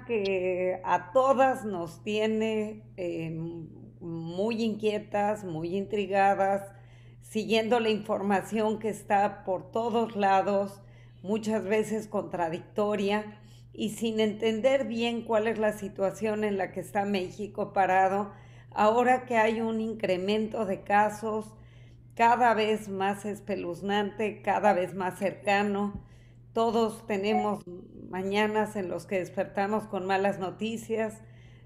que a todas nos tiene muy inquietas, muy intrigadas, siguiendo la información que está por todos lados, muchas veces contradictoria, y sin entender bien cuál es la situación en la que está México parado, ahora que hay un incremento de casos cada vez más espeluznante, cada vez más cercano. Todos tenemos mañanas en los que despertamos con malas noticias.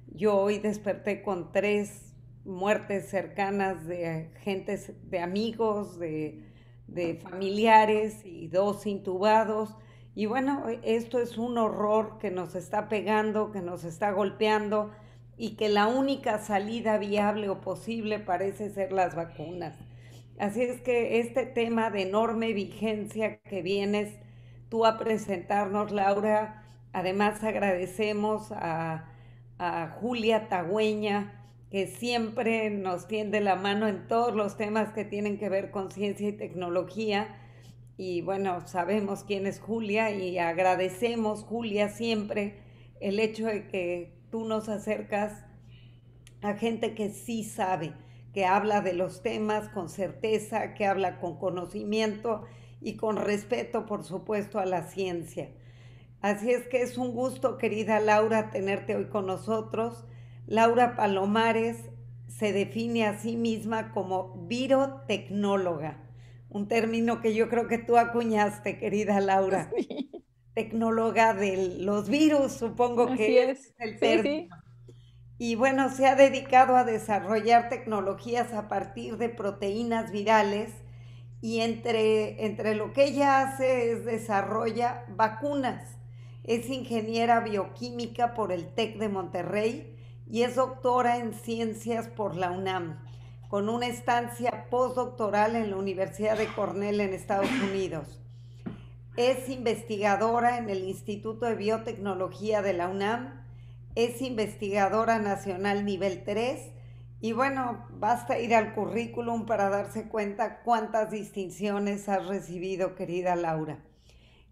Yo hoy desperté con 3 muertes cercanas de gentes, de amigos, de familiares y 2 intubados. Y bueno, esto es un horror que nos está pegando, que nos está golpeando y que la única salida viable o posible parece ser las vacunas. Así es que este tema de enorme vigencia que vienes tú a presentarnos, Laura, además agradecemos a Julia Tagüeña, que siempre nos tiende la mano en todos los temas que tienen que ver con ciencia y tecnología. Y bueno, sabemos quién es Julia y agradecemos, Julia, siempre el hecho de que tú nos acercas a gente que sí sabe, que habla de los temas con certeza, que habla con conocimiento y con respeto, por supuesto, a la ciencia. Así es que es un gusto, querida Laura, tenerte hoy con nosotros. Laura Palomares se define a sí misma como virotecnóloga, un término que yo creo que tú acuñaste, querida Laura. Sí, Tecnóloga de los virus, supongo que así ese es. es el Sí, sí. término. Y bueno, se ha dedicado a desarrollar tecnologías a partir de proteínas virales y entre lo que ella hace es desarrolla vacunas. Es ingeniera bioquímica por el TEC de Monterrey y es doctora en ciencias por la UNAM, con una estancia postdoctoral en la Universidad de Cornell en Estados Unidos. Es investigadora en el Instituto de Biotecnología de la UNAM, es investigadora nacional nivel 3 y bueno, basta ir al currículum para darse cuenta cuántas distinciones has recibido, querida Laura.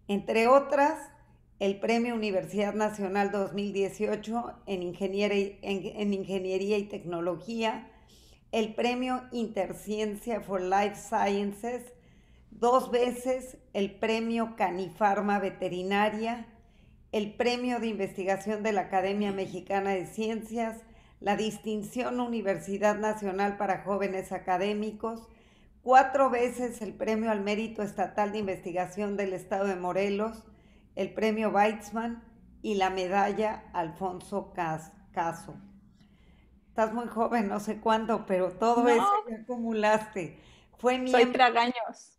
Entre otras, el Premio Universidad Nacional 2018 en Ingeniería y Tecnología, el Premio Interciencia for Life Sciences, 2 veces el Premio Canifarma Veterinaria, el Premio de Investigación de la Academia Mexicana de Ciencias, la distinción Universidad Nacional para Jóvenes Académicos, 4 veces el Premio al Mérito Estatal de Investigación del Estado de Morelos, el Premio Weizmann y la medalla Alfonso Caso. Estás muy joven, no sé cuándo, pero todo eso No, ya acumulaste. Fue soy miembro tragaños.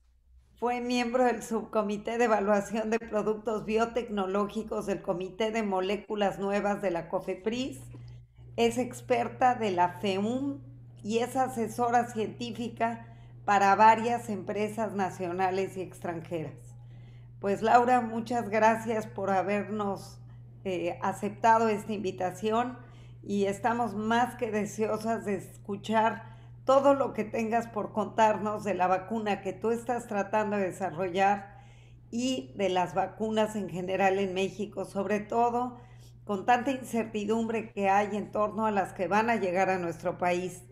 fue miembro del Subcomité de Evaluación de Productos Biotecnológicos del Comité de Moléculas Nuevas de la COFEPRIS, es experta de la FEUM y es asesora científica para varias empresas nacionales y extranjeras. Pues Laura, muchas gracias por habernos aceptado esta invitación y estamos más que deseosas de escuchar todo lo que tengas por contarnos de la vacuna que tú estás tratando de desarrollar y de las vacunas en general en México, sobre todo con tanta incertidumbre que hay en torno a las que van a llegar a nuestro país,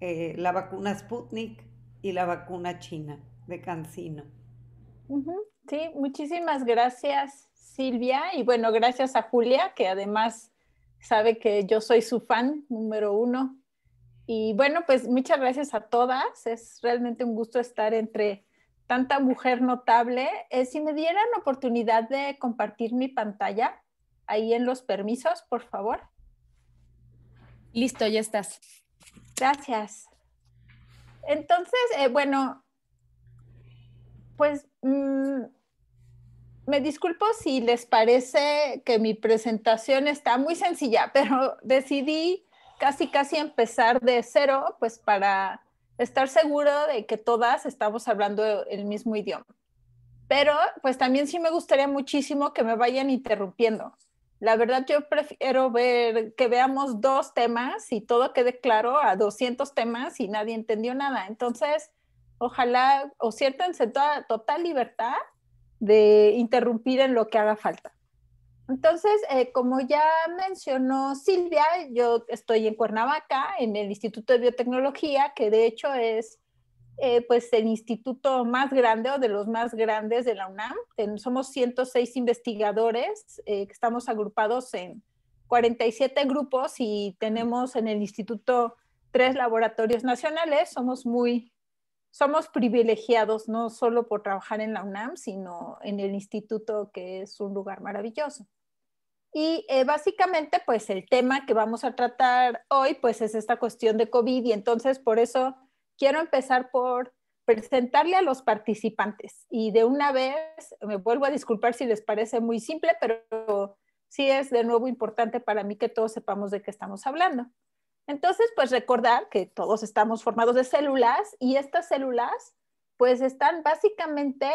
la vacuna Sputnik y la vacuna china de Cancino. Ujú. Sí, muchísimas gracias, Silvia. Y bueno, gracias a Julia, que además sabe que yo soy su fan número uno. Y bueno, pues muchas gracias a todas. Es realmente un gusto estar entre tanta mujer notable. Si me dieran oportunidad de compartir mi pantalla ahí en los permisos, por favor. Listo, ya estás. Gracias. Entonces, bueno, pues me disculpo si les parece que mi presentación está muy sencilla, pero decidí casi empezar de cero, pues para estar seguro de que todas estamos hablando el mismo idioma. Pero pues también sí me gustaría muchísimo que me vayan interrumpiendo. La verdad yo prefiero ver que veamos 2 temas y todo quede claro a 200 temas y nadie entendió nada. Entonces, ojalá o siéntanse toda total libertad de interrumpir en lo que haga falta. Entonces, como ya mencionó Silvia, yo estoy en Cuernavaca, en el Instituto de Biotecnología, que de hecho es pues el instituto más grande o de los más grandes de la UNAM. Somos 106 investigadores que estamos agrupados en 47 grupos y tenemos en el instituto 3 laboratorios nacionales. Somos privilegiados no solo por trabajar en la UNAM, sino en el instituto, que es un lugar maravilloso. Y básicamente, pues el tema que vamos a tratar hoy, pues es esta cuestión de COVID, y entonces por eso quiero empezar por presentarle a los participantes. Y de una vez, me vuelvo a disculpar si les parece muy simple, pero sí es de nuevo importante para mí que todos sepamos de qué estamos hablando. Entonces, pues recordar que todos estamos formados de células y estas células pues están básicamente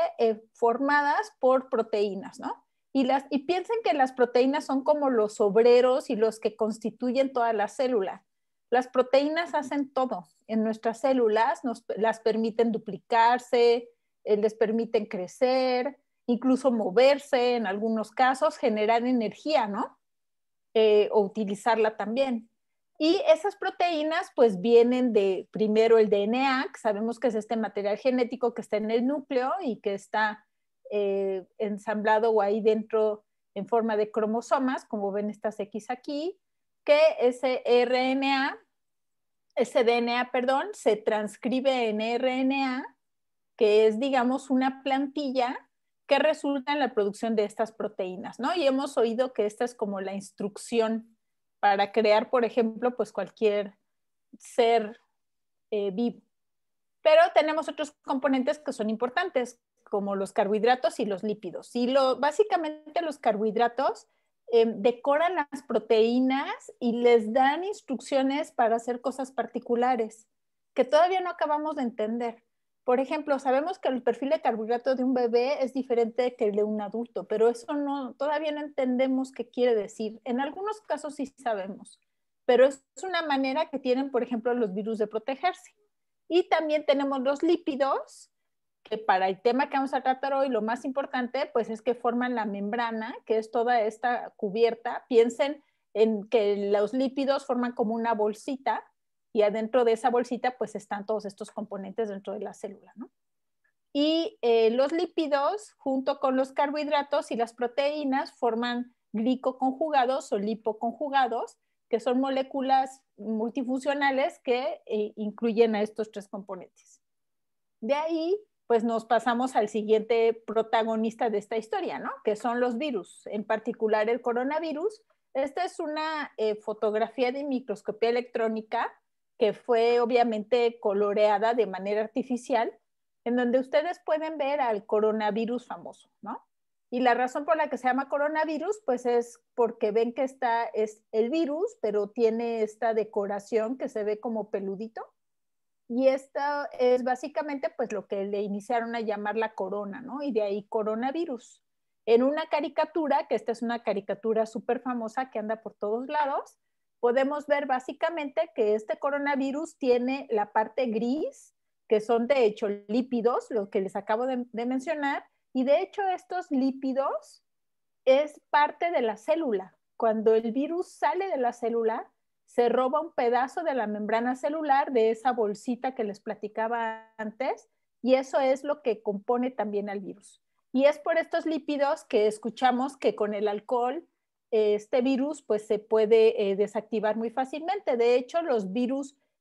formadas por proteínas, ¿no? Y piensen que las proteínas son como los obreros y los que constituyen toda la célula. Las proteínas hacen todo en nuestras células, las permiten duplicarse, les permiten crecer, incluso moverse en algunos casos, generar energía, ¿no? O utilizarla también. Y esas proteínas pues vienen de primero el DNA, que sabemos que es este material genético que está en el núcleo y que está ensamblado o ahí dentro en forma de cromosomas, como ven estas X aquí, que ese DNA, perdón, se transcribe en RNA, que es, digamos, una plantilla que resulta en la producción de estas proteínas, ¿no? Y hemos oído que esta es como la instrucción para crear, por ejemplo, pues cualquier ser vivo. Pero tenemos otros componentes que son importantes, como los carbohidratos y los lípidos. Y básicamente los carbohidratos decoran las proteínas y les dan instrucciones para hacer cosas particulares que todavía no acabamos de entender. Por ejemplo, sabemos que el perfil de carbohidrato de un bebé es diferente que el de un adulto, pero eso todavía no entendemos qué quiere decir. En algunos casos sí sabemos, pero es una manera que tienen, por ejemplo, los virus de protegerse. Y también tenemos los lípidos, que para el tema que vamos a tratar hoy, lo más importante, pues es que forman la membrana, que es toda esta cubierta. Piensen en que los lípidos forman como una bolsita y adentro de esa bolsita pues están todos estos componentes dentro de la célula, ¿no? Y los lípidos, junto con los carbohidratos y las proteínas, forman glicoconjugados o lipoconjugados, que son moléculas multifuncionales que incluyen a estos 3 componentes. De ahí, pues nos pasamos al siguiente protagonista de esta historia, ¿no? Que son los virus, en particular el coronavirus. Esta es una fotografía de microscopía electrónica que fue obviamente coloreada de manera artificial, en donde ustedes pueden ver al coronavirus famoso, ¿no? Y la razón por la que se llama coronavirus, pues es porque ven que es el virus, pero tiene esta decoración que se ve como peludito. Y esto es básicamente pues lo que le iniciaron a llamar la corona, ¿no? Y de ahí coronavirus. En una caricatura, que esta es una caricatura súper famosa que anda por todos lados, podemos ver básicamente que este coronavirus tiene la parte gris, que son de hecho lípidos, lo que les acabo de mencionar, y de hecho estos lípidos es parte de la célula. Cuando el virus sale de la célula, se roba un pedazo de la membrana celular de esa bolsita que les platicaba antes, y eso es lo que compone también al virus. Y es por estos lípidos que escuchamos que con el alcohol este virus pues se puede desactivar muy fácilmente. De hecho,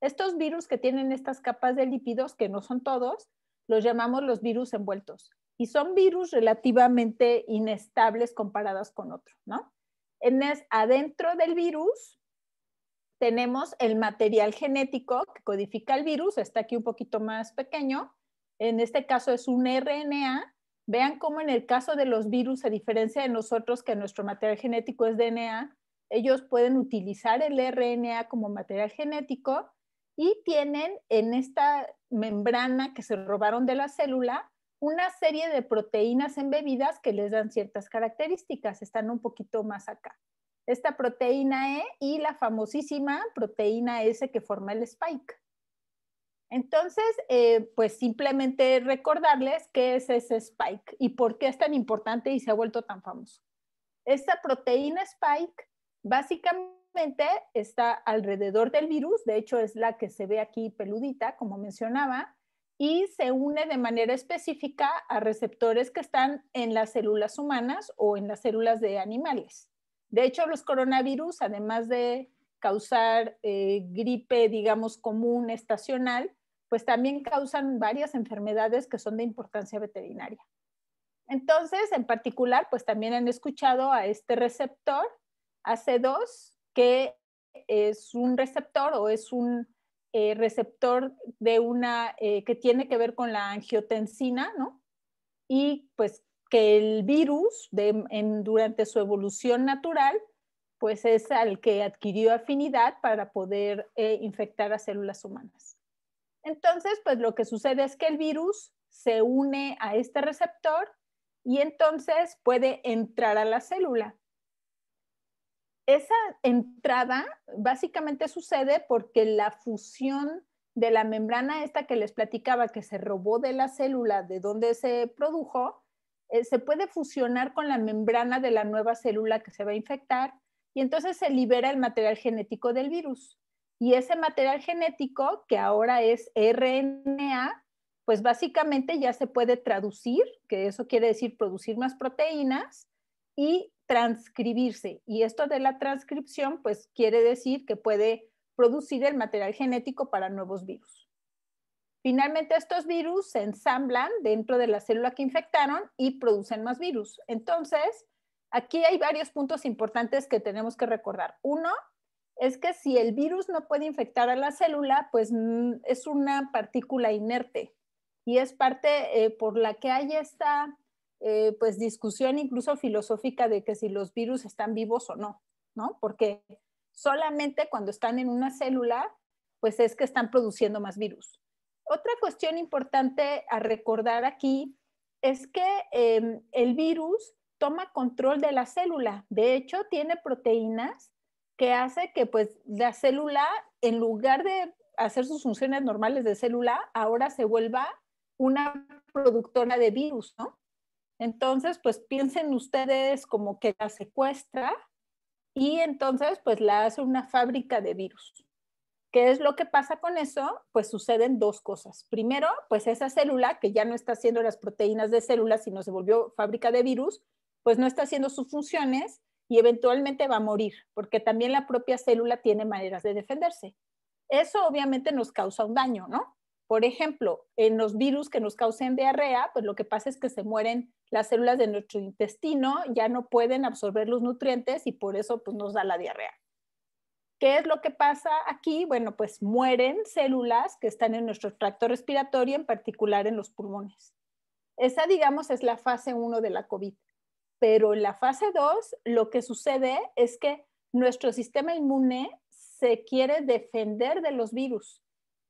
estos virus que tienen estas capas de lípidos, que no son todos, los llamamos los virus envueltos. Y son virus relativamente inestables comparados con otros, ¿no? Adentro del virus tenemos el material genético que codifica el virus, está aquí un poquito más pequeño, en este caso es un RNA. Vean cómo en el caso de los virus, a diferencia de nosotros que nuestro material genético es DNA, ellos pueden utilizar el RNA como material genético y tienen en esta membrana que se robaron de la célula una serie de proteínas embebidas que les dan ciertas características, están un poquito más acá. Esta proteína E y la famosísima proteína S que forma el spike. Entonces, pues simplemente recordarles qué es ese spike y por qué es tan importante y se ha vuelto tan famoso. Esta proteína spike básicamente está alrededor del virus, de hecho es la que se ve aquí peludita, como mencionaba, y se une de manera específica a receptores que están en las células humanas o en las células de animales. De hecho, los coronavirus, además de causar gripe, digamos, común, estacional, pues también causan varias enfermedades que son de importancia veterinaria. Entonces, en particular, pues también han escuchado a este receptor AC2, que es un receptor o es un receptor de que tiene que ver con la angiotensina, ¿no? Y pues que el virus durante su evolución natural, pues es al que adquirió afinidad para poder infectar a células humanas. Entonces, pues lo que sucede es que el virus se une a este receptor y entonces puede entrar a la célula. Esa entrada básicamente sucede porque la fusión de la membrana esta que les platicaba que se robó de la célula de donde se produjo, se puede fusionar con la membrana de la nueva célula que se va a infectar y entonces se libera el material genético del virus. Y ese material genético, que ahora es RNA, pues básicamente ya se puede traducir, que eso quiere decir producir más proteínas, y transcribirse. Y esto de la transcripción, pues quiere decir que puede producir el material genético para nuevos virus. Finalmente, estos virus se ensamblan dentro de la célula que infectaron y producen más virus. Entonces, aquí hay varios puntos importantes que tenemos que recordar. Uno, es que si el virus no puede infectar a la célula, pues es una partícula inerte y es parte por la que hay esta pues discusión incluso filosófica de que si los virus están vivos o no, ¿no? Porque solamente cuando están en una célula, pues es que están produciendo más virus. Otra cuestión importante a recordar aquí es que el virus toma control de la célula. De hecho, tiene proteínas que hace que pues la célula, en lugar de hacer sus funciones normales de célula, ahora se vuelva una productora de virus, ¿no? Entonces, pues piensen ustedes como que la secuestra y entonces pues la hace una fábrica de virus. ¿Qué es lo que pasa con eso? Pues suceden dos cosas. Primero, pues esa célula que ya no está haciendo las proteínas de células, sino se volvió fábrica de virus, pues no está haciendo sus funciones y eventualmente va a morir, porque también la propia célula tiene maneras de defenderse. Eso obviamente nos causa un daño, ¿no? Por ejemplo, en los virus que nos causen diarrea, pues lo que pasa es que se mueren las células de nuestro intestino, ya no pueden absorber los nutrientes y por eso pues nos da la diarrea. ¿Qué es lo que pasa aquí? Bueno, pues mueren células que están en nuestro tracto respiratorio, en particular en los pulmones. Esa, digamos, es la fase 1 de la COVID. Pero en la fase 2, lo que sucede es que nuestro sistema inmune se quiere defender de los virus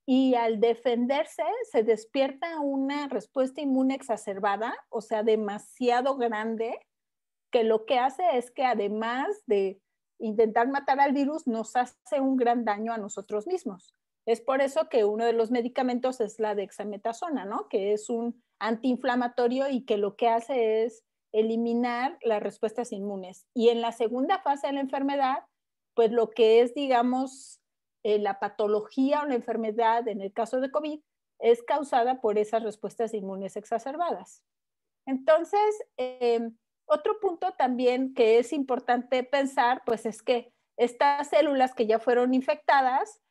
y al defenderse se despierta una respuesta inmune exacerbada, o sea, demasiado grande, que lo que hace es que además de intentar matar al virus, nos hace un gran daño a nosotros mismos. Es por eso que uno de los medicamentos es la dexametasona, ¿no? Que es un antiinflamatorio y que lo que hace es eliminar las respuestas inmunes. Y en la segunda fase de la enfermedad, pues lo que es, digamos, la patología o la enfermedad, en el caso de COVID, es causada por esas respuestas inmunes exacerbadas. Entonces, otro punto también que es importante pensar, pues es que estas células que ya fueron infectadas,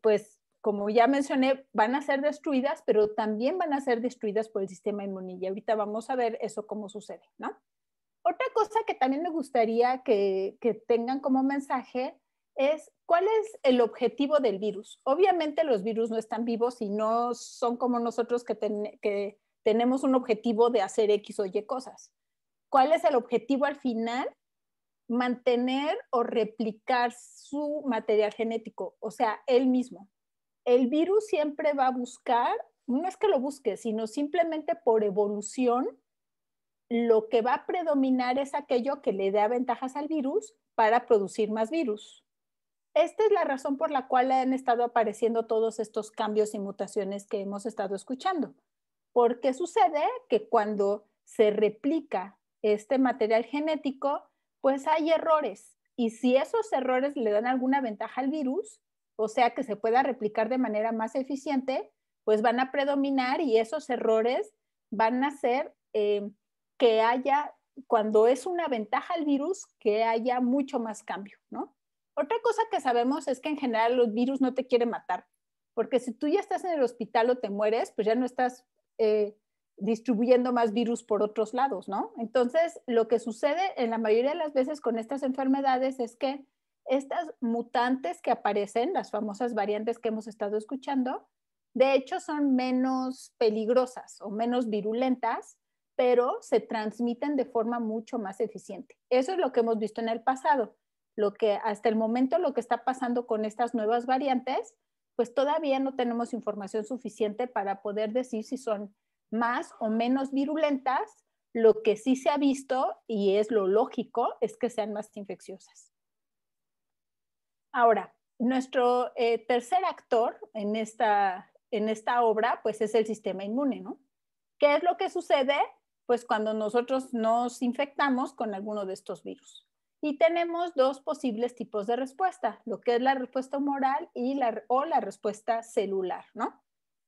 pues como ya mencioné, van a ser destruidas, pero también van a ser destruidas por el sistema inmune. Y ahorita vamos a ver eso cómo sucede, ¿no? Otra cosa que también me gustaría que tengan como mensaje es cuál es el objetivo del virus. Obviamente los virus no están vivos y no son como nosotros que tenemos un objetivo de hacer X o Y cosas. ¿Cuál es el objetivo al final? Mantener o replicar su material genético, o sea, él mismo. El virus siempre va a buscar, no es que lo busque, sino simplemente por evolución, lo que va a predominar es aquello que le da ventajas al virus para producir más virus. Esta es la razón por la cual han estado apareciendo todos estos cambios y mutaciones que hemos estado escuchando. Porque sucede que cuando se replica este material genético, pues hay errores. Y si esos errores le dan alguna ventaja al virus, o sea que se pueda replicar de manera más eficiente, pues van a predominar y esos errores van a hacer que haya, cuando es una ventaja al virus, que haya mucho más cambio, ¿no? Otra cosa que sabemos es que en general los virus no te quieren matar, porque si tú ya estás en el hospital o te mueres, pues ya no estás distribuyendo más virus por otros lados, ¿no? Entonces, lo que sucede en la mayoría de las veces con estas enfermedades es que estas mutantes que aparecen, las famosas variantes que hemos estado escuchando, de hecho son menos peligrosas o menos virulentas, pero se transmiten de forma mucho más eficiente. Eso es lo que hemos visto en el pasado. Lo que hasta el momento lo que está pasando con estas nuevas variantes, pues todavía no tenemos información suficiente para poder decir si son más o menos virulentas. Lo que sí se ha visto, y es lo lógico, es que sean más infecciosas. Ahora, nuestro tercer actor en esta obra, pues es el sistema inmune, ¿no? ¿Qué es lo que sucede? Pues cuando nosotros nos infectamos con alguno de estos virus. Y tenemos dos posibles tipos de respuesta, lo que es la respuesta humoral o la respuesta celular, ¿no?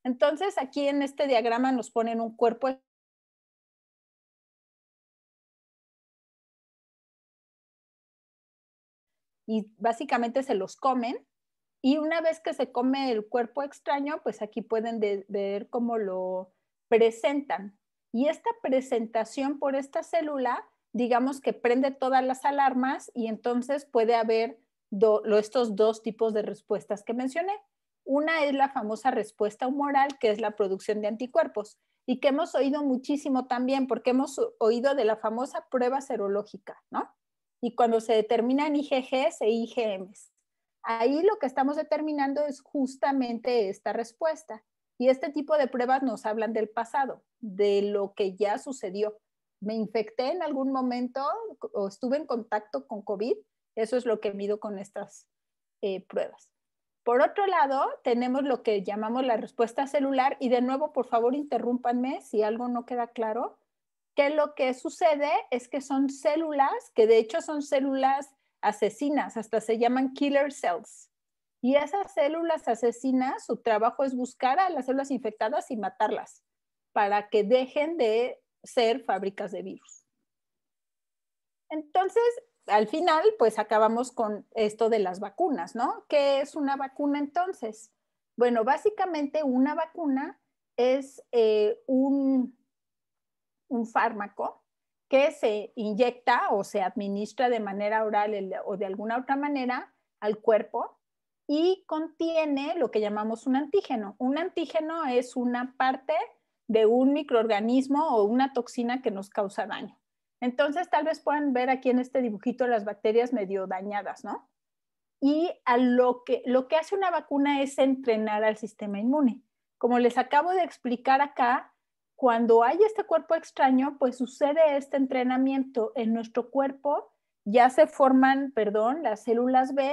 Entonces, aquí en este diagrama nos ponen un cuerpo y básicamente se los comen. Y una vez que se come el cuerpo extraño, pues aquí pueden ver cómo lo presentan. Y esta presentación por esta célula, digamos que prende todas las alarmas y entonces puede haber estos dos tipos de respuestas que mencioné. Una es la famosa respuesta humoral, que es la producción de anticuerpos y que hemos oído muchísimo también porque hemos oído de la famosa prueba serológica, ¿no? Y cuando se determinan IgGs e IgMs. Ahí lo que estamos determinando es justamente esta respuesta. Y este tipo de pruebas nos hablan del pasado, de lo que ya sucedió. Me infecté en algún momento o estuve en contacto con COVID. Eso es lo que mido con estas pruebas. Por otro lado, tenemos lo que llamamos la respuesta celular. Y de nuevo, por favor, interrúmpanme si algo no queda claro. Que lo que sucede es que son células, que de hecho son células asesinas, hasta se llaman killer cells. Y esas células asesinas, su trabajo es buscar a las células infectadas y matarlas para que dejen de ser fábricas de virus. Entonces, al final, pues acabamos con esto de las vacunas, ¿no? ¿Qué es una vacuna entonces? Bueno, básicamente una vacuna es un fármaco que se inyecta o se administra de manera oral o de alguna otra manera al cuerpo y contiene lo que llamamos un antígeno. Un antígeno es una parte de un microorganismo o una toxina que nos causa daño. Entonces, tal vez puedan ver aquí en este dibujito las bacterias medio dañadas, ¿no? Y lo que hace una vacuna es entrenar al sistema inmune. Como les acabo de explicar acá, cuando hay este cuerpo extraño, pues sucede este entrenamiento en nuestro cuerpo, ya se forman, las células B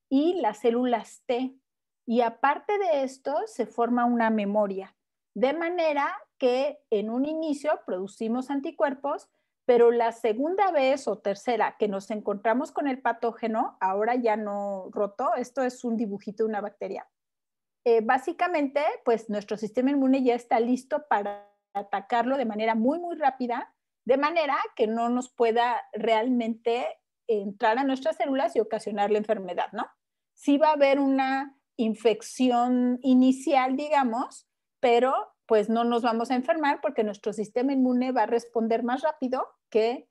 y las células T. Y aparte de esto, se forma una memoria. De manera que en un inicio producimos anticuerpos, pero la segunda vez o tercera que nos encontramos con el patógeno, ahora ya no roto, esto es un dibujito de una bacteria. Básicamente, pues nuestro sistema inmune ya está listo para atacarlo de manera muy, muy rápida, de manera que no nos pueda realmente entrar a nuestras células y ocasionar la enfermedad, ¿no? Sí va a haber una infección inicial, digamos, pero pues no nos vamos a enfermar porque nuestro sistema inmune va a responder más rápido que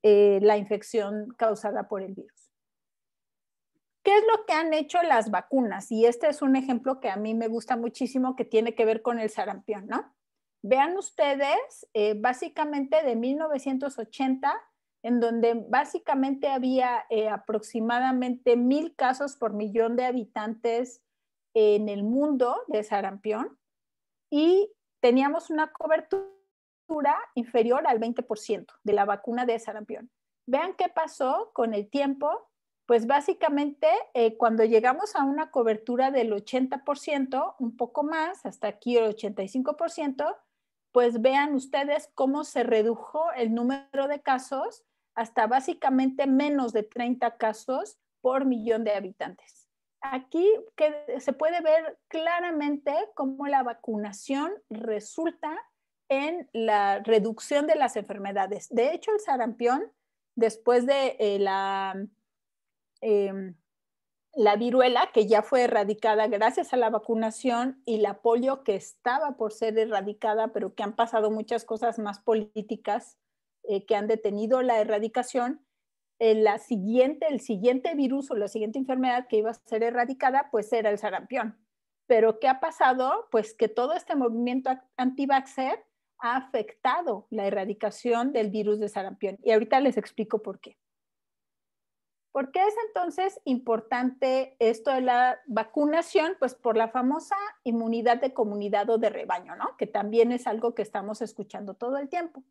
la infección causada por el virus. ¿Qué es lo que han hecho las vacunas? Y este es un ejemplo que a mí me gusta muchísimo que tiene que ver con el sarampión, ¿no? Vean ustedes, básicamente de 1980, en donde básicamente había aproximadamente 1,000 casos por millón de habitantes en el mundo de sarampión y teníamos una cobertura inferior al 20% de la vacuna de sarampión. Vean qué pasó con el tiempo. Pues básicamente cuando llegamos a una cobertura del 80%, un poco más, hasta aquí el 85%, pues vean ustedes cómo se redujo el número de casos hasta básicamente menos de 30 casos por millón de habitantes. Aquí se puede ver claramente cómo la vacunación resulta en la reducción de las enfermedades. De hecho, el sarampión, después de la viruela, que ya fue erradicada gracias a la vacunación, y la polio, que estaba por ser erradicada, pero que han pasado muchas cosas más políticas que han detenido la erradicación, el siguiente virus o la siguiente enfermedad que iba a ser erradicada, pues era el sarampión. Pero ¿qué ha pasado? Pues que todo este movimiento anti-vaxxer ha afectado la erradicación del virus de sarampión. Y ahorita les explico por qué. ¿Por qué es entonces importante esto de la vacunación? Pues por la famosa inmunidad de comunidad o de rebaño, ¿no? Que también es algo que estamos escuchando todo el tiempo.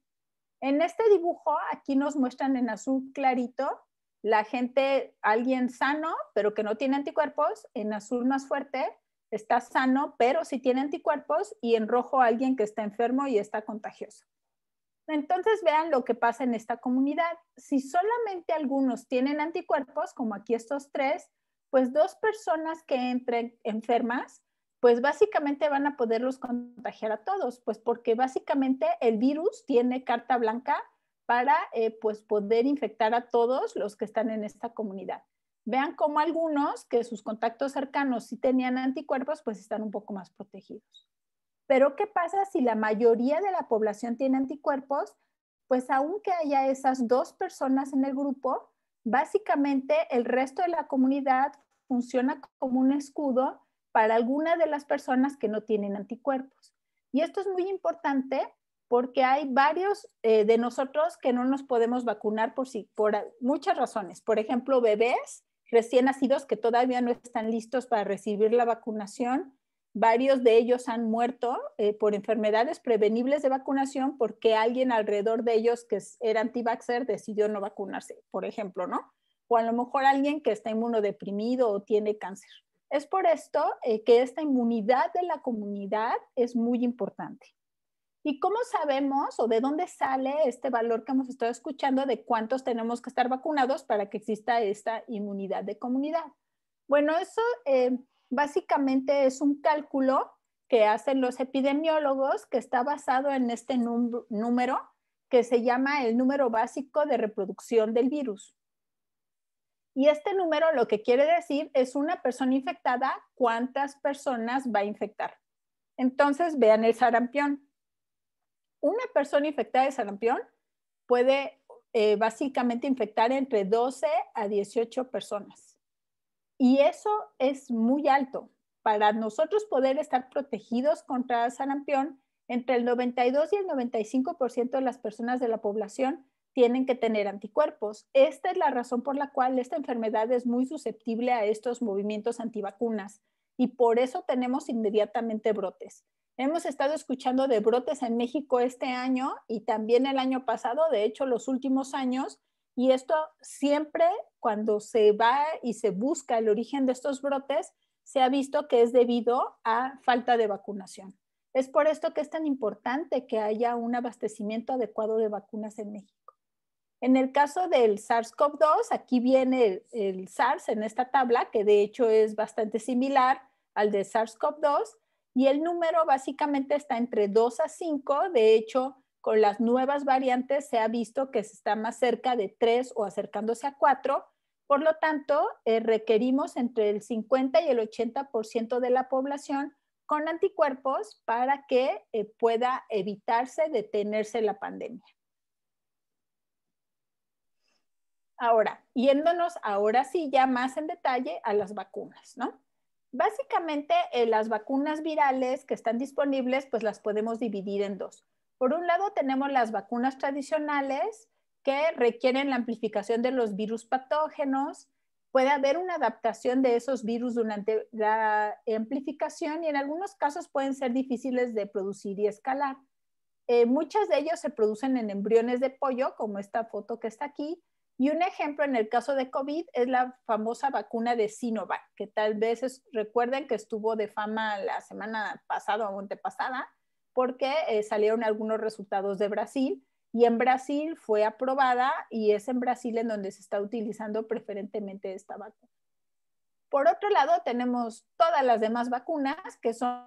En este dibujo, aquí nos muestran en azul clarito la gente, alguien sano, pero que no tiene anticuerpos. En azul más fuerte está sano, pero sí tiene anticuerpos. Y en rojo alguien que está enfermo y está contagioso. Entonces vean lo que pasa en esta comunidad. Si solamente algunos tienen anticuerpos, como aquí estos 3, pues 2 personas que entren enfermas, pues básicamente van a poderlos contagiar a todos, pues porque básicamente el virus tiene carta blanca para pues poder infectar a todos los que están en esta comunidad. Vean cómo algunos que sus contactos cercanos sí tenían anticuerpos, pues están un poco más protegidos. Pero ¿qué pasa si la mayoría de la población tiene anticuerpos? Pues aunque haya esas 2 personas en el grupo, básicamente el resto de la comunidad funciona como un escudo para alguna de las personas que no tienen anticuerpos. Y esto es muy importante porque hay varios de nosotros que no nos podemos vacunar por muchas razones. Por ejemplo, bebés recién nacidos que todavía no están listos para recibir la vacunación. Varios de ellos han muerto por enfermedades prevenibles de vacunación porque alguien alrededor de ellos que era anti-vaxxer decidió no vacunarse, por ejemplo, ¿no? O a lo mejor alguien que está inmunodeprimido o tiene cáncer. Es por esto que esta inmunidad de la comunidad es muy importante. ¿Y cómo sabemos o de dónde sale este valor que hemos estado escuchando de cuántos tenemos que estar vacunados para que exista esta inmunidad de comunidad? Bueno, eso básicamente es un cálculo que hacen los epidemiólogos que está basado en este número que se llama el número básico de reproducción del virus. Y este número lo que quiere decir es una persona infectada, ¿cuántas personas va a infectar? Entonces, vean el sarampión. Una persona infectada de sarampión puede básicamente infectar entre 12 a 18 personas. Y eso es muy alto. Para nosotros poder estar protegidos contra el sarampión, entre el 92 y el 95% de las personas de la población tienen que tener anticuerpos. Esta es la razón por la cual esta enfermedad es muy susceptible a estos movimientos antivacunas y por eso tenemos inmediatamente brotes. Hemos estado escuchando de brotes en México este año y también el año pasado, de hecho los últimos años, y esto siempre cuando se va y se busca el origen de estos brotes, se ha visto que es debido a falta de vacunación. Es por esto que es tan importante que haya un abastecimiento adecuado de vacunas en México. En el caso del SARS-CoV-2, aquí viene el SARS en esta tabla, que de hecho es bastante similar al de SARS-CoV-2, y el número básicamente está entre 2 a 5. De hecho, con las nuevas variantes se ha visto que se está más cerca de 3 o acercándose a 4. Por lo tanto, requerimos entre el 50 y el 80% de la población con anticuerpos para que pueda evitarse, detenerse la pandemia. Ahora, yéndonos ahora sí ya más en detalle a las vacunas, ¿no? Básicamente, las vacunas virales que están disponibles, pues las podemos dividir en 2. Por un lado, tenemos las vacunas tradicionales que requieren la amplificación de los virus patógenos. Puede haber una adaptación de esos virus durante la amplificación y en algunos casos pueden ser difíciles de producir y escalar. Muchas de ellos se producen en embriones de pollo, como esta foto que está aquí. Y un ejemplo en el caso de COVID es la famosa vacuna de Sinovac, que tal vez recuerden que estuvo de fama la semana pasada o antepasada, porque salieron algunos resultados de Brasil y en Brasil fue aprobada y es en Brasil en donde se está utilizando preferentemente esta vacuna. Por otro lado, tenemos todas las demás vacunas, que son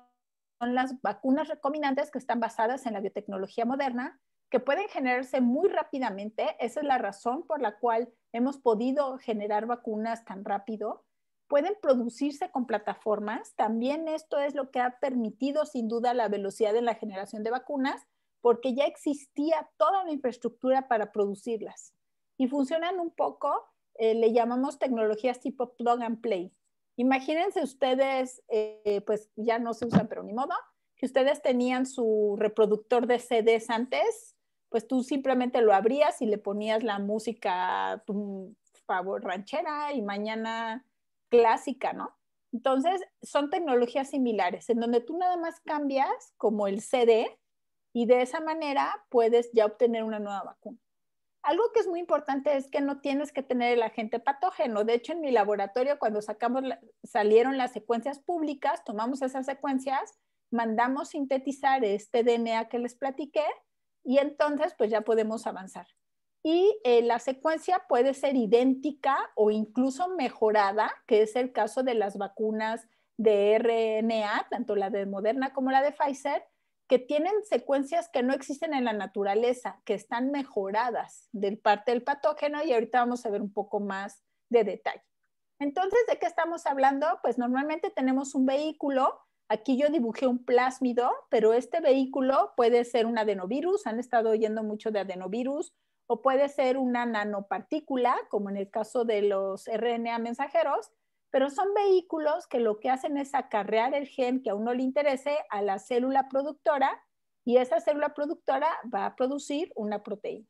las vacunas recombinantes que están basadas en la biotecnología moderna, que pueden generarse muy rápidamente. Esa es la razón por la cual hemos podido generar vacunas tan rápido. Pueden producirse con plataformas. También esto es lo que ha permitido sin duda la velocidad en la generación de vacunas, porque ya existía toda la infraestructura para producirlas. Y funcionan un poco, le llamamos tecnologías tipo plug and play. Imagínense ustedes, pues ya no se usan, pero ni modo, que ustedes tenían su reproductor de CDs antes, pues tú simplemente lo abrías y le ponías la música, tu favor, ranchera, y mañana clásica, ¿no? Entonces, son tecnologías similares, en donde tú nada más cambias como el CD y de esa manera puedes ya obtener una nueva vacuna. Algo que es muy importante es que no tienes que tener el agente patógeno. De hecho, en mi laboratorio, cuando salieron las secuencias públicas, tomamos esas secuencias, mandamos sintetizar este DNA que les platiqué y entonces pues ya podemos avanzar. Y la secuencia puede ser idéntica o incluso mejorada, que es el caso de las vacunas de RNA, tanto la de Moderna como la de Pfizer, que tienen secuencias que no existen en la naturaleza, que están mejoradas del parte del patógeno, y ahorita vamos a ver un poco más de detalle. Entonces, ¿de qué estamos hablando? Pues normalmente tenemos un vehículo. Aquí yo dibujé un plásmido, pero este vehículo puede ser un adenovirus, han estado oyendo mucho de adenovirus, o puede ser una nanopartícula, como en el caso de los RNA mensajeros, pero son vehículos que lo que hacen es acarrear el gen que a uno le interese a la célula productora, y esa célula productora va a producir una proteína.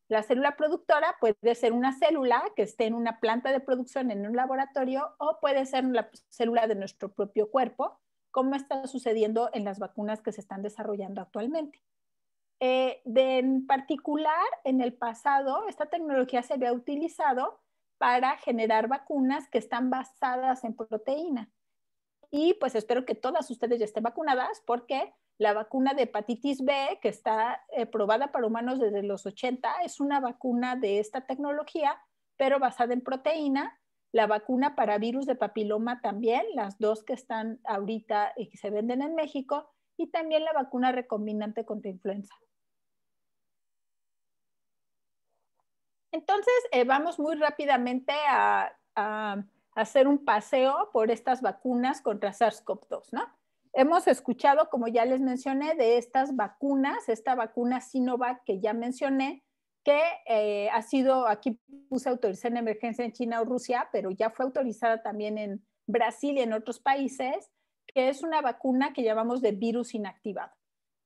La célula productora puede ser una célula que esté en una planta de producción en un laboratorio, o puede ser una célula de nuestro propio cuerpo, como está sucediendo en las vacunas que se están desarrollando actualmente. En particular, en el pasado, esta tecnología se había utilizado para generar vacunas que están basadas en proteína. Y pues espero que todas ustedes ya estén vacunadas, porque la vacuna de hepatitis B, que está probada para humanos desde los 80, es una vacuna de esta tecnología, pero basada en proteína. La vacuna para virus de papiloma también, las dos que están ahorita y que se venden en México, y también la vacuna recombinante contra influenza. Entonces, vamos muy rápidamente a hacer un paseo por estas vacunas contra SARS-CoV-2, ¿no? Hemos escuchado, como ya les mencioné, de estas vacunas, esta vacuna Sinovac que ya mencioné, que ha sido, aquí puse autorizada en emergencia en China o Rusia, pero ya fue autorizada también en Brasil y en otros países, que es una vacuna que llamamos de virus inactivado.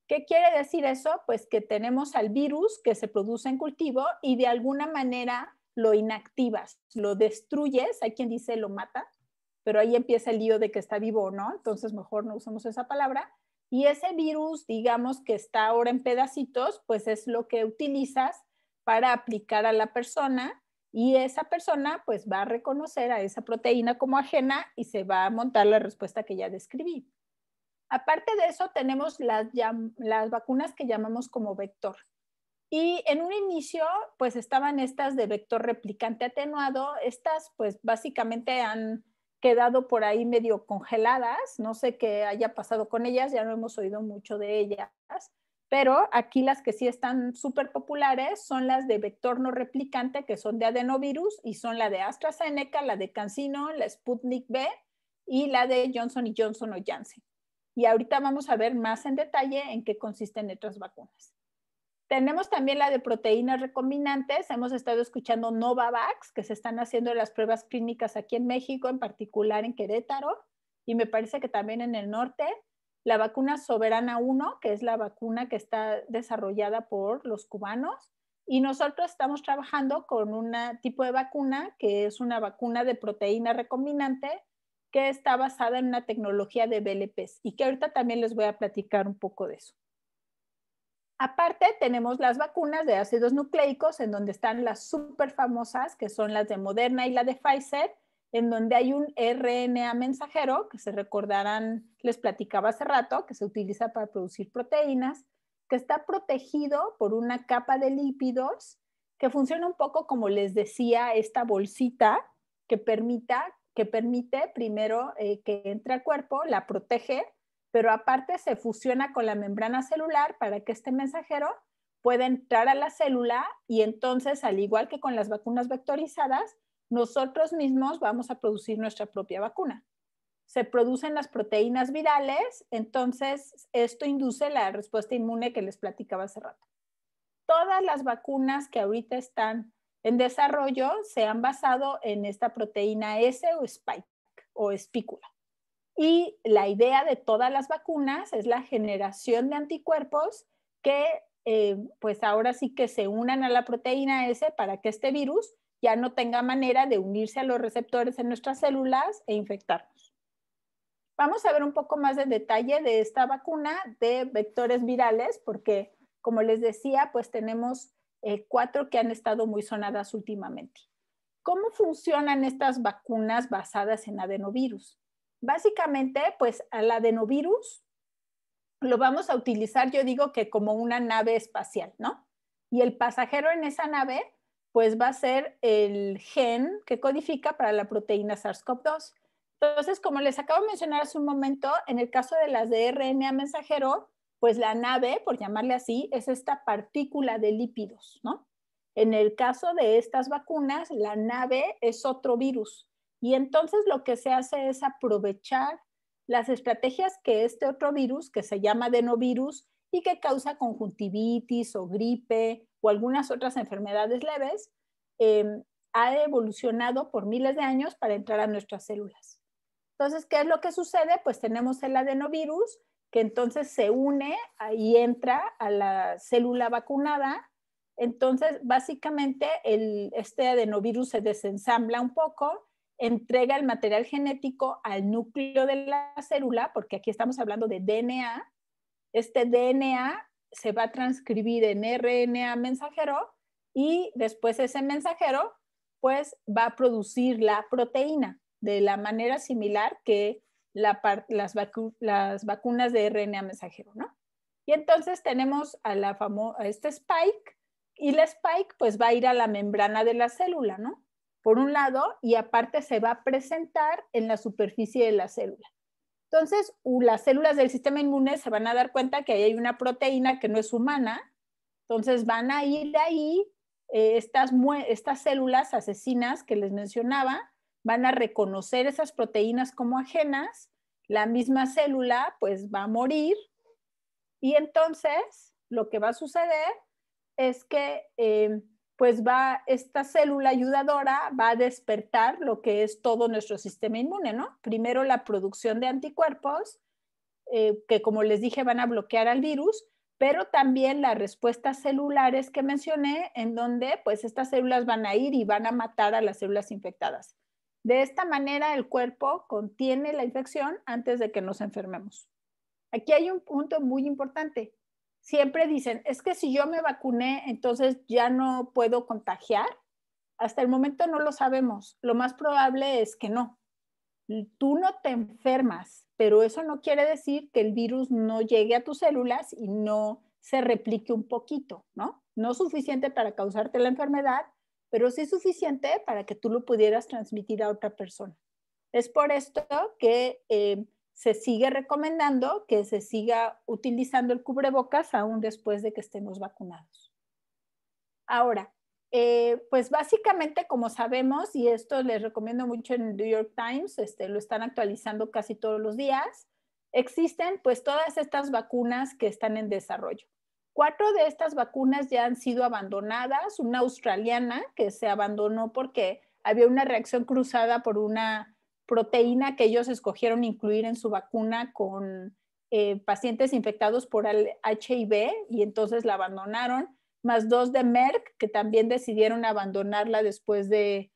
¿Qué quiere decir eso? Pues que tenemos al virus que se produce en cultivo y de alguna manera lo inactivas, lo destruyes, hay quien dice lo mata, pero ahí empieza el lío de que está vivo o no, entonces mejor no usamos esa palabra. Y ese virus, digamos que está ahora en pedacitos, pues es lo que utilizas para aplicar a la persona, y esa persona pues va a reconocer a esa proteína como ajena y se va a montar la respuesta que ya describí. Aparte de eso, tenemos las vacunas que llamamos como vector. Y en un inicio, pues estaban estas de vector replicante atenuado. Estas, pues básicamente han quedado por ahí medio congeladas. No sé qué haya pasado con ellas, ya no hemos oído mucho de ellas. Pero aquí las que sí están súper populares son las de vector no replicante, que son de adenovirus, y son la de AstraZeneca, la de CanSino, la Sputnik V y la de Johnson Johnson o Janssen. Y ahorita vamos a ver más en detalle en qué consisten estas vacunas. Tenemos también la de proteínas recombinantes. Hemos estado escuchando Novavax, que se están haciendo las pruebas clínicas aquí en México, en particular en Querétaro, y me parece que también en el norte. La vacuna Soberana 1, que es la vacuna que está desarrollada por los cubanos, y nosotros estamos trabajando con un tipo de vacuna que es una vacuna de proteína recombinante, que está basada en una tecnología de VLPs, y que ahorita también les voy a platicar un poco de eso. Aparte, tenemos las vacunas de ácidos nucleicos, en donde están las súper famosas, que son las de Moderna y la de Pfizer, en donde hay un RNA mensajero, que se recordarán, les platicaba hace rato, que se utiliza para producir proteínas, que está protegido por una capa de lípidos que funciona un poco como les decía, esta bolsita que permite primero que entre al cuerpo, la protege, pero aparte se fusiona con la membrana celular para que este mensajero pueda entrar a la célula y entonces, al igual que con las vacunas vectorizadas, nosotros mismos vamos a producir nuestra propia vacuna. Se producen las proteínas virales, entonces esto induce la respuesta inmune que les platicaba hace rato. Todas las vacunas que ahorita están en desarrollo se han basado en esta proteína S o spike o espícula. Y la idea de todas las vacunas es la generación de anticuerpos que pues ahora sí que se unan a la proteína S para que este virus ya no tenga manera de unirse a los receptores en nuestras células e infectarnos. Vamos a ver un poco más de detalle de esta vacuna de vectores virales, porque como les decía, pues tenemos 4 que han estado muy sonadas últimamente. ¿Cómo funcionan estas vacunas basadas en adenovirus? Básicamente, pues al adenovirus lo vamos a utilizar, yo digo que como una nave espacial, ¿no? Y el pasajero en esa nave, pues va a ser el gen que codifica para la proteína SARS-CoV-2. Entonces, como les acabo de mencionar hace un momento, en el caso de las de RNA mensajero, pues la nave, por llamarle así, es esta partícula de lípidos, ¿no? En el caso de estas vacunas, la nave es otro virus. Y entonces lo que se hace es aprovechar las estrategias que este otro virus, que se llama adenovirus y que causa conjuntivitis o gripe o algunas otras enfermedades leves, ha evolucionado por miles de años para entrar a nuestras células. Entonces, ¿qué es lo que sucede? Pues tenemos el adenovirus que entonces se une y entra a la célula vacunada. Entonces, básicamente, este adenovirus se desensambla un poco, entrega el material genético al núcleo de la célula, porque aquí estamos hablando de DNA. Este DNA se va a transcribir en RNA mensajero y después ese mensajero pues va a producir la proteína de la manera similar que las vacunas de RNA mensajero, ¿no? Y entonces tenemos a este spike y el spike pues va a ir a la membrana de la célula, ¿no? Por un lado, y aparte se va a presentar en la superficie de la célula. Entonces, las células del sistema inmune se van a dar cuenta que ahí hay una proteína que no es humana, entonces van a ir ahí, estas células asesinas que les mencionaba, van a reconocer esas proteínas como ajenas, la misma célula pues va a morir y entonces lo que va a suceder es que pues esta célula ayudadora va a despertar lo que es todo nuestro sistema inmune, ¿no? Primero la producción de anticuerpos, que como les dije van a bloquear al virus, pero también las respuestas celulares que mencioné, en donde pues estas células van a ir y van a matar a las células infectadas. De esta manera el cuerpo contiene la infección antes de que nos enfermemos. Aquí hay un punto muy importante. Siempre dicen, es que si yo me vacuné, entonces ya no puedo contagiar. Hasta el momento no lo sabemos. Lo más probable es que no. Tú no te enfermas, pero eso no quiere decir que el virus no llegue a tus células y no se replique un poquito, ¿no? No suficiente para causarte la enfermedad, pero sí suficiente para que tú lo pudieras transmitir a otra persona. Es por esto que se sigue recomendando que se siga utilizando el cubrebocas aún después de que estemos vacunados. Ahora, pues básicamente, como sabemos, y esto les recomiendo mucho en el New York Times, lo están actualizando casi todos los días, existen pues todas estas vacunas que están en desarrollo. 4 de estas vacunas ya han sido abandonadas, una australiana que se abandonó porque había una reacción cruzada por una proteína que ellos escogieron incluir en su vacuna con pacientes infectados por el HIV y entonces la abandonaron, más 2 de Merck que también decidieron abandonarla después de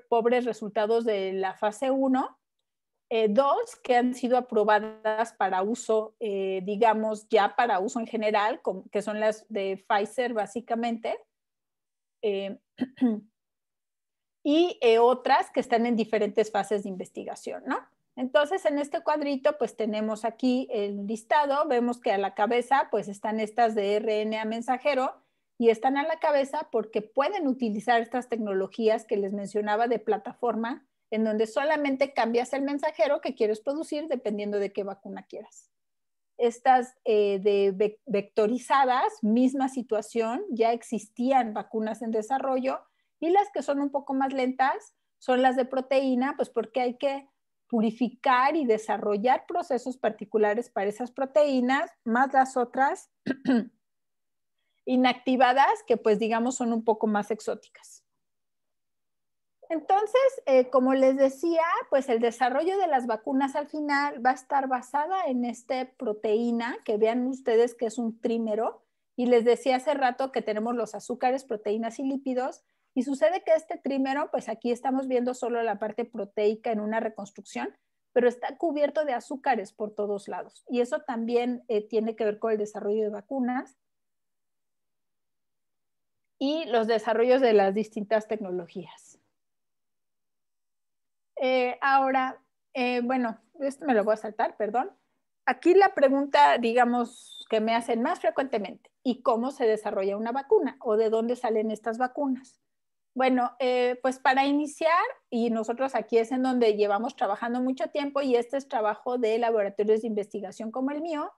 pobres resultados de la fase 1. 2 que han sido aprobadas para uso, digamos, ya para uso en general, que son las de Pfizer básicamente, y otras que están en diferentes fases de investigación, ¿no? Entonces, en este cuadrito, pues tenemos aquí el listado. Vemos que a la cabeza, pues están estas de RNA mensajero y están a la cabeza porque pueden utilizar estas tecnologías que les mencionaba de plataforma, en donde solamente cambias el mensajero que quieres producir dependiendo de qué vacuna quieras. Estas de vectorizadas, misma situación, ya existían vacunas en desarrollo, y las que son un poco más lentas son las de proteína, pues porque hay que purificar y desarrollar procesos particulares para esas proteínas, más las otras inactivadas que pues digamos son un poco más exóticas. Entonces, como les decía, pues el desarrollo de las vacunas al final va a estar basada en esta proteína, que vean ustedes que es un trímero, y les decía hace rato que tenemos los azúcares, proteínas y lípidos, y sucede que este trímero, pues aquí estamos viendo solo la parte proteica en una reconstrucción, pero está cubierto de azúcares por todos lados, y eso también tiene que ver con el desarrollo de vacunas y los desarrollos de las distintas tecnologías. Ahora, bueno, esto me lo voy a saltar, perdón. Aquí la pregunta, digamos, que me hacen más frecuentemente, ¿y cómo se desarrolla una vacuna? ¿O de dónde salen estas vacunas? Bueno, pues para iniciar, y nosotros aquí es en donde llevamos trabajando mucho tiempo, y este es trabajo de laboratorios de investigación como el mío,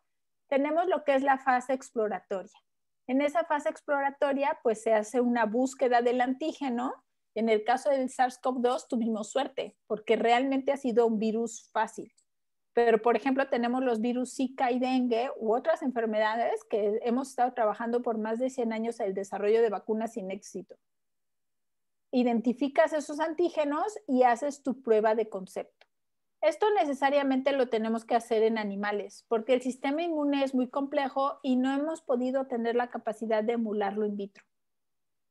tenemos lo que es la fase exploratoria. En esa fase exploratoria, pues se hace una búsqueda del antígeno. En el caso del SARS-CoV-2 tuvimos suerte, porque realmente ha sido un virus fácil. Pero, por ejemplo, tenemos los virus Zika y dengue u otras enfermedades que hemos estado trabajando por más de 100 años en el desarrollo de vacunas sin éxito. Identificas esos antígenos y haces tu prueba de concepto. Esto necesariamente lo tenemos que hacer en animales, porque el sistema inmune es muy complejo y no hemos podido tener la capacidad de emularlo in vitro.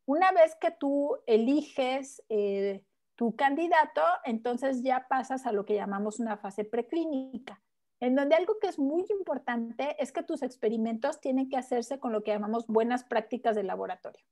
Una vez que tú eliges tu candidato, entonces ya pasas a lo que llamamos una fase preclínica, en donde algo que es muy importante es que tus experimentos tienen que hacerse con lo que llamamos buenas prácticas de laboratorio.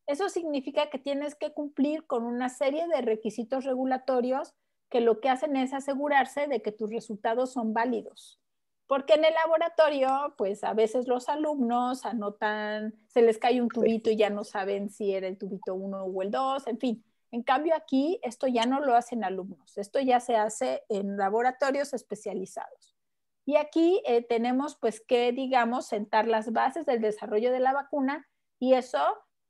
Eso significa que tienes que cumplir con una serie de requisitos regulatorios que lo que hacen es asegurarse de que tus resultados son válidos. Porque en el laboratorio, pues a veces los alumnos anotan, se les cae un tubito y ya no saben si era el tubito 1 o el 2, en fin. En cambio aquí, esto ya no lo hacen alumnos, esto ya se hace en laboratorios especializados. Y aquí tenemos pues que, digamos, sentar las bases del desarrollo de la vacuna, y eso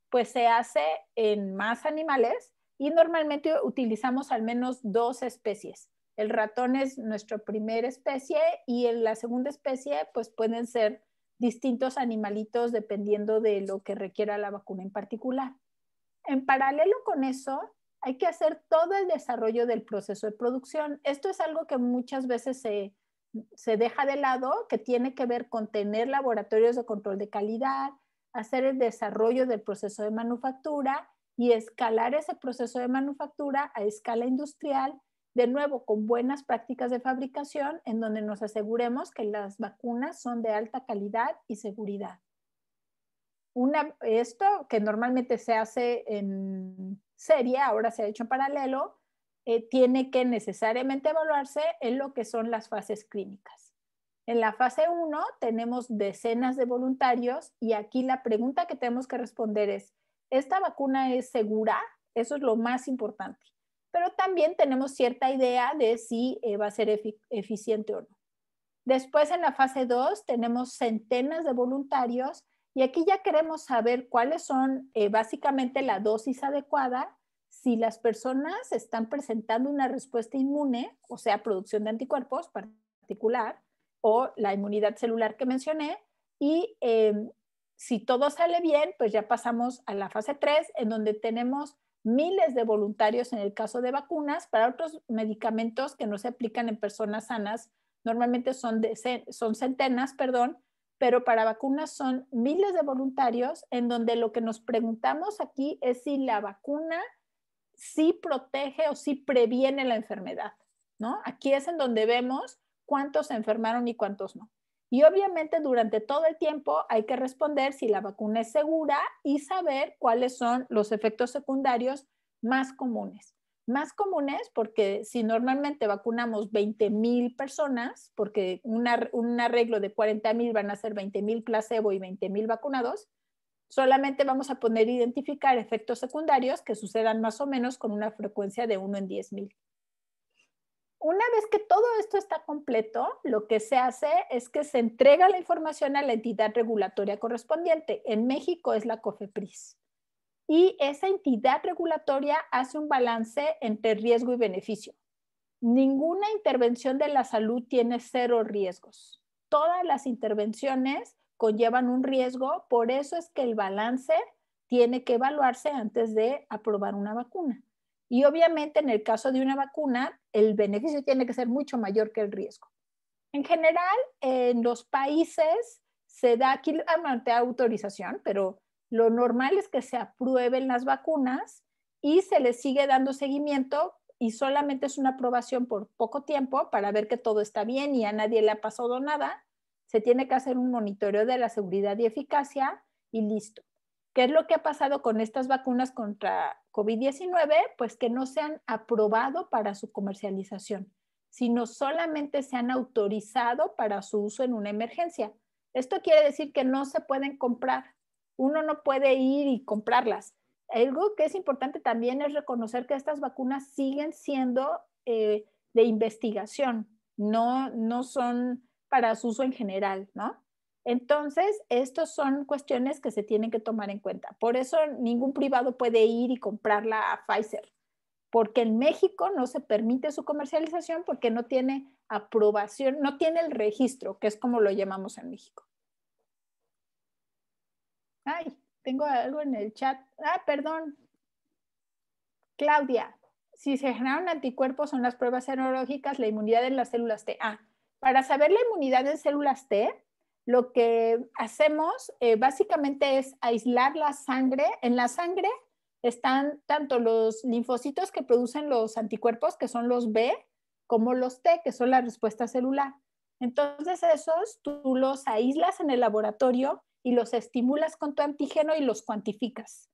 pues se hace en más animales, y normalmente utilizamos al menos 2 especies. El ratón es nuestra primera especie, y en la segunda especie pues pueden ser distintos animalitos dependiendo de lo que requiera la vacuna en particular. En paralelo con eso, hay que hacer todo el desarrollo del proceso de producción. Esto es algo que muchas veces se deja de lado, que tiene que ver con tener laboratorios de control de calidad, hacer el desarrollo del proceso de manufactura y escalar ese proceso de manufactura a escala industrial, de nuevo con buenas prácticas de fabricación, en donde nos aseguremos que las vacunas son de alta calidad y seguridad. Esto que normalmente se hace en serie, ahora se ha hecho en paralelo, tiene que necesariamente evaluarse en lo que son las fases clínicas. En la fase 1 tenemos decenas de voluntarios, y aquí la pregunta que tenemos que responder es, ¿esta vacuna es segura? Eso es lo más importante. Pero también tenemos cierta idea de si va a ser eficiente o no. Después, en la fase 2 tenemos centenas de voluntarios, y aquí ya queremos saber cuáles son básicamente la dosis adecuada, si las personas están presentando una respuesta inmune, o sea, producción de anticuerpos particular, o la inmunidad celular que mencioné, y si todo sale bien, pues ya pasamos a la fase 3, en donde tenemos miles de voluntarios en el caso de vacunas. Para otros medicamentos que no se aplican en personas sanas, normalmente son centenas, pero para vacunas son miles de voluntarios, en donde lo que nos preguntamos aquí es si la vacuna sí protege o sí previene la enfermedad, ¿no? Aquí es en donde vemos cuántos se enfermaron y cuántos no. Y obviamente durante todo el tiempo hay que responder si la vacuna es segura y saber cuáles son los efectos secundarios más comunes. más comunes, porque si normalmente vacunamos 20,000 personas, porque un arreglo de 40,000 van a ser 20,000 placebo y 20,000 vacunados, solamente vamos a poder identificar efectos secundarios que sucedan más o menos con una frecuencia de 1 en 10,000. Una vez que todo esto está completo, lo que se hace es que se entrega la información a la entidad regulatoria correspondiente. En México es la COFEPRIS. Y esa entidad regulatoria hace un balance entre riesgo y beneficio. Ninguna intervención de la salud tiene cero riesgos. Todas las intervenciones conllevan un riesgo, por eso es que el balance tiene que evaluarse antes de aprobar una vacuna. Y obviamente en el caso de una vacuna, el beneficio tiene que ser mucho mayor que el riesgo. En general, en los países se da, aquí te da autorización, pero lo normal es que se aprueben las vacunas y se les sigue dando seguimiento y solamente es una aprobación por poco tiempo para ver que todo está bien y a nadie le ha pasado nada. Se tiene que hacer un monitoreo de la seguridad y eficacia y listo. ¿Qué es lo que ha pasado con estas vacunas contra COVID-19? Pues que no se han aprobado para su comercialización, sino solamente se han autorizado para su uso en una emergencia. Esto quiere decir que no se pueden comprar. Uno no puede ir y comprarlas. Algo que es importante también es reconocer que estas vacunas siguen siendo de investigación, no son para su uso en general, ¿no? Entonces, estas son cuestiones que se tienen que tomar en cuenta. Por eso ningún privado puede ir y comprarla a Pfizer, porque en México no se permite su comercialización porque no tiene aprobación, no tiene el registro, que es como lo llamamos en México. Ay, tengo algo en el chat. Ah, perdón. Claudia, si se generaron anticuerpos en las pruebas serológicas, la inmunidad en las células T. Para saber la inmunidad en células T, lo que hacemos básicamente es aislar la sangre. En la sangre están tanto los linfocitos que producen los anticuerpos, que son los B, como los T, que son la respuesta celular. Entonces esos tú los aíslas en el laboratorio y los estimulas con tu antígeno y los cuantificas.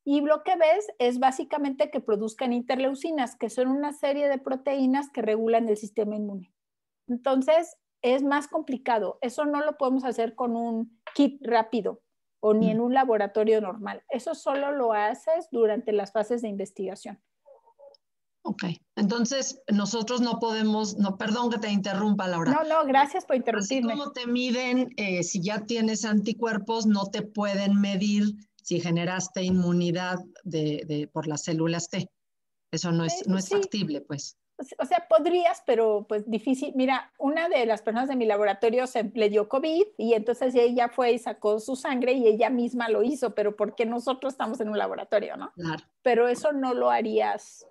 Y lo que ves es básicamente que produzcan interleucinas, que son una serie de proteínas que regulan el sistema inmune. Entonces, es más complicado. Eso no lo podemos hacer con un kit rápido o ni en un laboratorio normal. Eso solo lo haces durante las fases de investigación. Ok, entonces nosotros no podemos, no, perdón que te interrumpa, Laura. No, gracias por interrumpirme. Así como te miden, si ya tienes anticuerpos, no te pueden medir si generaste inmunidad por las células T. Eso no es factible, pues. O sea, podrías, pero pues difícil. Mira, una de las personas de mi laboratorio le dio COVID y entonces ella fue y sacó su sangre y ella misma lo hizo, pero porque nosotros estamos en un laboratorio, ¿no? Claro. Pero eso no lo harías,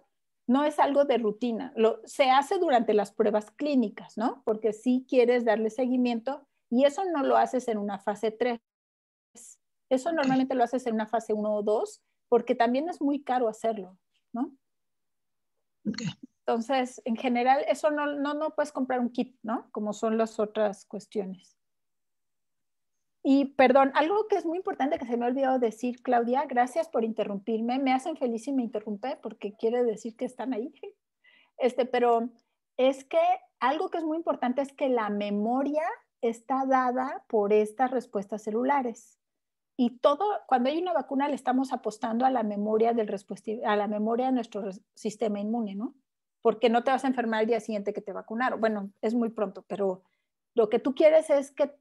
no es algo de rutina. Se hace durante las pruebas clínicas, ¿no? Porque sí quieres darle seguimiento y eso no lo haces en una fase 3. Eso normalmente lo haces en una fase 1 o 2 porque también es muy caro hacerlo, ¿no? Okay. Entonces, en general, eso no puedes comprar un kit, ¿no? Como son las otras cuestiones. Y perdón, algo que es muy importante que se me ha olvidado decir, Claudia, gracias por interrumpirme. Me hacen feliz si me interrumpe porque quiere decir que están ahí. Pero es que algo que es muy importante es que la memoria está dada por estas respuestas celulares. Y cuando hay una vacuna le estamos apostando a la memoria a la memoria de nuestro sistema inmune, ¿no? Porque no te vas a enfermar al día siguiente que te vacunaron. Bueno, es muy pronto, pero lo que tú quieres es que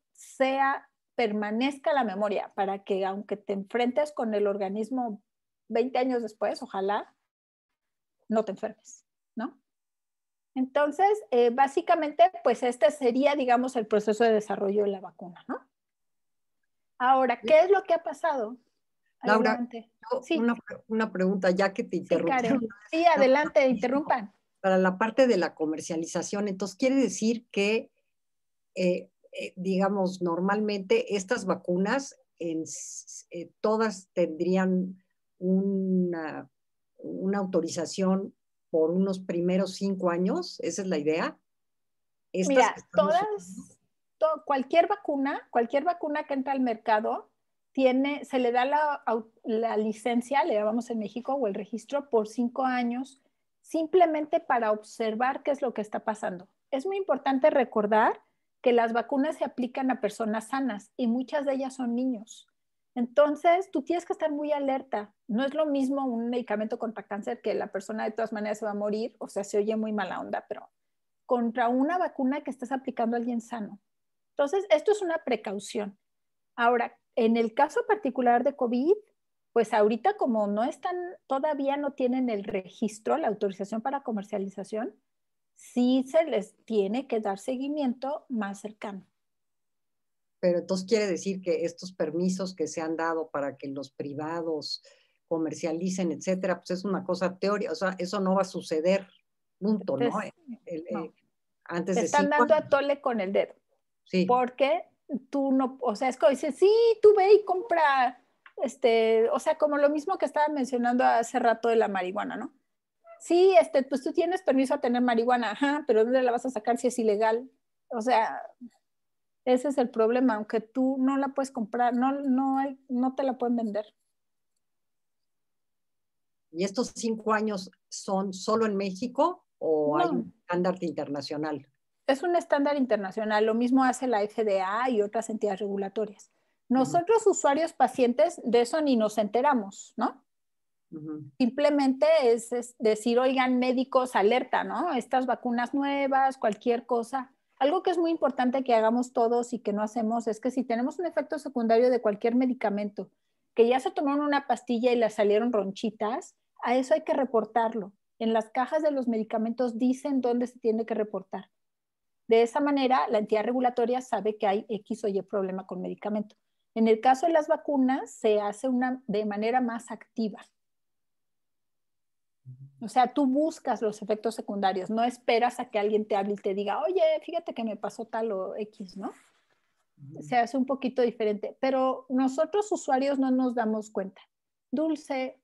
permanezca la memoria para que aunque te enfrentes con el organismo 20 años después, ojalá, no te enfermes, ¿no? Entonces, básicamente, pues este sería, digamos, el proceso de desarrollo de la vacuna, ¿no? Ahora, ¿qué es lo que ha pasado? Laura, Adelante. Sí. una pregunta, ya que te interrumpieron. Sí, Karen. Sí, adelante, interrumpan. Para la parte de la comercialización, entonces quiere decir que, digamos, normalmente estas vacunas todas tendrían una autorización por unos primeros 5 años, ¿esa es la idea? Mira, cualquier vacuna que entra al mercado, se le da la licencia, le llamamos en México, o el registro por 5 años, simplemente para observar qué es lo que está pasando. Es muy importante recordar que las vacunas se aplican a personas sanas y muchas de ellas son niños. Entonces, tú tienes que estar muy alerta. No es lo mismo un medicamento contra cáncer que la persona de todas maneras se va a morir, o sea, se oye muy mala onda, pero contra una vacuna que estás aplicando a alguien sano. Entonces, esto es una precaución. Ahora, en el caso particular de COVID, pues ahorita como no están, todavía no tienen el registro, la autorización para comercialización, sí se les tiene que dar seguimiento más cercano. Pero entonces quiere decir que estos permisos que se han dado para que los privados comercialicen, etcétera, pues es una cosa teórica, o sea, eso no va a suceder, punto, ¿no? No. Antes Te de están 5 dando años. a tole con el dedo. Sí. Porque tú no, o sea, es como dices, sí, tú ve y compra, o sea, como lo mismo que estaba mencionando hace rato de la marihuana, ¿no? Sí, pues tú tienes permiso a tener marihuana, ajá, pero ¿dónde la vas a sacar si es ilegal? O sea, ese es el problema, aunque tú no la puedes comprar, no te la pueden vender. ¿Y estos 5 años son solo en México o hay No, un estándar internacional? es un estándar internacional, lo mismo hace la FDA y otras entidades regulatorias. Nosotros, usuarios pacientes, de eso ni nos enteramos, ¿no? Simplemente es decir, oigan, médicos, alerta, ¿no? Estas vacunas nuevas, cualquier cosa. Algo que es muy importante que hagamos todos y que no hacemos es que si tenemos un efecto secundario de cualquier medicamento, que ya se tomaron una pastilla y le salieron ronchitas, a eso hay que reportarlo. En las cajas de los medicamentos dicen dónde se tiene que reportar. De esa manera, la entidad regulatoria sabe que hay X o Y problema con medicamento. En el caso de las vacunas, se hace de manera más activa. O sea, tú buscas los efectos secundarios, no esperas a que alguien te hable y te diga, oye, fíjate que me pasó tal o X, ¿no? Se hace un poquito diferente, pero nosotros usuarios no nos damos cuenta. Dulce,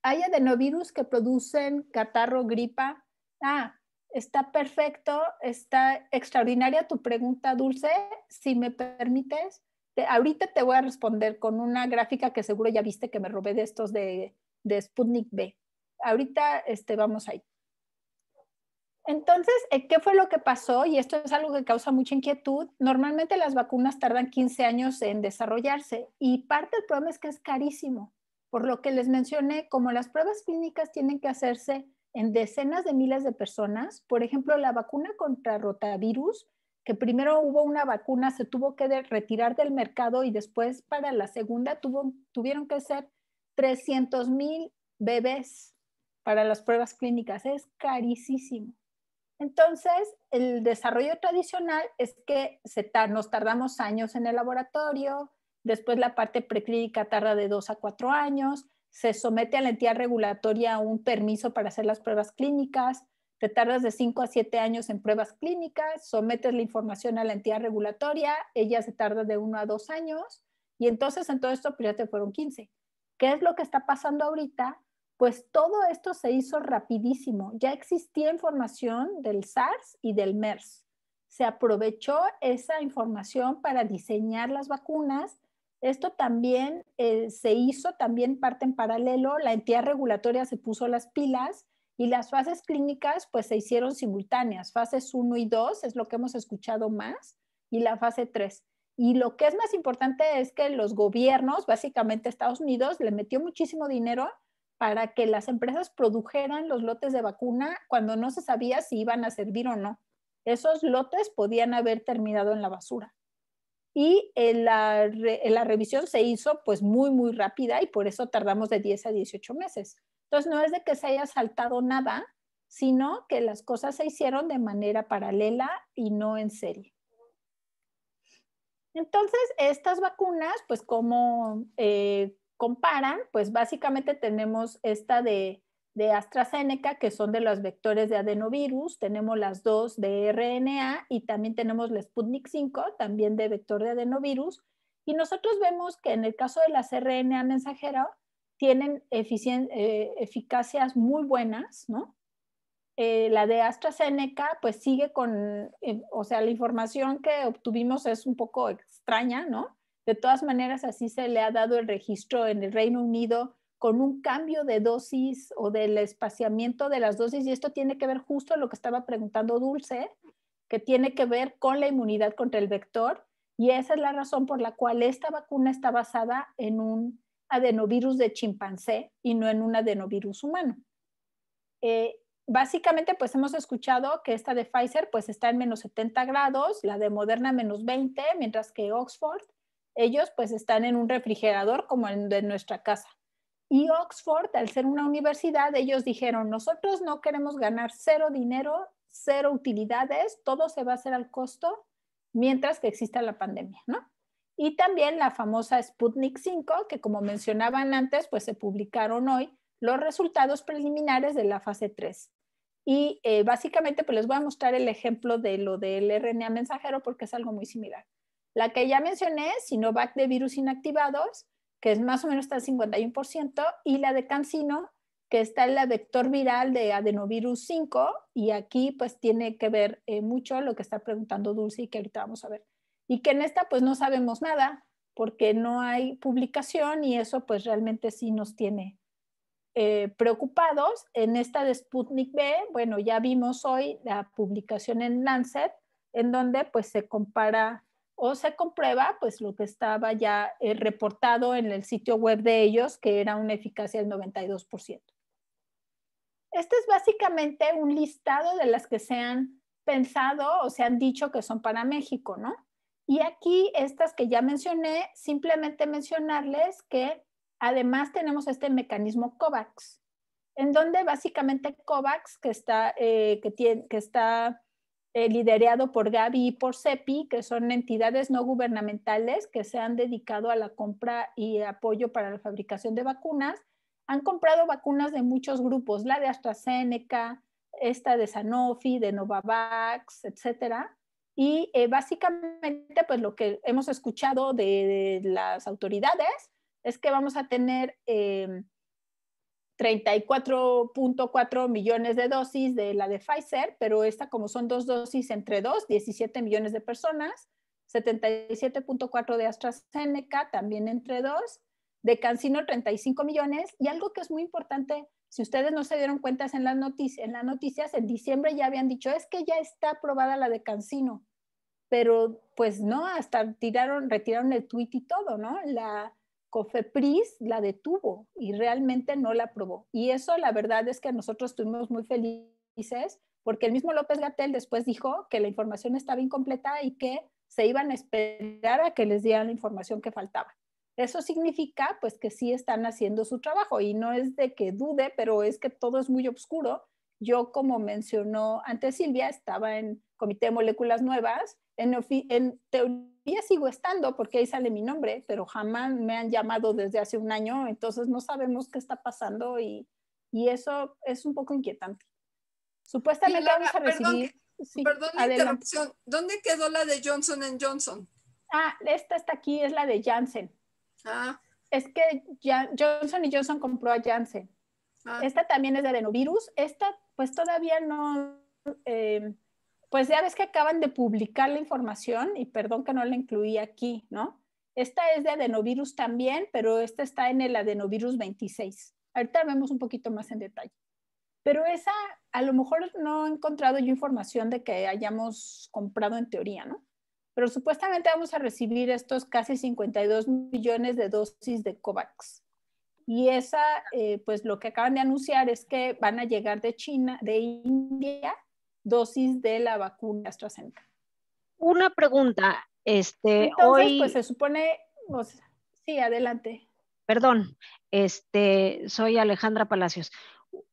hay adenovirus que producen catarro, gripa. Ah, está perfecto, está extraordinaria tu pregunta, Dulce. Si me permites, ahorita te voy a responder con una gráfica que seguro ya viste que me robé de estos de Sputnik B. Ahorita vamos ahí. Entonces, ¿qué fue lo que pasó? Y esto es algo que causa mucha inquietud. Normalmente las vacunas tardan 15 años en desarrollarse y parte del problema es que es carísimo. Por lo que les mencioné, como las pruebas clínicas tienen que hacerse en decenas de miles de personas, por ejemplo, la vacuna contra rotavirus, que primero hubo una vacuna, se tuvo que retirar del mercado y después para la segunda tuvieron que ser 300,000 bebés para las pruebas clínicas. Es carísimo. Entonces, el desarrollo tradicional es que nos tardamos años en el laboratorio, después la parte preclínica tarda de 2 a 4 años, se somete a la entidad regulatoria un permiso para hacer las pruebas clínicas, te tardas de 5 a 7 años en pruebas clínicas, sometes la información a la entidad regulatoria, ella se tarda de 1 a 2 años, y entonces en todo esto pues ya te fueron 15. ¿Qué es lo que está pasando ahorita? Pues todo esto se hizo rapidísimo. Ya existía información del SARS y del MERS. Se aprovechó esa información para diseñar las vacunas. Esto también se hizo también parte en paralelo. La entidad regulatoria se puso las pilas y las fases clínicas pues se hicieron simultáneas. Fases 1 y 2 es lo que hemos escuchado más y la fase 3. Y lo que es más importante es que los gobiernos, básicamente Estados Unidos, le metió muchísimo dinero para que las empresas produjeran los lotes de vacuna cuando no se sabía si iban a servir o no. Esos lotes podían haber terminado en la basura. Y la revisión se hizo pues muy, muy rápida y por eso tardamos de 10 a 18 meses. Entonces no es de que se haya saltado nada, sino que las cosas se hicieron de manera paralela y no en serie. Entonces, estas vacunas, pues como comparan, pues básicamente tenemos esta de AstraZeneca, que son de los vectores de adenovirus, tenemos las dos de RNA y también tenemos la Sputnik 5, también de vector de adenovirus. Y nosotros vemos que en el caso de las RNA mensajero tienen eficacias muy buenas, ¿no? La de AstraZeneca pues sigue con, o sea, la información que obtuvimos es un poco extraña, ¿no? De todas maneras, así se le ha dado el registro en el Reino Unido con un cambio de dosis o del espaciamiento de las dosis, y esto tiene que ver justo lo que estaba preguntando Dulce, que tiene que ver con la inmunidad contra el vector, y esa es la razón por la cual esta vacuna está basada en un adenovirus de chimpancé y no en un adenovirus humano. Básicamente, pues hemos escuchado que esta de Pfizer pues está en menos 70 grados, la de Moderna menos 20, mientras que Oxford, ellos pues están en un refrigerador como el de nuestra casa. Y Oxford, al ser una universidad, ellos dijeron, nosotros no queremos ganar cero dinero, cero utilidades, todo se va a hacer al costo mientras que exista la pandemia, ¿no? Y también la famosa Sputnik 5, que como mencionaban antes, pues se publicaron hoy los resultados preliminares de la fase 3. Y básicamente pues les voy a mostrar el ejemplo de lo del RNA mensajero porque es algo muy similar. La que ya mencioné, Sinovac de virus inactivados, que es más o menos está al 51%, y la de CanSino, que está en la vector viral de adenovirus 5, y aquí pues tiene que ver mucho lo que está preguntando Dulce y que ahorita vamos a ver. Y que en esta pues no sabemos nada, porque no hay publicación y eso pues realmente sí nos tiene preocupados. En esta de Sputnik V, bueno, ya vimos hoy la publicación en Lancet, en donde pues se compara o se comprueba pues lo que estaba ya reportado en el sitio web de ellos, que era una eficacia del 92%. Este es básicamente un listado de las que se han pensado o se han dicho que son para México, ¿no? Y aquí estas que ya mencioné, simplemente mencionarles que además tenemos este mecanismo COVAX, en donde básicamente COVAX, que está liderado por Gavi y por CEPI, que son entidades no gubernamentales que se han dedicado a la compra y apoyo para la fabricación de vacunas, han comprado vacunas de muchos grupos, la de AstraZeneca, esta de Sanofi, de Novavax, etcétera. Y básicamente, pues lo que hemos escuchado de las autoridades es que vamos a tener 34.4 millones de dosis de la de Pfizer, pero esta como son dos dosis entre dos, 17 millones de personas, 77.4 de AstraZeneca, también entre dos, de CanSino 35 millones, y algo que es muy importante, si ustedes no se dieron cuenta en las noticias, en diciembre ya habían dicho, es que ya está aprobada la de CanSino, pero pues no, hasta retiraron el tuit y todo, ¿no? La COFEPRIS la detuvo y realmente no la aprobó. Y eso la verdad es que nosotros estuvimos muy felices porque el mismo López-Gatell después dijo que la información estaba incompleta y que se iban a esperar a que les dieran la información que faltaba. Eso significa pues que sí están haciendo su trabajo y no es de que dude, pero es que todo es muy oscuro. Yo, como mencionó antes Silvia, estaba en Comité de Moléculas Nuevas, en teoría sigo estando porque ahí sale mi nombre, pero jamás me han llamado desde hace un año, entonces no sabemos qué está pasando y eso es un poco inquietante. Supuestamente vamos a recibir... Perdón la interrupción. ¿Dónde quedó la de Johnson & Johnson? Ah, esta está aquí, es la de Janssen. Ah. Es que Johnson & Johnson compró a Janssen. Esta también es de adenovirus. Esta pues todavía no... pues ya ves que acaban de publicar la información y perdón que no la incluí aquí, ¿no? Esta es de adenovirus también, pero esta está en el adenovirus 26. Ahorita vemos un poquito más en detalle. Pero esa, a lo mejor no he encontrado yo información de que hayamos comprado en teoría, ¿no? Pero supuestamente vamos a recibir estos casi 52 millones de dosis de COVAX. Y esa, pues lo que acaban de anunciar es que van a llegar de China, de India, dosis de la vacuna AstraZeneca. Una pregunta, entonces, hoy... pues se supone, sí, adelante. Perdón, soy Alejandra Palacios.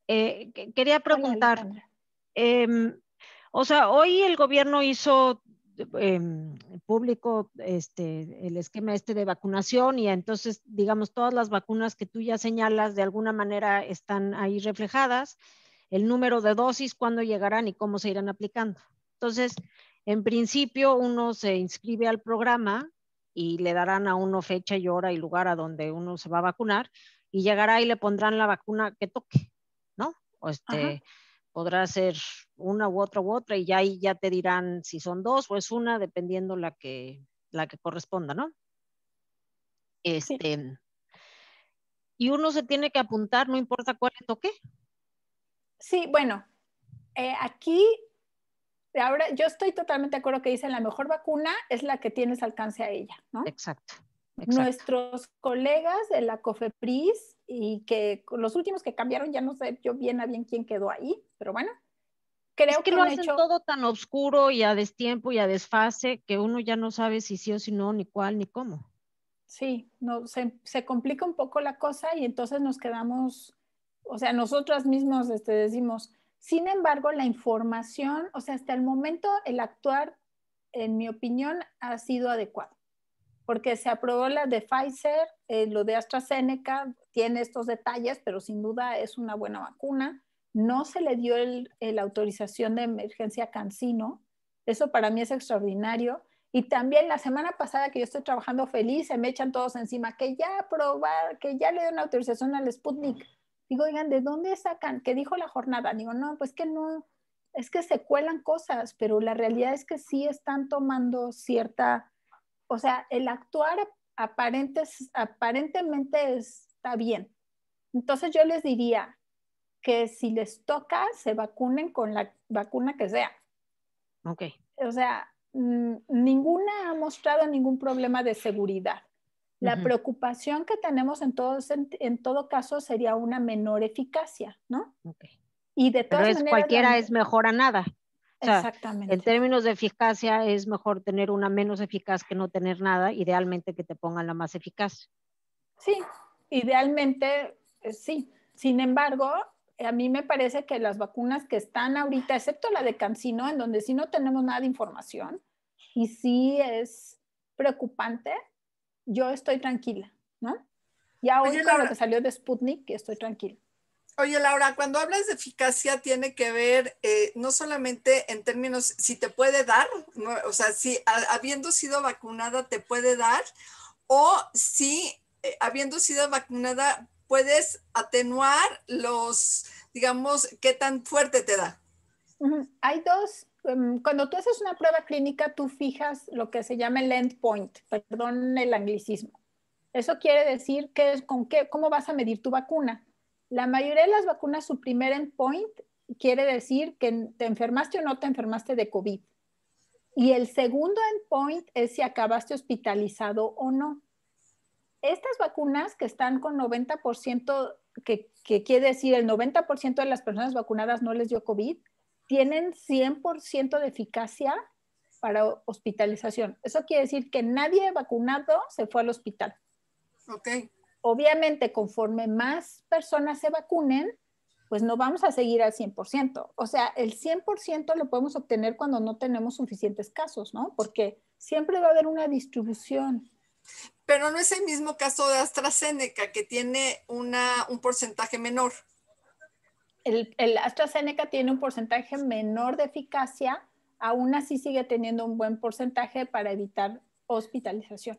Quería preguntar, o sea, hoy el gobierno hizo público el esquema de vacunación y entonces, digamos, todas las vacunas que tú ya señalas de alguna manera están ahí reflejadas, el número de dosis, cuándo llegarán y cómo se irán aplicando. Entonces, en principio uno se inscribe al programa y le darán a uno fecha y hora y lugar a donde uno se va a vacunar y llegará y le pondrán la vacuna que toque, ¿no? O podrá ser una u otra y ya te dirán si son dos o es una, dependiendo la que corresponda, ¿no? Sí. y uno se tiene que apuntar, no importa cuál le toque. Sí, bueno, aquí, ahora yo estoy totalmente de acuerdo que dicen la mejor vacuna es la que tienes alcance a ella, ¿no? Exacto. Nuestros colegas de la COFEPRIS y que los últimos que cambiaron, ya no sé yo bien a bien quién quedó ahí, pero bueno, creo Es que que lo han hacen hecho... todo tan oscuro y a destiempo y a desfase que uno ya no sabe si sí o si no, ni cuál, ni cómo. Sí, no, se complica un poco la cosa y entonces nos quedamos, o sea, nosotras mismos decimos, sin embargo, la información, o sea, hasta el momento el actuar, en mi opinión, ha sido adecuado, porque se aprobó la de Pfizer, lo de AstraZeneca, tiene estos detalles, pero sin duda es una buena vacuna. No se le dio la autorización de emergencia a CanSino, eso para mí es extraordinario. Y también la semana pasada que yo estoy trabajando feliz, se me echan todos encima, que ya aprobar, que ya le dio una autorización al Sputnik. Digo, oigan, ¿de dónde sacan? ¿Qué dijo la jornada? Digo, no, pues que no, es que se cuelan cosas, pero la realidad es que sí están tomando cierta, o sea, el actuar aparentemente está bien. Entonces yo les diría que si les toca, se vacunen con la vacuna que sea. Ok. O sea, ninguna ha mostrado ningún problema de seguridad. La preocupación que tenemos en todo caso sería una menor eficacia, ¿no? Okay. Y de Pero todas maneras... cualquiera es mejor a nada. O sea, exactamente. en términos de eficacia es mejor tener una menos eficaz que no tener nada, idealmente que te pongan la más eficaz. Sí, idealmente sí. Sin embargo, a mí me parece que las vacunas que están ahorita, excepto la de CanSino, en donde sí no tenemos nada de información y sí es preocupante, yo estoy tranquila, ¿no? Ya hoy Oye, con Laura, lo que salió de Sputnik, estoy tranquila. Oye, Laura, cuando hablas de eficacia tiene que ver no solamente en términos si te puede dar, ¿no? O sea, si habiendo sido vacunada te puede dar, o si habiendo sido vacunada puedes atenuar los, digamos, qué tan fuerte te da. Hay dos, cuando tú haces una prueba clínica, tú fijas lo que se llama el endpoint, perdón el anglicismo. Eso quiere decir que cómo vas a medir tu vacuna. La mayoría de las vacunas, su primer endpoint quiere decir que te enfermaste o no te enfermaste de COVID. Y el segundo endpoint es si acabaste hospitalizado o no. Estas vacunas que están con 90%, que quiere decir el 90% de las personas vacunadas no les dio COVID, tienen 100% de eficacia para hospitalización. Eso quiere decir que nadie vacunado se fue al hospital. Ok. Obviamente, conforme más personas se vacunen, pues no vamos a seguir al 100%. O sea, el 100% lo podemos obtener cuando no tenemos suficientes casos, ¿no? Porque siempre va a haber una distribución. Pero no es el mismo caso de AstraZeneca, que tiene un porcentaje menor. El AstraZeneca tiene un porcentaje menor de eficacia, aún así sigue teniendo un buen porcentaje para evitar hospitalización.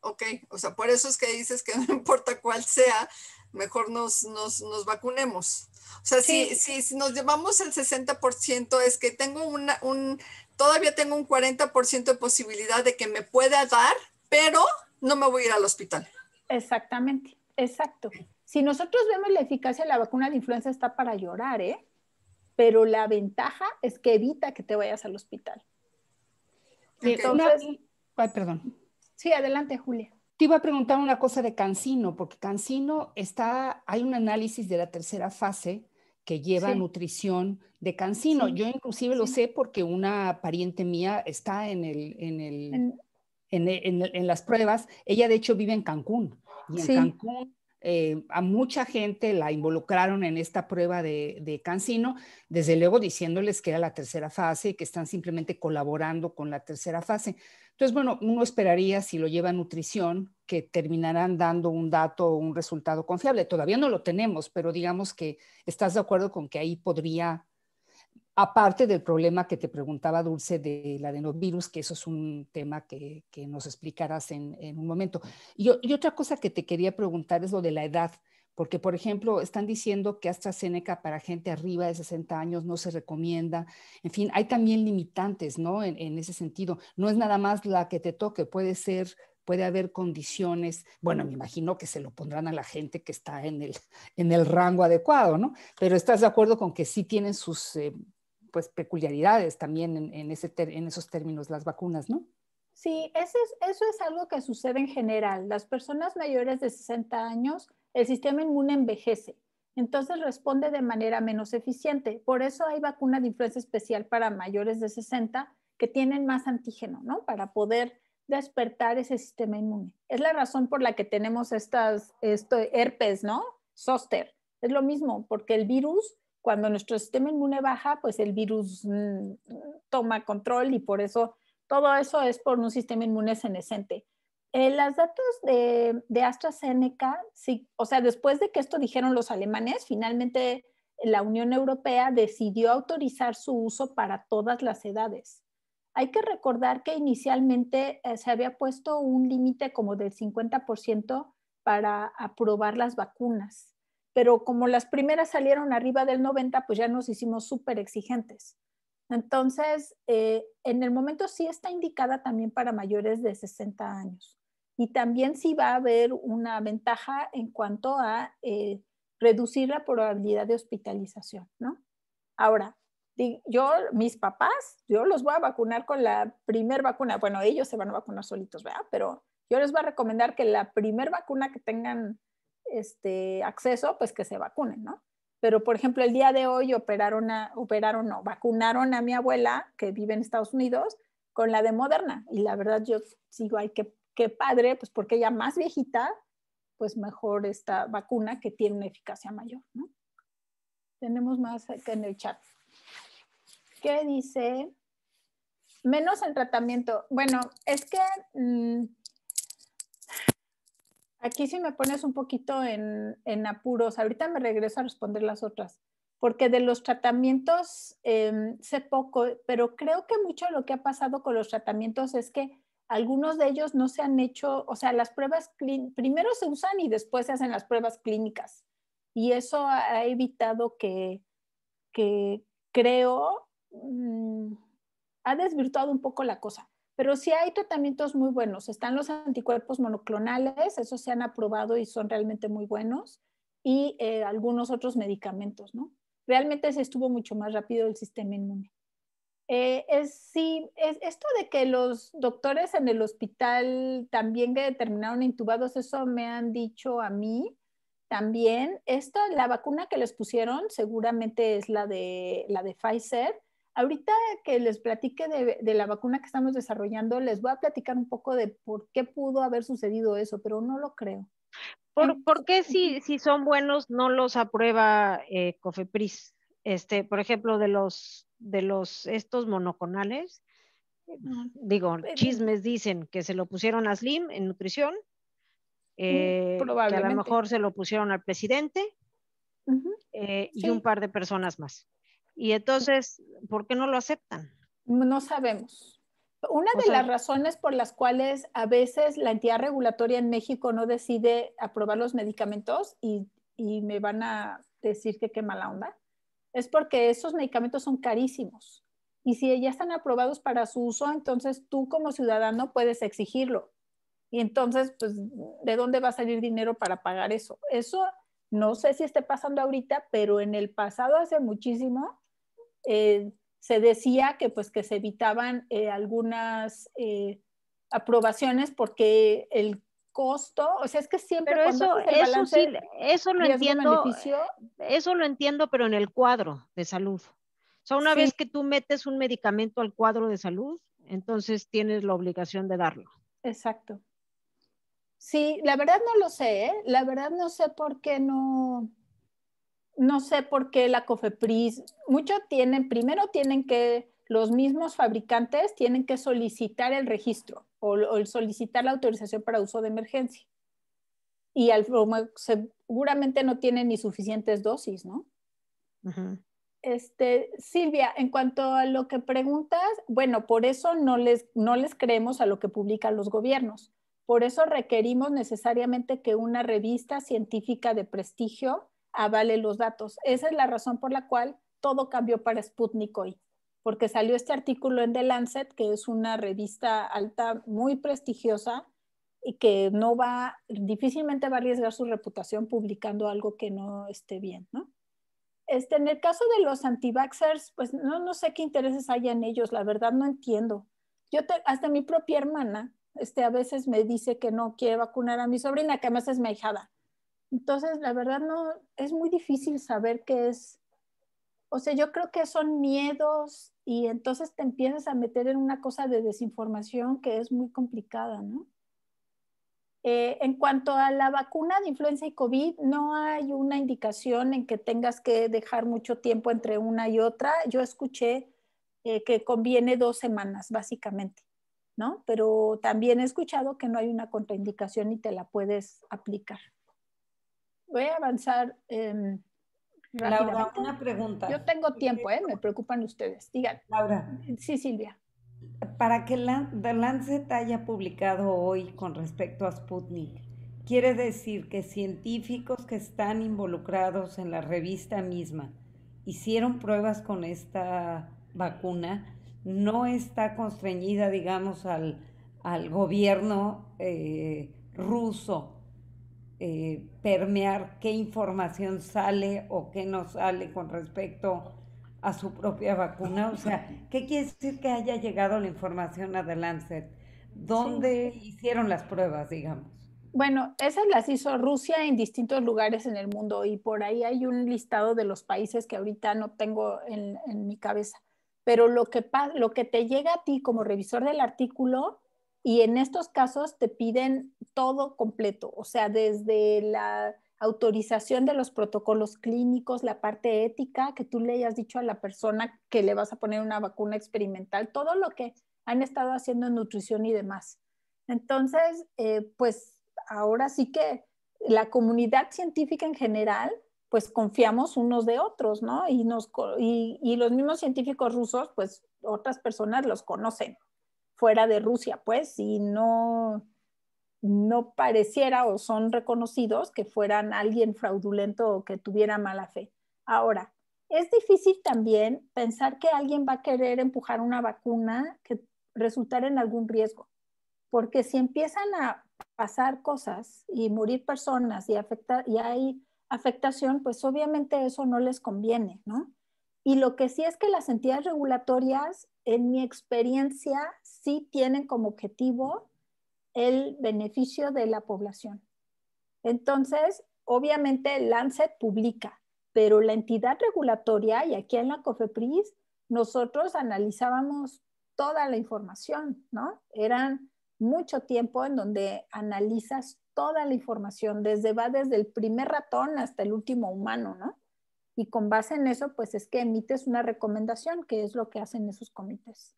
Ok, o sea, por eso es que dices que no importa cuál sea, mejor nos vacunemos. O sea, sí. si nos llevamos el 60%, es que tengo todavía tengo un 40% de posibilidad de que me pueda dar, pero no me voy a ir al hospital. Exactamente, exacto. Si nosotros vemos la eficacia de la vacuna de influenza, está para llorar, ¿eh? Pero la ventaja es que evita que te vayas al hospital. Entonces, ay, perdón. Sí, adelante, Julia. Te iba a preguntar una cosa de CanSino, porque CanSino hay un análisis de la tercera fase que lleva nutrición de CanSino. Yo inclusive lo sé porque una pariente mía está en las pruebas. Ella de hecho vive en Cancún y en Cancún a mucha gente la involucraron en esta prueba de CanSino, desde luego diciéndoles que era la tercera fase y que están simplemente colaborando con la tercera fase. Entonces, bueno, uno esperaría, si lo lleva a nutrición, que terminarán dando un dato o un resultado confiable. Todavía no lo tenemos, pero digamos que estás de acuerdo con que ahí podría, aparte del problema que te preguntaba Dulce del adenovirus, que eso es un tema que nos explicarás en un momento. Y otra cosa que te quería preguntar es lo de la edad. Porque, por ejemplo, están diciendo que AstraZeneca para gente arriba de 60 años no se recomienda. En fin, hay también limitantes, ¿no? En ese sentido. No es nada más la que te toque, puede ser puede haber condiciones, bueno, me imagino que se lo pondrán a la gente que está en el rango adecuado, ¿no? Pero ¿estás de acuerdo con que sí tienen sus pues, peculiaridades también en esos términos las vacunas, ¿no? Sí, eso es algo que sucede en general. Las personas mayores de 60 años, el sistema inmune envejece, entonces responde de manera menos eficiente. Por eso hay vacuna de influenza especial para mayores de 60 que tienen más antígeno, ¿no? Para poder despertar ese sistema inmune. Es la razón por la que tenemos herpes, ¿no? Zóster. Es lo mismo, porque el virus, cuando nuestro sistema inmune baja, pues el virus toma control y por eso todo eso es por un sistema inmune senescente. Los datos de AstraZeneca, sí, o sea, después de que esto dijeron los alemanes, finalmente la Unión Europea decidió autorizar su uso para todas las edades. Hay que recordar que inicialmente se había puesto un límite como del 50% para aprobar las vacunas, pero como las primeras salieron arriba del 90%, pues ya nos hicimos súper exigentes. Entonces, en el momento sí está indicada también para mayores de 60 años. Y también sí va a haber una ventaja en cuanto a reducir la probabilidad de hospitalización, ¿no? Ahora, mis papás, yo los voy a vacunar con la primer vacuna. Bueno, ellos se van a vacunar solitos, ¿verdad? Pero yo les voy a recomendar que la primer vacuna que tengan acceso, pues que se vacunen, ¿no? Pero, por ejemplo, el día de hoy vacunaron a mi abuela, que vive en Estados Unidos, con la de Moderna. Y la verdad yo sigo, ay, qué padre, pues porque ella más viejita, pues mejor esta vacuna que tiene una eficacia mayor, ¿no? Tenemos más acá en el chat. ¿Qué dice? Menos el tratamiento. Bueno, es que aquí sí me pones un poquito en apuros. Ahorita me regreso a responder las otras, porque de los tratamientos sé poco, pero creo que mucho lo que ha pasado con los tratamientos es que algunos de ellos no se han hecho, o sea, las pruebas primero se usan y después se hacen las pruebas clínicas. Y eso ha evitado que creo, ha desvirtuado un poco la cosa. Pero sí hay tratamientos muy buenos. Están los anticuerpos monoclonales, esos se han aprobado y son realmente muy buenos. Y algunos otros medicamentos, ¿no? Realmente se estuvo mucho más rápido el sistema inmune. Esto de que los doctores en el hospital también que terminaron intubados, eso me han dicho a mí también. La vacuna que les pusieron seguramente es la de Pfizer. Ahorita que les platique de la vacuna que estamos desarrollando, les voy a platicar un poco de por qué pudo haber sucedido eso, pero no lo creo. ¿Por qué si son buenos no los aprueba COFEPRIS? Por ejemplo, estos monoclonales, digo, chismes dicen que se lo pusieron a Slim en nutrición, que a lo mejor se lo pusieron al presidente y un par de personas más. Y entonces, ¿por qué no lo aceptan? No sabemos. Una de las razones por las cuales a veces la entidad regulatoria en México no decide aprobar los medicamentos y me van a decir que qué mala onda, es porque esos medicamentos son carísimos. Y si ya están aprobados para su uso, entonces tú como ciudadano puedes exigirlo. Y entonces, pues, ¿de dónde va a salir dinero para pagar eso? Eso no sé si esté pasando ahorita, pero en el pasado, hace muchísimo, se decía que pues que se evitaban algunas aprobaciones porque el costo, o sea, es que siempre pero cuando haces el balance sí, eso lo entiendo, beneficio, eso lo entiendo, pero en el cuadro de salud. O sea, una vez que tú metes un medicamento al cuadro de salud, entonces tienes la obligación de darlo. Exacto. Sí, la verdad no lo sé, ¿eh? La verdad no sé por qué no sé por qué la COFEPRIS, primero tienen que, los mismos fabricantes tienen que solicitar el registro o solicitar la autorización para uso de emergencia. Y seguramente no tienen ni suficientes dosis, ¿no? Uh-huh. Silvia, en cuanto a lo que preguntas, bueno, por eso no les creemos a lo que publican los gobiernos. Por eso requerimos necesariamente que una revista científica de prestigio avale los datos. Esa es la razón por la cual todo cambió para Sputnik hoy, porque salió este artículo en The Lancet, que es una revista alta muy prestigiosa, y que no va, difícilmente va a arriesgar su reputación publicando algo que no esté bien, ¿no? En el caso de los anti-vaxxers, pues no sé qué intereses hay en ellos, la verdad no entiendo. Hasta mi propia hermana, a veces me dice que no quiere vacunar a mi sobrina, que además es mi ahijada. Entonces, la verdad no, es muy difícil saber qué es. O sea, yo creo que son miedos y entonces te empiezas a meter en una cosa de desinformación que es muy complicada, ¿no? En cuanto a la vacuna de influenza y COVID, no hay una indicación en que tengas que dejar mucho tiempo entre una y otra. Yo escuché que conviene 2 semanas, básicamente, ¿no? Pero también he escuchado que no hay una contraindicación y te la puedes aplicar. Voy a avanzar rápidamente. Laura, una pregunta. Yo tengo tiempo, me preocupan ustedes. Digan. Laura. Sí, Silvia. Para que The Lancet haya publicado hoy con respecto a Sputnik, quiere decir que científicos que están involucrados en la revista misma hicieron pruebas con esta vacuna, no está constreñida, digamos, al gobierno ruso permear qué información sale o qué no sale con respecto a su propia vacuna. O sea, ¿qué quiere decir que haya llegado la información a The Lancet? ¿Dónde hicieron las pruebas, digamos? Bueno, esas las hizo Rusia en distintos lugares en el mundo y por ahí hay un listado de los países que ahorita no tengo en mi cabeza. Pero lo que te llega a ti como revisor del artículo, y en estos casos te piden todo completo, o sea, desde la autorización de los protocolos clínicos, la parte ética, que tú le hayas dicho a la persona que le vas a poner una vacuna experimental, todo lo que han estado haciendo en nutrición y demás. Entonces, pues ahora sí que la comunidad científica en general, pues confiamos unos de otros, ¿no? Y los mismos científicos rusos, pues otras personas los conocen fuera de Rusia, pues, y no pareciera o son reconocidos que fueran alguien fraudulento o que tuviera mala fe. Ahora, es difícil también pensar que alguien va a querer empujar una vacuna que resultara en algún riesgo, porque si empiezan a pasar cosas y morir personas y hay afectación, pues obviamente eso no les conviene, ¿no? Y lo que sí es que las entidades regulatorias, en mi experiencia, sí tienen como objetivo el beneficio de la población. Entonces, obviamente el Lancet publica, pero la entidad regulatoria, y aquí en la COFEPRIS, nosotros analizábamos toda la información, ¿no? Eran mucho tiempo en donde analizas toda la información, desde el primer ratón hasta el último humano, ¿no? Y con base en eso, pues es que emites una recomendación, que es lo que hacen esos comités.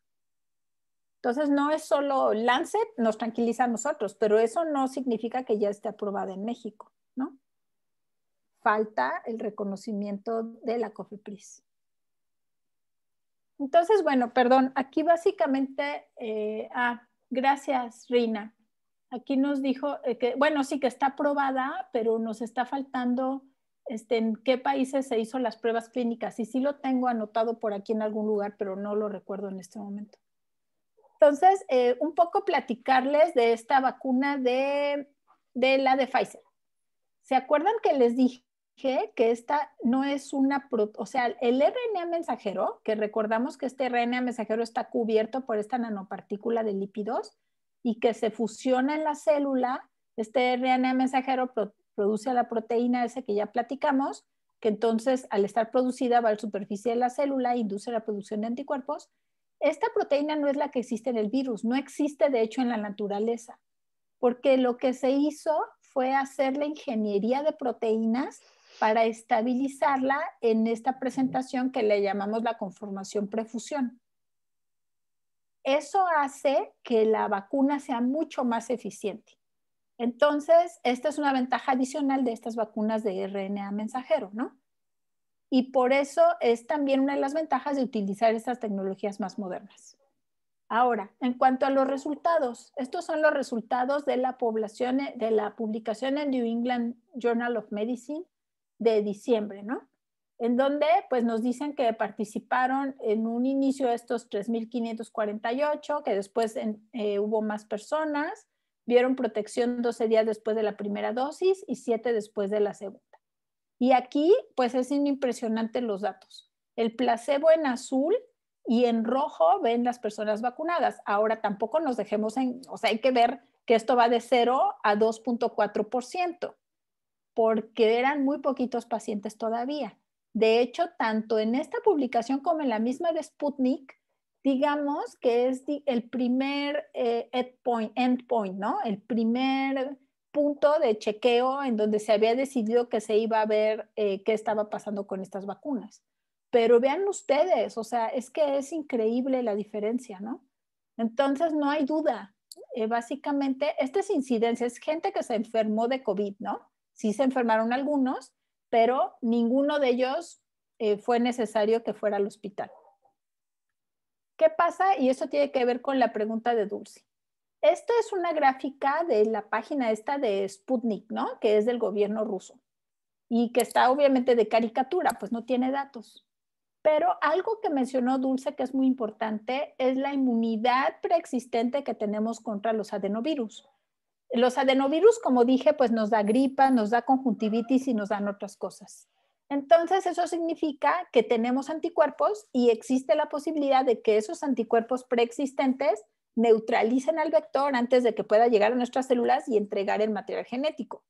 Entonces, no es solo Lancet, nos tranquiliza a nosotros, pero eso no significa que ya esté aprobada en México, ¿no? Falta el reconocimiento de la COFEPRIS. Entonces, bueno, perdón, aquí básicamente, gracias, Reina. Aquí nos dijo que, bueno, sí que está aprobada, pero nos está faltando en qué países se hizo las pruebas clínicas. Y sí lo tengo anotado por aquí en algún lugar, pero no lo recuerdo en este momento. Entonces, un poco platicarles de esta vacuna de la de Pfizer. ¿Se acuerdan que les dije que esta no es o sea, el RNA mensajero, que recordamos que este RNA mensajero está cubierto por esta nanopartícula de lípidos y que se fusiona en la célula, este RNA mensajero produce la proteína esa que ya platicamos, que entonces al estar producida va a la superficie de la célula e induce la producción de anticuerpos. Esta proteína no es la que existe en el virus, no existe de hecho en la naturaleza, porque lo que se hizo fue hacer la ingeniería de proteínas para estabilizarla en esta presentación que le llamamos la conformación prefusión. Eso hace que la vacuna sea mucho más eficiente. Entonces, esta es una ventaja adicional de estas vacunas de RNA mensajero, ¿no? Y por eso es también una de las ventajas de utilizar estas tecnologías más modernas. Ahora, en cuanto a los resultados, estos son los resultados de la publicación en New England Journal of Medicine de diciembre, ¿no? En donde pues nos dicen que participaron en un inicio estos 3.548, que después hubo más personas, vieron protección 12 días después de la primera dosis y 7 después de la segunda. Y aquí, pues es impresionante los datos. El placebo en azul y en rojo ven las personas vacunadas. Ahora tampoco nos dejemos o sea, hay que ver que esto va de 0 a 2.4%, porque eran muy poquitos pacientes todavía. De hecho, tanto en esta publicación como en la misma de Sputnik, digamos que es el primer endpoint, ¿no? El primer punto de chequeo en donde se había decidido que se iba a ver qué estaba pasando con estas vacunas. Pero vean ustedes, o sea, es que es increíble la diferencia, ¿no? Entonces, no hay duda. Básicamente, esta es incidencia, es gente que se enfermó de COVID, ¿no? Sí se enfermaron algunos, pero ninguno de ellos fue necesario que fuera al hospital. ¿Qué pasa? Y eso tiene que ver con la pregunta de Dulce. Esta es una gráfica de la página esta de Sputnik, ¿no? Que es del gobierno ruso y que está obviamente de caricatura, pues no tiene datos. Pero algo que mencionó Dulce que es muy importante es la inmunidad preexistente que tenemos contra los adenovirus. Los adenovirus, como dije, pues nos da gripa, nos da conjuntivitis y nos dan otras cosas. Entonces, eso significa que tenemos anticuerpos y existe la posibilidad de que esos anticuerpos preexistentes neutralicen al vector antes de que pueda llegar a nuestras células y entregar el material genético.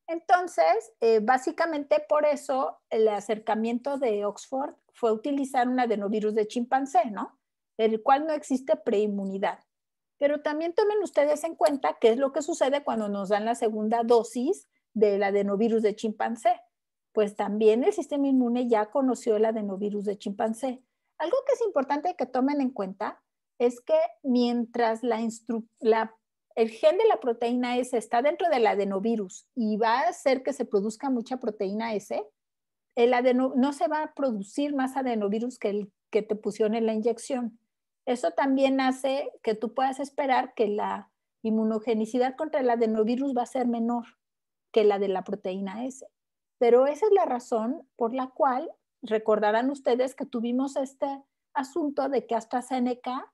Entonces, básicamente por eso el acercamiento de Oxford fue utilizar un adenovirus de chimpancé, ¿no? El cual no existe preinmunidad. Pero también tomen ustedes en cuenta qué es lo que sucede cuando nos dan la segunda dosis del adenovirus de chimpancé. Pues también el sistema inmune ya conoció el adenovirus de chimpancé. Algo que es importante que tomen en cuenta es que mientras el gen de la proteína S está dentro del adenovirus y va a hacer que se produzca mucha proteína S, no se va a producir más adenovirus que el que te pusieron en la inyección. Eso también hace que tú puedas esperar que la inmunogenicidad contra el adenovirus va a ser menor que la de la proteína S. Pero esa es la razón por la cual recordarán ustedes que tuvimos este asunto de que AstraZeneca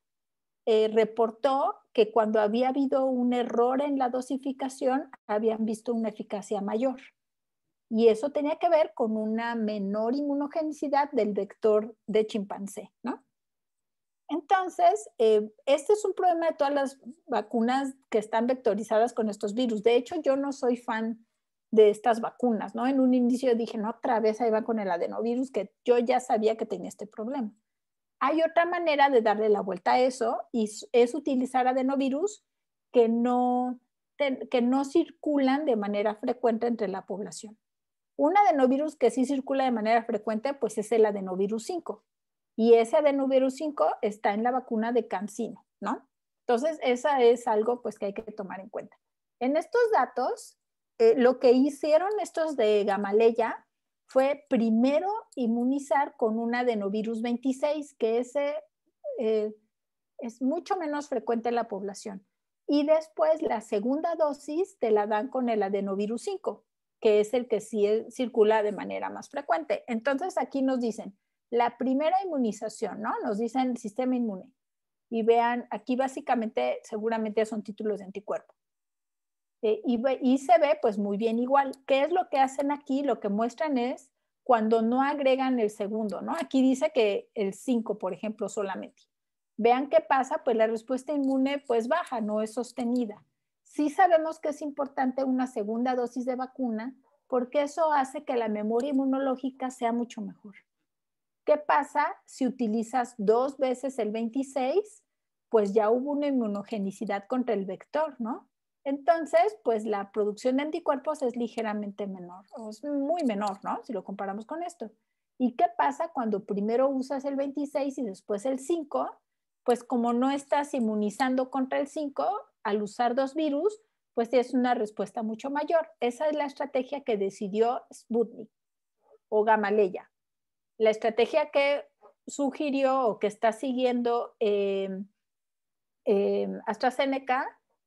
reportó que cuando había habido un error en la dosificación, habían visto una eficacia mayor. Y eso tenía que ver con una menor inmunogenicidad del vector de chimpancé, ¿no? Entonces, este es un problema de todas las vacunas que están vectorizadas con estos virus. De hecho, yo no soy fan de estas vacunas, ¿no? En un inicio dije, no, otra vez ahí va con el adenovirus, que yo ya sabía que tenía este problema. Hay otra manera de darle la vuelta a eso y es utilizar adenovirus que no circulan de manera frecuente entre la población. Un adenovirus que sí circula de manera frecuente, pues es el adenovirus 5. Y ese adenovirus 5 está en la vacuna de CanSino, ¿no? Entonces, esa es algo pues que hay que tomar en cuenta. En estos datos, lo que hicieron estos de Gamaleya fue primero inmunizar con un adenovirus 26, que ese es mucho menos frecuente en la población. Y después la segunda dosis te la dan con el adenovirus 5, que es el que sí circula de manera más frecuente. Entonces aquí nos dicen, la primera inmunización, ¿no? Nos dicen el sistema inmune. Y vean, aquí básicamente seguramente son títulos de anticuerpo. Y se ve pues muy bien igual. ¿Qué es lo que hacen aquí? Lo que muestran es cuando no agregan el segundo, ¿no? Aquí dice que el 5, por ejemplo, solamente. Vean qué pasa, pues la respuesta inmune pues baja, no es sostenida. Sí sabemos que es importante una segunda dosis de vacuna porque eso hace que la memoria inmunológica sea mucho mejor. ¿Qué pasa si utilizas 2 veces el 26? Pues ya hubo una inmunogenicidad contra el vector, ¿no? Entonces, pues la producción de anticuerpos es ligeramente menor, o es muy menor, ¿no? Si lo comparamos con esto. ¿Y qué pasa cuando primero usas el 26 y después el 5? Pues como no estás inmunizando contra el 5, al usar 2 virus, pues es una respuesta mucho mayor. Esa es la estrategia que decidió Sputnik o Gamaleya. La estrategia que sugirió o que está siguiendo AstraZeneca,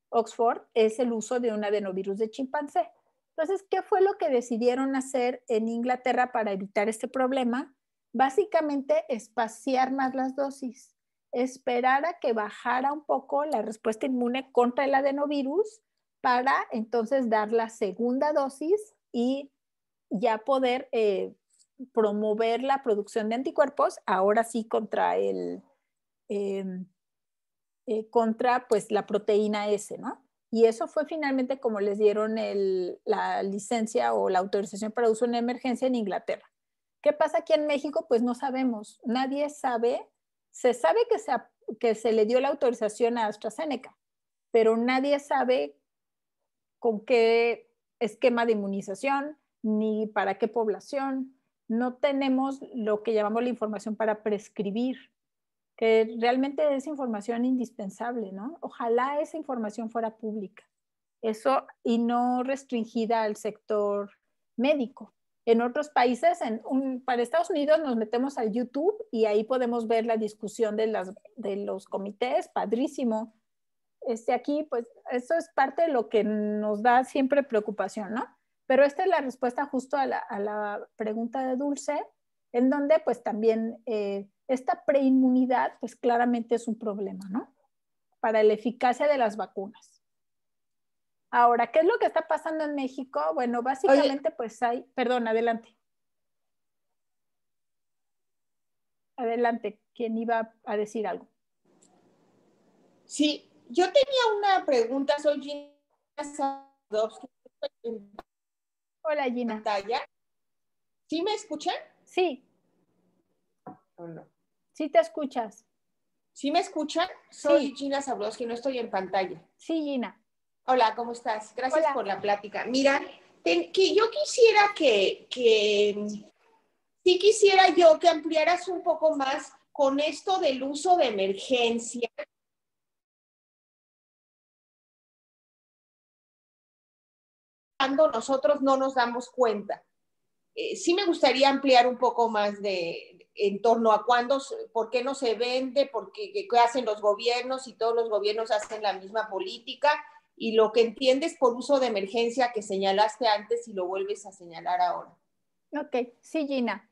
Oxford, es el uso de un adenovirus de chimpancé. Entonces, ¿qué fue lo que decidieron hacer en Inglaterra para evitar este problema? Básicamente, espaciar más las dosis. esperar a que bajara un poco la respuesta inmune contra el adenovirus para entonces dar la segunda dosis y ya poder promover la producción de anticuerpos, ahora sí contra contra pues la proteína S, ¿no? Y eso fue finalmente como les dieron la licencia o la autorización para uso en emergencia en Inglaterra. ¿Qué pasa aquí en México? Pues no sabemos, nadie sabe. Se sabe que se le dio la autorización a AstraZeneca, pero nadie sabe con qué esquema de inmunización ni para qué población. No tenemos lo que llamamos la información para prescribir, que realmente es información indispensable, ¿no? Ojalá esa información fuera pública. Eso y no restringida al sector médico. En otros países, para Estados Unidos nos metemos al YouTube y ahí podemos ver la discusión de los comités, padrísimo. Aquí, pues, eso es parte de lo que nos da siempre preocupación, ¿no? Pero esta es la respuesta justo a la pregunta de Dulce, en donde, pues, también esta preinmunidad, pues, claramente es un problema, ¿no? Para la eficacia de las vacunas. Ahora, ¿qué es lo que está pasando en México? Bueno, básicamente, oye, pues hay... Perdón, adelante. Adelante, ¿quién iba a decir algo? Sí, yo tenía una pregunta, soy Gina Sadowski. Hola, Gina. Pantalla. ¿Sí me escuchan? Sí. ¿O no? Sí te escuchas. ¿Sí me escuchan? Soy Gina Zablowski, no estoy en pantalla. Sí, Gina. Hola, ¿cómo estás? Gracias Hola. por la plática. Mira, que yo quisiera sí quisiera yo que ampliaras un poco más con esto del uso de emergencia. Cuando nosotros no nos damos cuenta. Sí me gustaría ampliar un poco más en torno a por qué no se vende, qué hacen los gobiernos y todos los gobiernos hacen la misma política y lo que entiendes por uso de emergencia que señalaste antes y lo vuelves a señalar ahora. Ok, sí, Gina.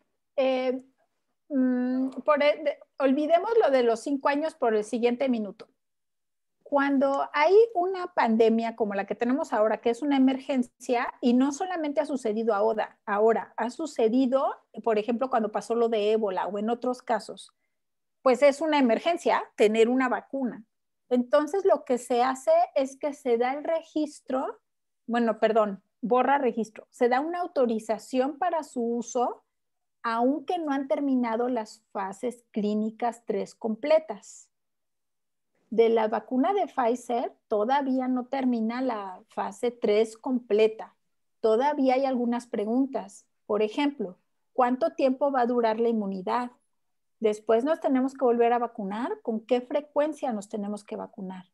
Olvidemos lo de los 5 años por el siguiente minuto. Cuando hay una pandemia como la que tenemos ahora, que es una emergencia, y no solamente ha sucedido ahora, ha sucedido, por ejemplo, cuando pasó lo de ébola o en otros casos, pues es una emergencia tener una vacuna. Entonces lo que se hace es que se da el registro, borra registro, se da una autorización para su uso, aunque no han terminado las fases clínicas 3 completas. De la vacuna de Pfizer todavía no termina la fase 3 completa. Todavía hay algunas preguntas. Por ejemplo, ¿cuánto tiempo va a durar la inmunidad? Después nos tenemos que volver a vacunar. ¿Con qué frecuencia nos tenemos que vacunar?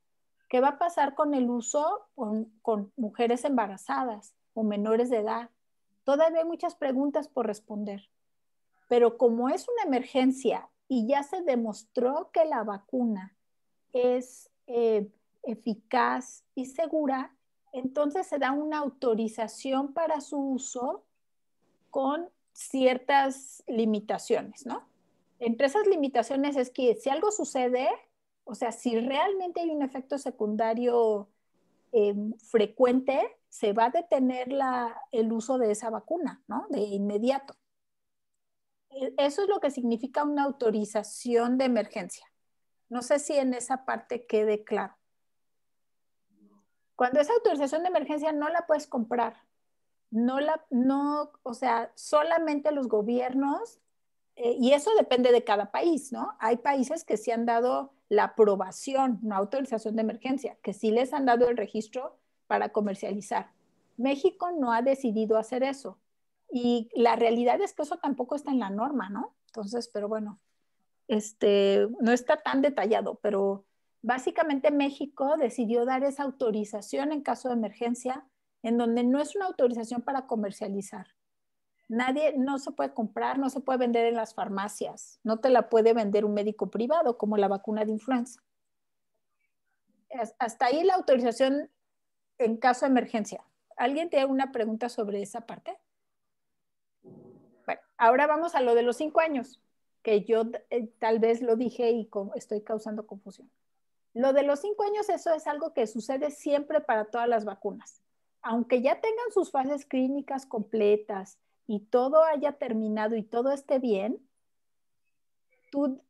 ¿Qué va a pasar con el uso con mujeres embarazadas o menores de edad? Todavía hay muchas preguntas por responder. Pero como es una emergencia y ya se demostró que la vacuna es eficaz y segura, entonces se da una autorización para su uso con ciertas limitaciones, ¿no? Entre esas limitaciones es que si algo sucede, o sea, si realmente hay un efecto secundario frecuente, se va a detener el uso de esa vacuna, ¿no? De inmediato. Eso es lo que significa una autorización de emergencia. No sé si en esa parte quede claro. Cuando esa autorización de emergencia no la puedes comprar, o sea, solamente los gobiernos, y eso depende de cada país, ¿no? Hay países que sí han dado la aprobación, no autorización de emergencia, que sí les han dado el registro para comercializar. México no ha decidido hacer eso. Y la realidad es que eso tampoco está en la norma, ¿no? Entonces, pero bueno. No está tan detallado, pero básicamente México decidió dar esa autorización en caso de emergencia, en donde no es una autorización para comercializar. No se puede comprar, no se puede vender en las farmacias, no te la puede vender un médico privado como la vacuna de influenza. Hasta ahí la autorización en caso de emergencia. ¿Alguien tiene una pregunta sobre esa parte? Bueno, ahora vamos a lo de los 5 años. que yo tal vez lo dije y estoy causando confusión. Lo de los 5 años, eso es algo que sucede siempre para todas las vacunas. Aunque ya tengan sus fases clínicas completas y todo haya terminado y todo esté bien,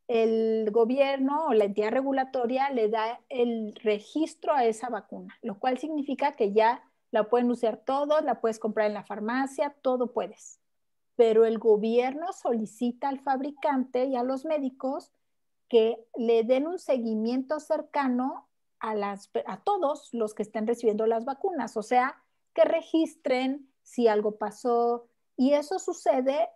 el gobierno o la entidad regulatoria le da el registro a esa vacuna, lo cual significa que ya la pueden usar todos, la puedes comprar en la farmacia, todo puedes. Pero el gobierno solicita al fabricante y a los médicos que le den un seguimiento cercano a todos los que estén recibiendo las vacunas, o sea, que registren si algo pasó, y eso sucede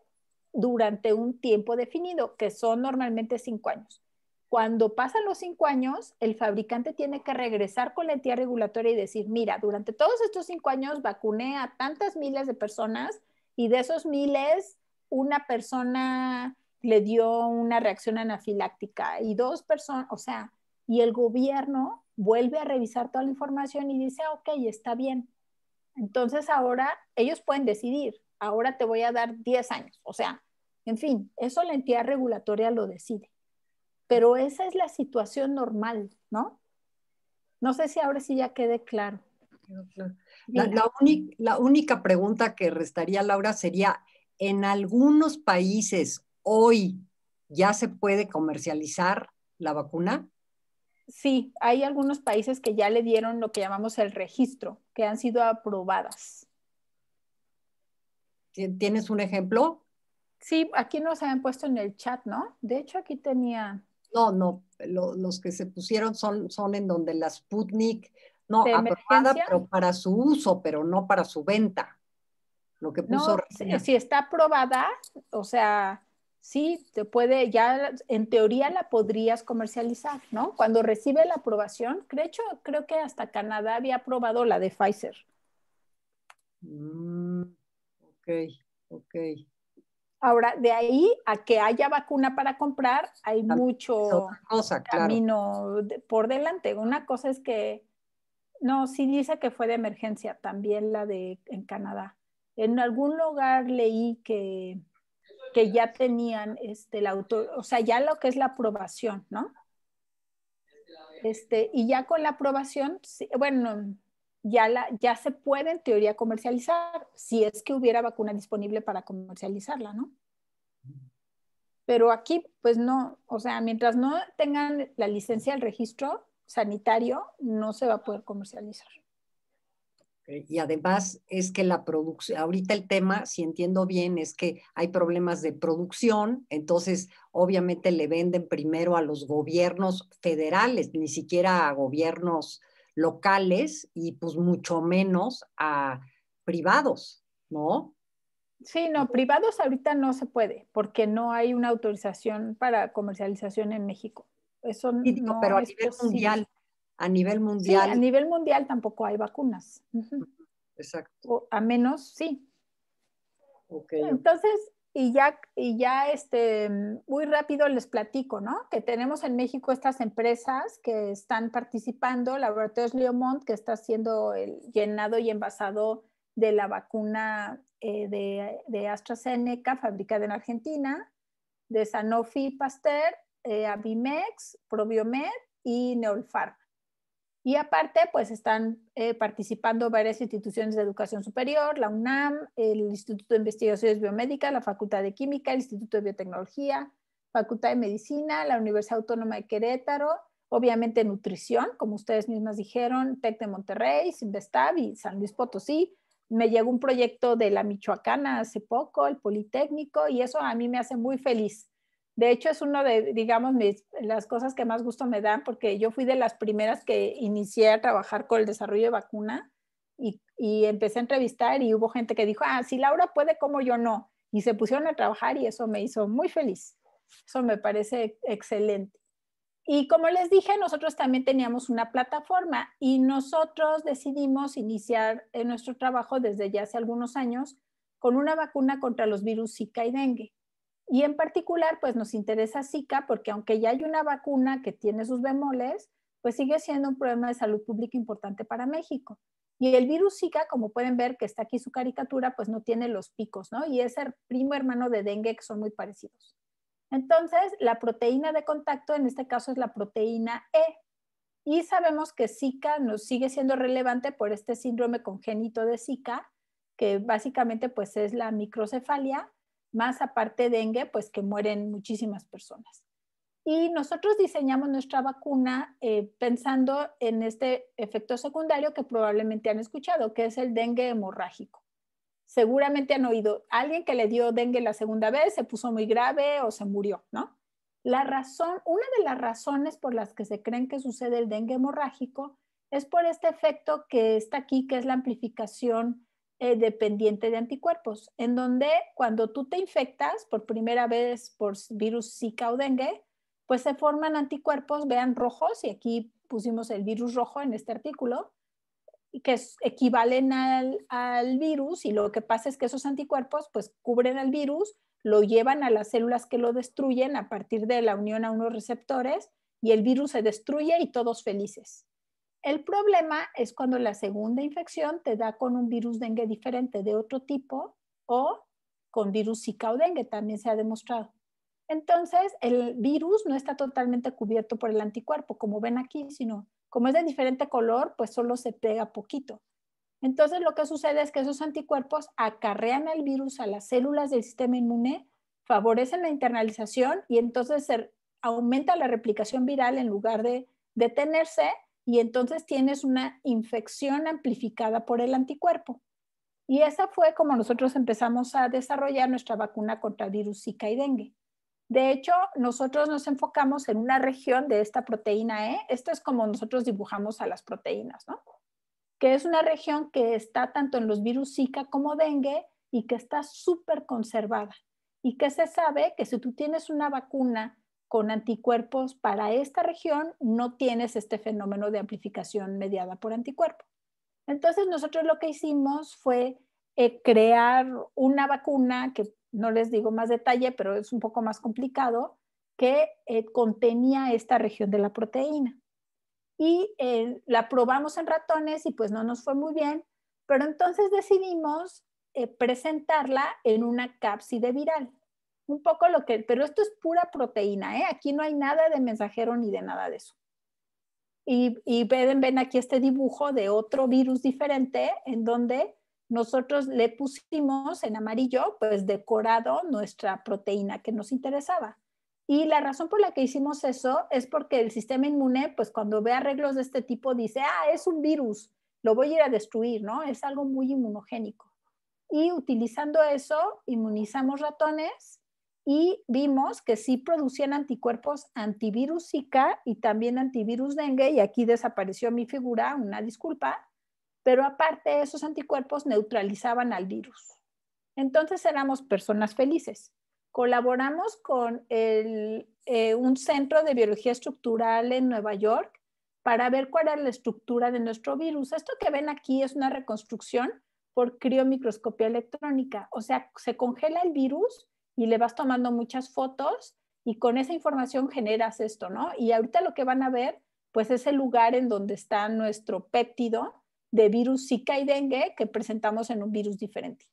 durante un tiempo definido, que son normalmente 5 años. Cuando pasan los 5 años, el fabricante tiene que regresar con la entidad regulatoria y decir, mira, durante todos estos 5 años vacuné a tantas miles de personas y de esos miles, una persona le dio una reacción anafiláctica y 2 personas, o sea, y el gobierno vuelve a revisar toda la información y dice, ok, está bien. Entonces ahora ellos pueden decidir, ahora te voy a dar 10 años, o sea, en fin, eso la entidad regulatoria lo decide. Pero esa es la situación normal, ¿no? No sé si ahora sí ya quede claro. La única pregunta que restaría, Laura, sería, ¿en algunos países hoy ya se puede comercializar la vacuna? Sí, hay algunos países que ya le dieron lo que llamamos el registro, que han sido aprobadas. ¿Tienes un ejemplo? Sí, aquí nos habían puesto en el chat, ¿no? De hecho, aquí tenía... No, los que se pusieron son en donde la Sputnik, no, ¿De aprobada, emergencia? pero para su uso, pero no para su venta. Lo que puso No, Reina. si está aprobada, o sea, sí, te puede, ya en teoría la podrías comercializar, ¿no? Cuando recibe la aprobación, de hecho, creo que hasta Canadá había aprobado la de Pfizer. Ok. Ahora, de ahí a que haya vacuna para comprar, hay mucho cosa, camino por delante. Una cosa es que, no, sí dice que fue de emergencia, también la de en Canadá. En algún lugar leí que ya tenían la o sea, ya lo que es la aprobación, ¿no? Y ya con la aprobación, sí, bueno, ya se puede en teoría comercializar, si es que hubiera vacuna disponible para comercializarla, ¿no? Pero aquí, pues no, o sea, mientras no tengan la licencia del registro sanitario, no se va a poder comercializar. Y además es que la producción, ahorita el tema, si entiendo bien, es que hay problemas de producción, entonces obviamente le venden primero a los gobiernos federales, ni siquiera a gobiernos locales y pues mucho menos a privados, ¿no? Sí, no, privados ahorita no se puede porque no hay una autorización para comercialización en México. Eso Sí, digo, no pero a es nivel posible. mundial, a nivel Sí, mundial. a nivel mundial tampoco hay vacunas. Exacto. O a menos, sí. Okay. Entonces, y ya muy rápido les platico, ¿no? Que tenemos en México estas empresas que están participando, Laboratorios Leomont, que está haciendo el llenado y envasado de la vacuna de AstraZeneca, fabricada en Argentina, de Sanofi Pasteur, Abimex, Probiomed y Neolpharma. Y aparte, pues están participando varias instituciones de educación superior, la UNAM, el Instituto de Investigaciones Biomédicas, la Facultad de Química, el Instituto de Biotecnología, Facultad de Medicina, la Universidad Autónoma de Querétaro, obviamente nutrición, como ustedes mismas dijeron, TEC de Monterrey, Sinvestab y San Luis Potosí. Me llegó un proyecto de la Michoacana hace poco, el Politécnico, y eso a mí me hace muy feliz. De hecho, es uno de, digamos, las cosas que más gusto me dan, porque yo fui de las primeras que inicié a trabajar con el desarrollo de vacuna y empecé a entrevistar y hubo gente que dijo, si Laura puede, ¿cómo yo no? Y se pusieron a trabajar y eso me hizo muy feliz. Eso me parece excelente. Y como les dije, nosotros también teníamos una plataforma y nosotros decidimos iniciar nuestro trabajo desde ya hace algunos años con una vacuna contra los virus Zika y dengue. Y en particular, pues nos interesa Zika porque aunque ya hay una vacuna que tiene sus bemoles, pues sigue siendo un problema de salud pública importante para México. Y el virus Zika, como pueden ver que está aquí su caricatura, pues no tiene los picos, ¿no? Y es el primo hermano de dengue que son muy parecidos. Entonces, la proteína de contacto en este caso es la proteína E. Y sabemos que Zika nos sigue siendo relevante por este síndrome congénito de Zika, que básicamente pues es la microcefalia, más aparte dengue, pues que mueren muchísimas personas. Y nosotros diseñamos nuestra vacuna pensando en este efecto secundario que probablemente han escuchado, que es el dengue hemorrágico. Seguramente han oído a alguien que le dio dengue la segunda vez, se puso muy grave o se murió, ¿no? Una de las razones por las que se creen que sucede el dengue hemorrágico es por este efecto que está aquí, que es la amplificación dependiente de anticuerpos, en donde cuando tú te infectas por primera vez por virus Zika o dengue, pues se forman anticuerpos, vean rojos, y aquí pusimos el virus rojo en este artículo, que equivalen al virus, y lo que pasa es que esos anticuerpos pues cubren al virus, lo llevan a las células que lo destruyen a partir de la unión a unos receptores, y el virus se destruye y todos felices. El problema es cuando la segunda infección te da con un virus dengue diferente de otro tipo o con virus Zika o dengue, también se ha demostrado. Entonces, el virus no está totalmente cubierto por el anticuerpo, como ven aquí, sino como es de diferente color, pues solo se pega poquito. Entonces, lo que sucede es que esos anticuerpos acarrean al virus a las células del sistema inmune, favorecen la internalización y entonces se aumenta la replicación viral en lugar de detenerse, y entonces tienes una infección amplificada por el anticuerpo. Y esa fue como nosotros empezamos a desarrollar nuestra vacuna contra virus Zika y dengue. De hecho, nosotros nos enfocamos en una región de esta proteína E. Esto es como nosotros dibujamos a las proteínas, ¿no? Que es una región que está tanto en los virus Zika como dengue y que está súper conservada. Y que se sabe que si tú tienes una vacuna con anticuerpos para esta región, no tienes este fenómeno de amplificación mediada por anticuerpo. Entonces, nosotros lo que hicimos fue crear una vacuna que no les digo más detalle, pero es un poco más complicado, que contenía esta región de la proteína. Y la probamos en ratones y pues no nos fue muy bien, pero entonces decidimos presentarla en una cápside viral. Un poco pero esto es pura proteína, ¿eh? Aquí no hay nada de mensajero ni de nada de eso. Y ven aquí este dibujo de otro virus diferente en donde nosotros le pusimos en amarillo, pues decorado nuestra proteína que nos interesaba. Y la razón por la que hicimos eso es porque el sistema inmune, pues cuando ve arreglos de este tipo, dice, es un virus, lo voy a ir a destruir, ¿no? Es algo muy inmunogénico. Y utilizando eso, inmunizamos ratones y vimos que sí producían anticuerpos antivirus Zika y también antivirus dengue, y aquí desapareció mi figura, una disculpa, pero aparte esos anticuerpos neutralizaban al virus. Entonces éramos personas felices. Colaboramos con un centro de biología estructural en Nueva York para ver cuál era la estructura de nuestro virus. Esto que ven aquí es una reconstrucción por criomicroscopía electrónica. O sea, se congela el virus y le vas tomando muchas fotos y con esa información generas esto, ¿no? Y ahorita lo que van a ver, pues es el lugar en donde está nuestro péptido de virus Zika y dengue que presentamos en un virus diferente.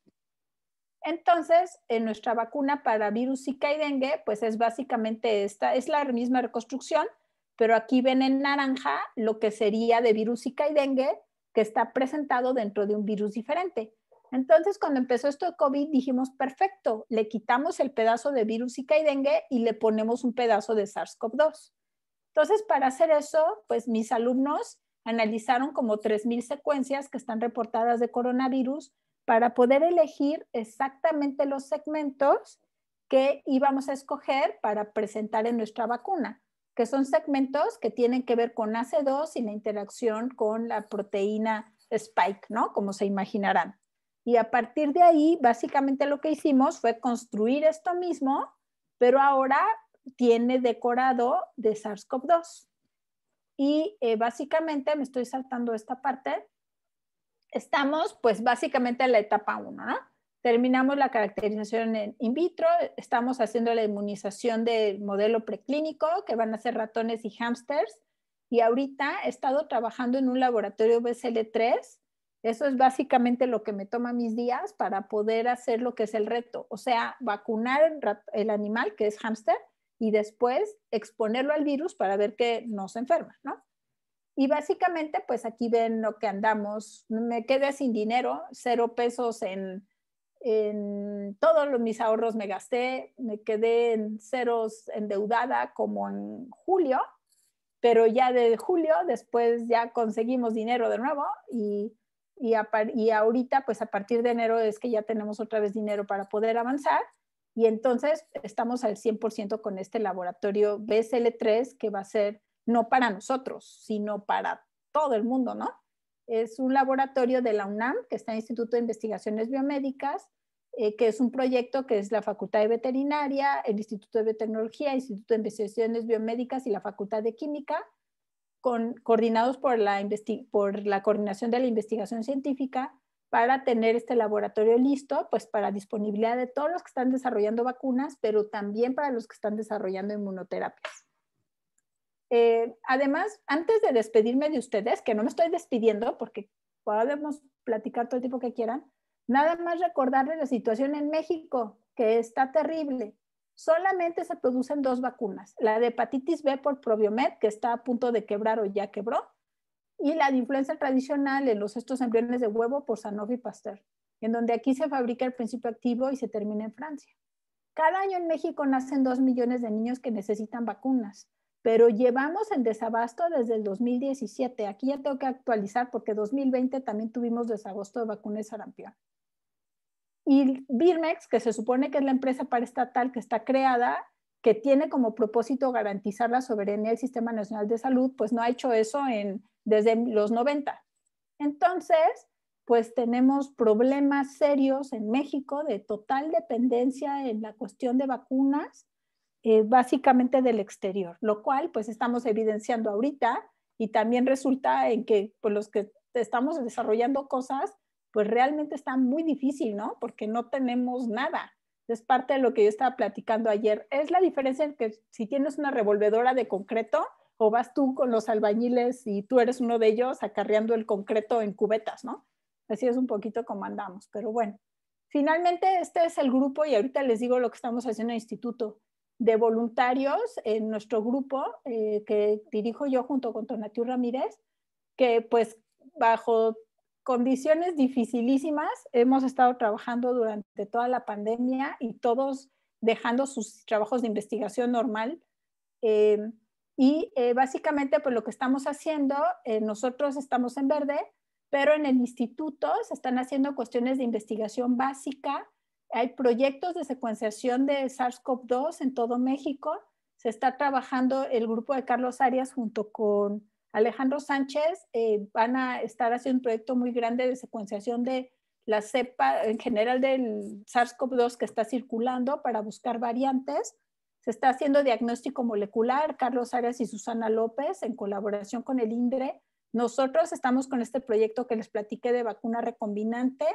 Entonces, en nuestra vacuna para virus Zika y dengue, pues es básicamente esta, es la misma reconstrucción, pero aquí ven en naranja lo que sería de virus Zika y dengue, que está presentado dentro de un virus diferente. Entonces, cuando empezó esto de COVID, dijimos, perfecto, le quitamos el pedazo de virus Zika y dengue y le ponemos un pedazo de SARS-CoV-2. Entonces, para hacer eso, pues mis alumnos analizaron como 3,000 secuencias que están reportadas de coronavirus para poder elegir exactamente los segmentos que íbamos a escoger para presentar en nuestra vacuna, que son segmentos que tienen que ver con AC2 y la interacción con la proteína Spike, ¿no? Como se imaginarán. Y a partir de ahí, básicamente lo que hicimos fue construir esto mismo, pero ahora tiene decorado de SARS-CoV-2. Y básicamente, me estoy saltando esta parte, estamos pues básicamente en la etapa 1, ¿no? Terminamos la caracterización en in vitro, estamos haciendo la inmunización del modelo preclínico, que van a ser ratones y hámsters, y ahorita he estado trabajando en un laboratorio BCL3 Eso es básicamente lo que me toma mis días para poder hacer lo que es el reto. O sea, vacunar el animal, que es hámster, y después exponerlo al virus para ver que no se enferma, ¿no? Y básicamente, pues aquí ven lo que andamos. Me quedé sin dinero, 0 pesos en todos mis ahorros me gasté, me quedé en ceros endeudada como en julio, pero ya de julio después ya conseguimos dinero de nuevo y ahorita pues a partir de enero es que ya tenemos otra vez dinero para poder avanzar y entonces estamos al 100% con este laboratorio BSL-3 que va a ser no para nosotros, sino para todo el mundo, ¿no? Es un laboratorio de la UNAM, que está en el Instituto de Investigaciones Biomédicas, que es un proyecto que es la Facultad de Veterinaria, el Instituto de Biotecnología, el Instituto de Investigaciones Biomédicas y la Facultad de Química, coordinados por la Coordinación de la Investigación Científica, para tener este laboratorio listo, pues para disponibilidad de todos los que están desarrollando vacunas, pero también para los que están desarrollando inmunoterapias. Además, antes de despedirme de ustedes, que no me estoy despidiendo porque podemos platicar todo el tiempo que quieran, nada más recordarles la situación en México, que está terrible. Solamente se producen 2 vacunas, la de hepatitis B por Proviomed, que está a punto de quebrar o ya quebró, y la de influenza tradicional en estos embriones de huevo por Sanofi Pasteur, en donde aquí se fabrica el principio activo y se termina en Francia. Cada año en México nacen 2 millones de niños que necesitan vacunas, pero llevamos en desabasto desde el 2017. Aquí ya tengo que actualizar porque 2020 también tuvimos desabasto de vacunas de sarampión. Y Birmex, que se supone que es la empresa paraestatal que está creada, que tiene como propósito garantizar la soberanía del Sistema Nacional de Salud, pues no ha hecho eso desde los 90. Entonces, pues tenemos problemas serios en México de total dependencia en la cuestión de vacunas, básicamente del exterior, lo cual pues estamos evidenciando ahorita y también resulta en que pues, los que estamos desarrollando cosas, pues realmente está muy difícil, ¿no? Porque no tenemos nada. Es parte de lo que yo estaba platicando ayer. Es la diferencia en que si tienes una revolvedora de concreto o vas tú con los albañiles y tú eres uno de ellos acarreando el concreto en cubetas, ¿no? Así es un poquito como andamos, pero bueno. Finalmente, este es el grupo y ahorita les digo lo que estamos haciendo en el instituto de voluntarios en nuestro grupo que dirijo yo junto con Tonatiu Ramírez, que pues bajo condiciones dificilísimas hemos estado trabajando durante toda la pandemia y todos dejando sus trabajos de investigación normal. Básicamente pues lo que estamos haciendo, nosotros estamos en verde, pero en el instituto se están haciendo cuestiones de investigación básica. Hay proyectos de secuenciación de SARS-CoV-2 en todo México. Se está trabajando el grupo de Carlos Arias junto con Alejandro Sánchez. Van a estar haciendo un proyecto muy grande de secuenciación de la cepa en general del SARS-CoV-2 que está circulando para buscar variantes. Se está haciendo diagnóstico molecular, Carlos Arias y Susana López, en colaboración con el INDRE. Nosotros estamos con este proyecto que les platiqué de vacuna recombinante.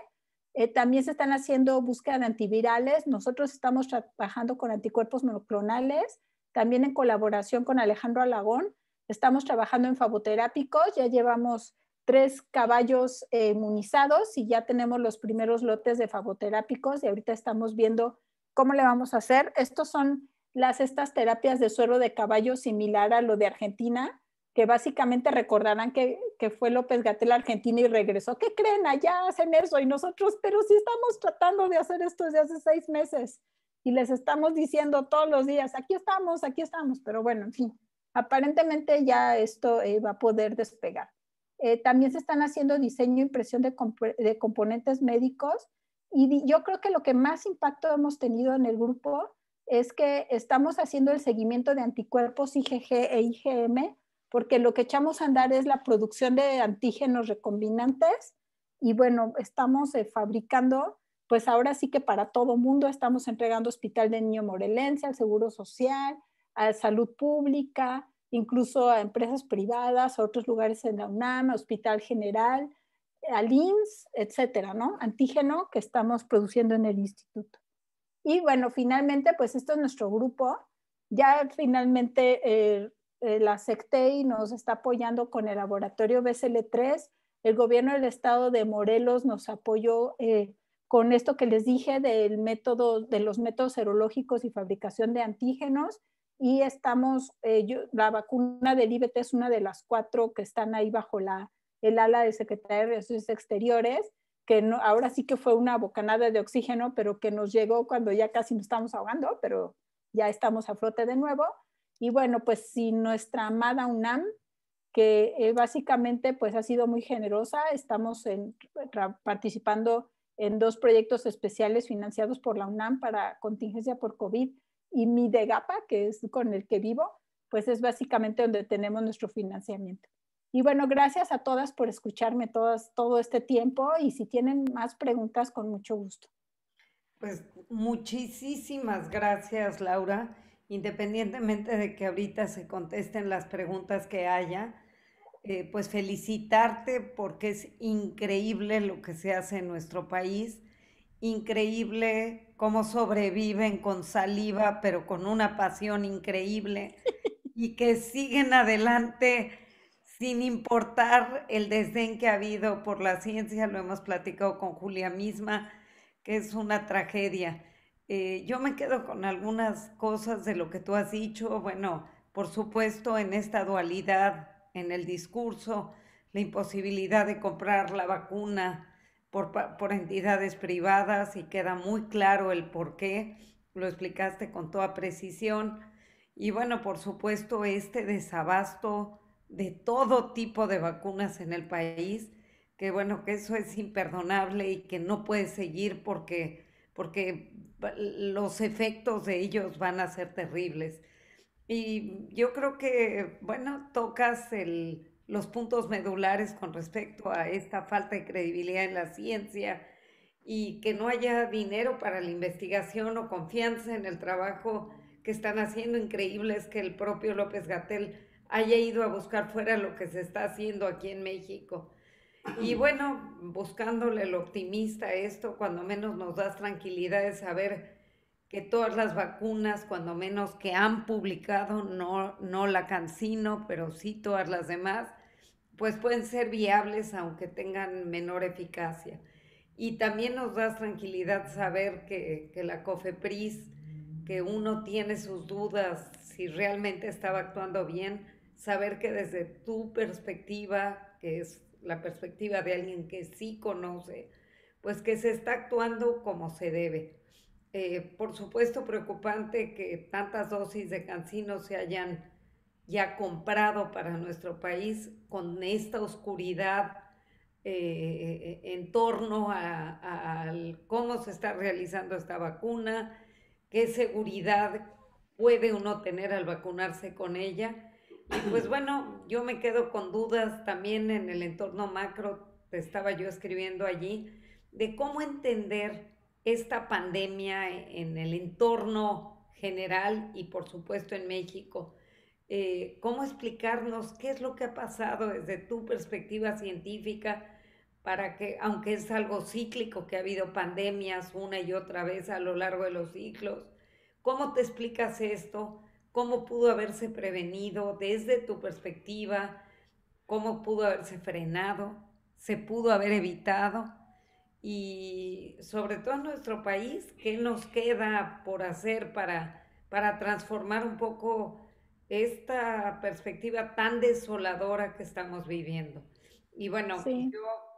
También se están haciendo búsqueda de antivirales. Nosotros estamos trabajando con anticuerpos monoclonales, también en colaboración con Alejandro Alagón. Estamos trabajando en fagoterápicos. Ya llevamos 3 caballos inmunizados y ya tenemos los primeros lotes de fagoterápicos y ahorita estamos viendo cómo le vamos a hacer. Estos son estas terapias de suero de caballo similar a lo de Argentina, que básicamente recordarán que fue López-Gatell a Argentina y regresó. ¿Qué creen? Allá hacen eso y nosotros, pero sí estamos tratando de hacer esto desde hace 6 meses y les estamos diciendo todos los días, aquí estamos, pero bueno, en fin, aparentemente ya esto va a poder despegar. También se están haciendo diseño e impresión de componentes médicos y yo creo que lo que más impacto hemos tenido en el grupo es que estamos haciendo el seguimiento de anticuerpos IgG e IgM, porque lo que echamos a andar es la producción de antígenos recombinantes y bueno, estamos fabricando, pues ahora sí que para todo mundo estamos entregando Hospital de Niño Morelense, al Seguro Social, a Salud Pública, incluso a empresas privadas, a otros lugares en la UNAM, a Hospital General, al IMSS, etcétera, ¿no? Antígeno que estamos produciendo en el instituto. Y bueno, finalmente, pues esto es nuestro grupo. Ya finalmente la SECTEI nos está apoyando con el laboratorio BSL-3 el gobierno del estado de Morelos nos apoyó con esto que les dije de los métodos serológicos y fabricación de antígenos, y estamos, la vacuna del IBT es una de las 4 que están ahí bajo el ala de Secretaría de Relaciones Exteriores, que no, ahora sí que fue una bocanada de oxígeno, pero que nos llegó cuando ya casi nos estamos ahogando, pero ya estamos a flote de nuevo. Y bueno, pues si nuestra amada UNAM, que básicamente pues ha sido muy generosa, estamos participando en 2 proyectos especiales financiados por la UNAM para contingencia por COVID, y mi DEGAPA, que es con el que vivo, pues es básicamente donde tenemos nuestro financiamiento. Y bueno, gracias a todas por escucharme todo este tiempo, y si tienen más preguntas, con mucho gusto. Pues muchísimas gracias, Laura. Independientemente de que ahorita se contesten las preguntas que haya, pues felicitarte porque es increíble lo que se hace en nuestro país, increíble cómo sobreviven con saliva, pero con una pasión increíble, y que siguen adelante sin importar el desdén que ha habido por la ciencia. Lo hemos platicado con Julia misma, que es una tragedia. Yo me quedo con algunas cosas de lo que tú has dicho. Bueno, por supuesto, en esta dualidad en el discurso, la imposibilidad de comprar la vacuna por entidades privadas, y queda muy claro el por qué, lo explicaste con toda precisión. Y bueno, por supuesto, este desabasto de todo tipo de vacunas en el país, que bueno, que eso es imperdonable y que no puede seguir porque los efectos de ellos van a ser terribles. Y yo creo que, bueno, tocas los puntos medulares con respecto a esta falta de credibilidad en la ciencia, y que no haya dinero para la investigación o confianza en el trabajo que están haciendo. Increíble es que el propio López-Gatell haya ido a buscar fuera lo que se está haciendo aquí en México. Y bueno, buscándole lo optimista a esto, cuando menos nos das tranquilidad de saber que todas las vacunas, cuando menos que han publicado, no la CanSino, pero sí todas las demás, pues pueden ser viables aunque tengan menor eficacia. Y también nos das tranquilidad saber que la COFEPRIS, que uno tiene sus dudas si realmente estaba actuando bien, saber que desde tu perspectiva, que es la perspectiva de alguien que sí conoce, pues que se está actuando como se debe. Por supuesto, preocupante que tantas dosis de CanSino se hayan ya comprado para nuestro país con esta oscuridad en torno a cómo se está realizando esta vacuna, qué seguridad puede uno tener al vacunarse con ella. Y pues bueno, yo me quedo con dudas también en el entorno macro, te estaba yo escribiendo allí, de cómo entender esta pandemia en el entorno general y por supuesto en México. ¿Cómo explicarnos qué es lo que ha pasado desde tu perspectiva científica para que, aunque es algo cíclico, que ha habido pandemias una y otra vez a lo largo de los siglos, cómo te explicas esto? ¿Cómo pudo haberse prevenido desde tu perspectiva? ¿Cómo pudo haberse frenado? ¿Se pudo haber evitado? Y sobre todo en nuestro país, ¿qué nos queda por hacer para transformar un poco esta perspectiva tan desoladora que estamos viviendo? Y bueno, Sí.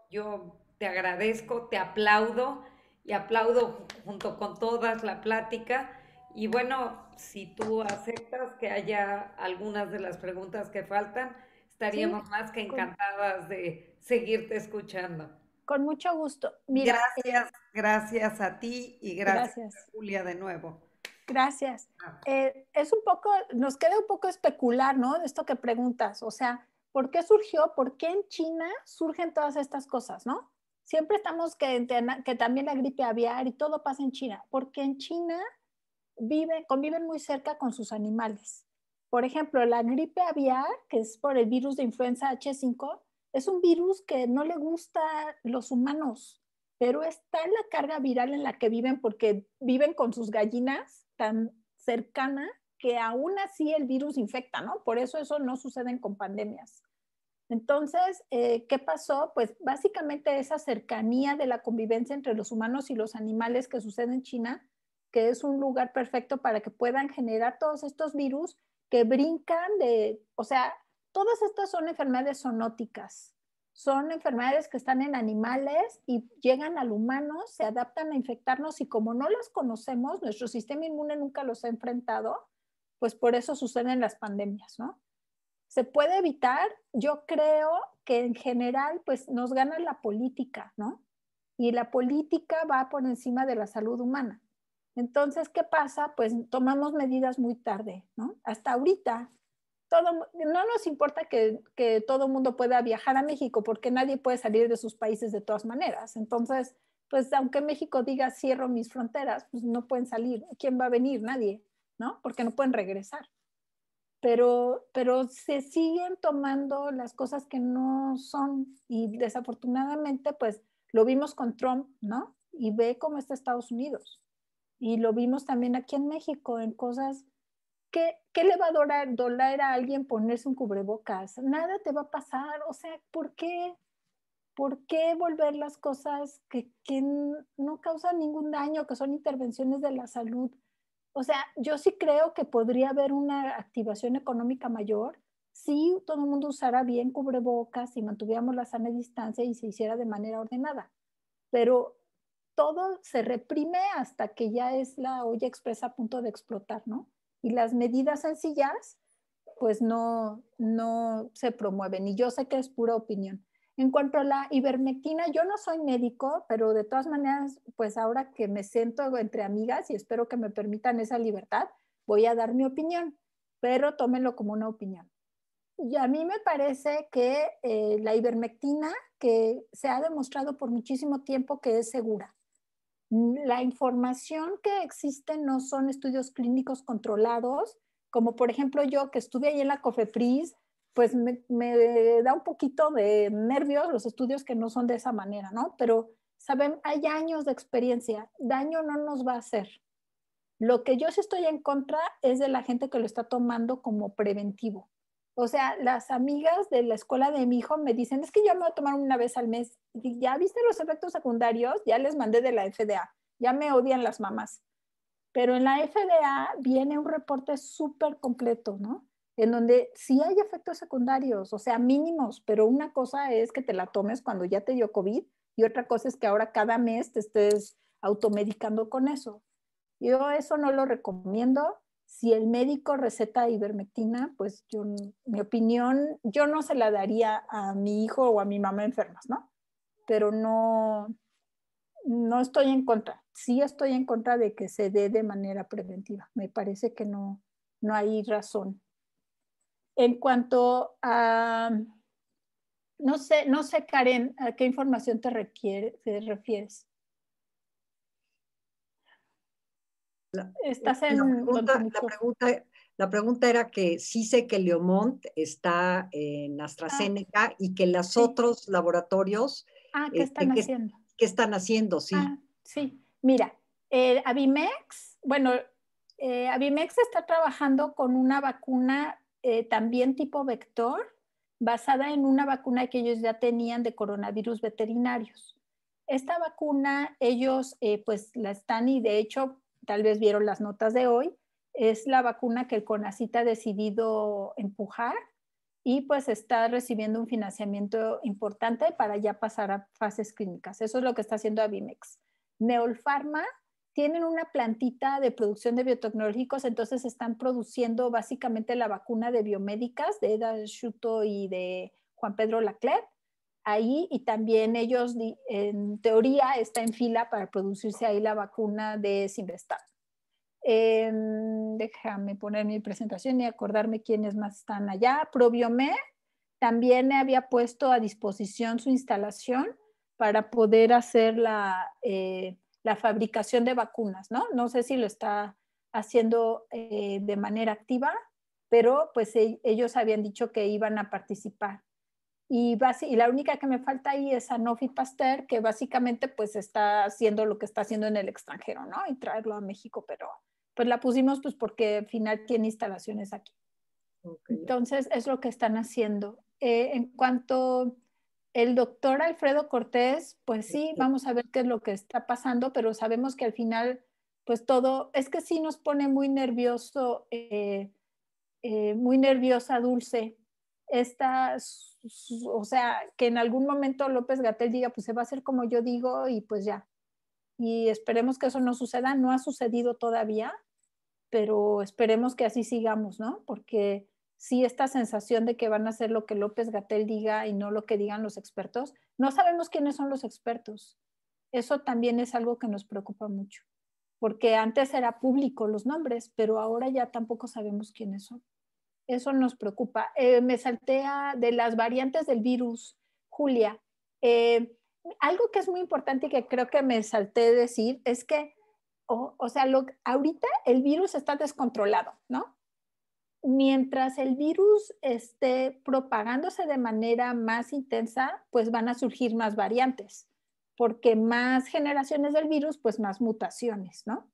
yo te agradezco, te aplaudo, y aplaudo junto con todas la plática. Y bueno, si tú aceptas que haya algunas de las preguntas que faltan, estaríamos más que encantadas de seguirte escuchando. Con mucho gusto. Mira, Gracias a ti, y gracias a Julia de nuevo. Gracias. Es un poco, nos queda un poco especular, ¿no? De esto que preguntas, o sea, ¿por qué surgió? ¿Por qué en China surgen todas estas cosas, no? Siempre estamos que también la gripe aviar y todo pasa en China, porque en China conviven muy cerca con sus animales. Por ejemplo, la gripe aviar, que es por el virus de influenza H5, es un virus que no le gusta a los humanos, pero está en la carga viral en la que viven, porque viven con sus gallinas tan cercana que aún así el virus infecta, ¿no? Por eso no suceden con pandemias. Entonces, ¿qué pasó? Pues básicamente esa cercanía de la convivencia entre los humanos y los animales que sucede en China, que es un lugar perfecto para que puedan generar todos estos virus que brincan o sea, todas estas son enfermedades zoonóticas, son enfermedades que están en animales y llegan al humano, se adaptan a infectarnos y como no las conocemos, nuestro sistema inmune nunca los ha enfrentado, pues por eso suceden las pandemias, ¿no? ¿Se puede evitar? Yo creo que en general pues nos gana la política, ¿no? Y la política va por encima de la salud humana. Entonces, ¿qué pasa? Pues tomamos medidas muy tarde, ¿no? Hasta ahorita, no nos importa que todo el mundo pueda viajar a México porque nadie puede salir de sus países de todas maneras. Entonces, pues aunque México diga cierro mis fronteras, pues no pueden salir. ¿Quién va a venir? Nadie, ¿no? Porque no pueden regresar. Pero se siguen tomando las cosas que no son y desafortunadamente pues lo vimos con Trump, ¿no? Y ve cómo está Estados Unidos. Y lo vimos también aquí en México en cosas ¿qué le va a doler a alguien ponerse un cubrebocas? Nada te va a pasar, o sea, ¿por qué volver las cosas que no causan ningún daño, que son intervenciones de la salud? O sea, yo sí creo que podría haber una activación económica mayor si todo el mundo usara bien cubrebocas y mantuviéramos la sana distancia y se hiciera de manera ordenada. Pero todo se reprime hasta que ya es la olla expresa a punto de explotar, ¿no? Y las medidas sencillas, pues no se promueven. Y yo sé que es pura opinión. En cuanto a la ivermectina, yo no soy médico, pero de todas maneras, pues ahora que me siento entre amigas y espero que me permitan esa libertad, voy a dar mi opinión, pero tómenlo como una opinión. Y a mí me parece que la ivermectina, que se ha demostrado por muchísimo tiempo que es segura. La información que existe no son estudios clínicos controlados, como por ejemplo yo que estuve ahí en la COFEPRIS, pues me da un poquito de nervios los estudios que no son de esa manera, ¿no? Pero saben, hay años de experiencia, daño no nos va a hacer. Lo que yo sí estoy en contra es de la gente que lo está tomando como preventivo. O sea, las amigas de la escuela de mi hijo me dicen, es que yo me voy a tomar una vez al mes. Y ya viste los efectos secundarios, ya les mandé de la FDA, ya me odian las mamás. Pero en la FDA viene un reporte súper completo, ¿no? En donde sí hay efectos secundarios, o sea, mínimos, pero una cosa es que te la tomes cuando ya te dio COVID y otra cosa es que ahora cada mes te estés automedicando con eso. Yo eso no lo recomiendo. Si el médico receta ivermectina, pues yo, mi opinión, yo no se la daría a mi hijo o a mi mamá enfermas, ¿no? Pero no estoy en contra. Sí estoy en contra de que se dé de manera preventiva. Me parece que no hay razón. En cuanto a, no sé, Karen, ¿a qué información te refieres? Estás en... La pregunta era que sí sé que Leomont está en AstraZeneca y que los otros laboratorios... ¿qué están haciendo? ¿Qué están haciendo? Sí. Sí. Mira, Avimex, Avimex está trabajando con una vacuna también tipo vector, basada en una vacuna que ellos ya tenían de coronavirus veterinarios. Esta vacuna ellos pues la están y de hecho tal vez vieron las notas de hoy, es la vacuna que el CONACYT ha decidido empujar y pues está recibiendo un financiamiento importante para ya pasar a fases clínicas. Eso es lo que está haciendo Avimex. Neolpharma tienen una plantita de producción de biotecnológicos, entonces están produciendo básicamente la vacuna de biomédicas de Eda Schuto y de Juan Pedro Lacler ahí, y también ellos en teoría está en fila para producirse ahí la vacuna de Simvestab. Déjame poner mi presentación y acordarme quiénes más están allá. Probiomed también había puesto a disposición su instalación para poder hacer la fabricación de vacunas, ¿no? No sé si lo está haciendo de manera activa, pero pues ellos habían dicho que iban a participar. Y la única que me falta ahí es Sanofi Pasteur, que básicamente pues está haciendo lo que está haciendo en el extranjero, ¿no? Y traerlo a México, pero pues la pusimos pues porque al final tiene instalaciones aquí. Okay. Entonces es lo que están haciendo. en cuanto el doctor Alfredo Cortés, pues sí, vamos a ver qué es lo que está pasando, pero sabemos que al final, pues todo, es que sí nos pone muy nervioso, muy nerviosa Dulce. O sea, que en algún momento López-Gatell diga, pues se va a hacer como yo digo y pues ya. Y esperemos que eso no suceda, no ha sucedido todavía, pero esperemos que así sigamos, ¿no? Porque sí, esta sensación de que van a hacer lo que López-Gatell diga y no lo que digan los expertos, no sabemos quiénes son los expertos. Eso también es algo que nos preocupa mucho, porque antes era público los nombres, pero ahora ya tampoco sabemos quiénes son. Eso nos preocupa. Me salté de las variantes del virus, Julia. Algo que es muy importante y que creo que me salté decir es que, o sea, ahorita el virus está descontrolado, ¿no? Mientras el virus esté propagándose de manera más intensa, pues van a surgir más variantes, porque más generaciones del virus, pues más mutaciones, ¿no?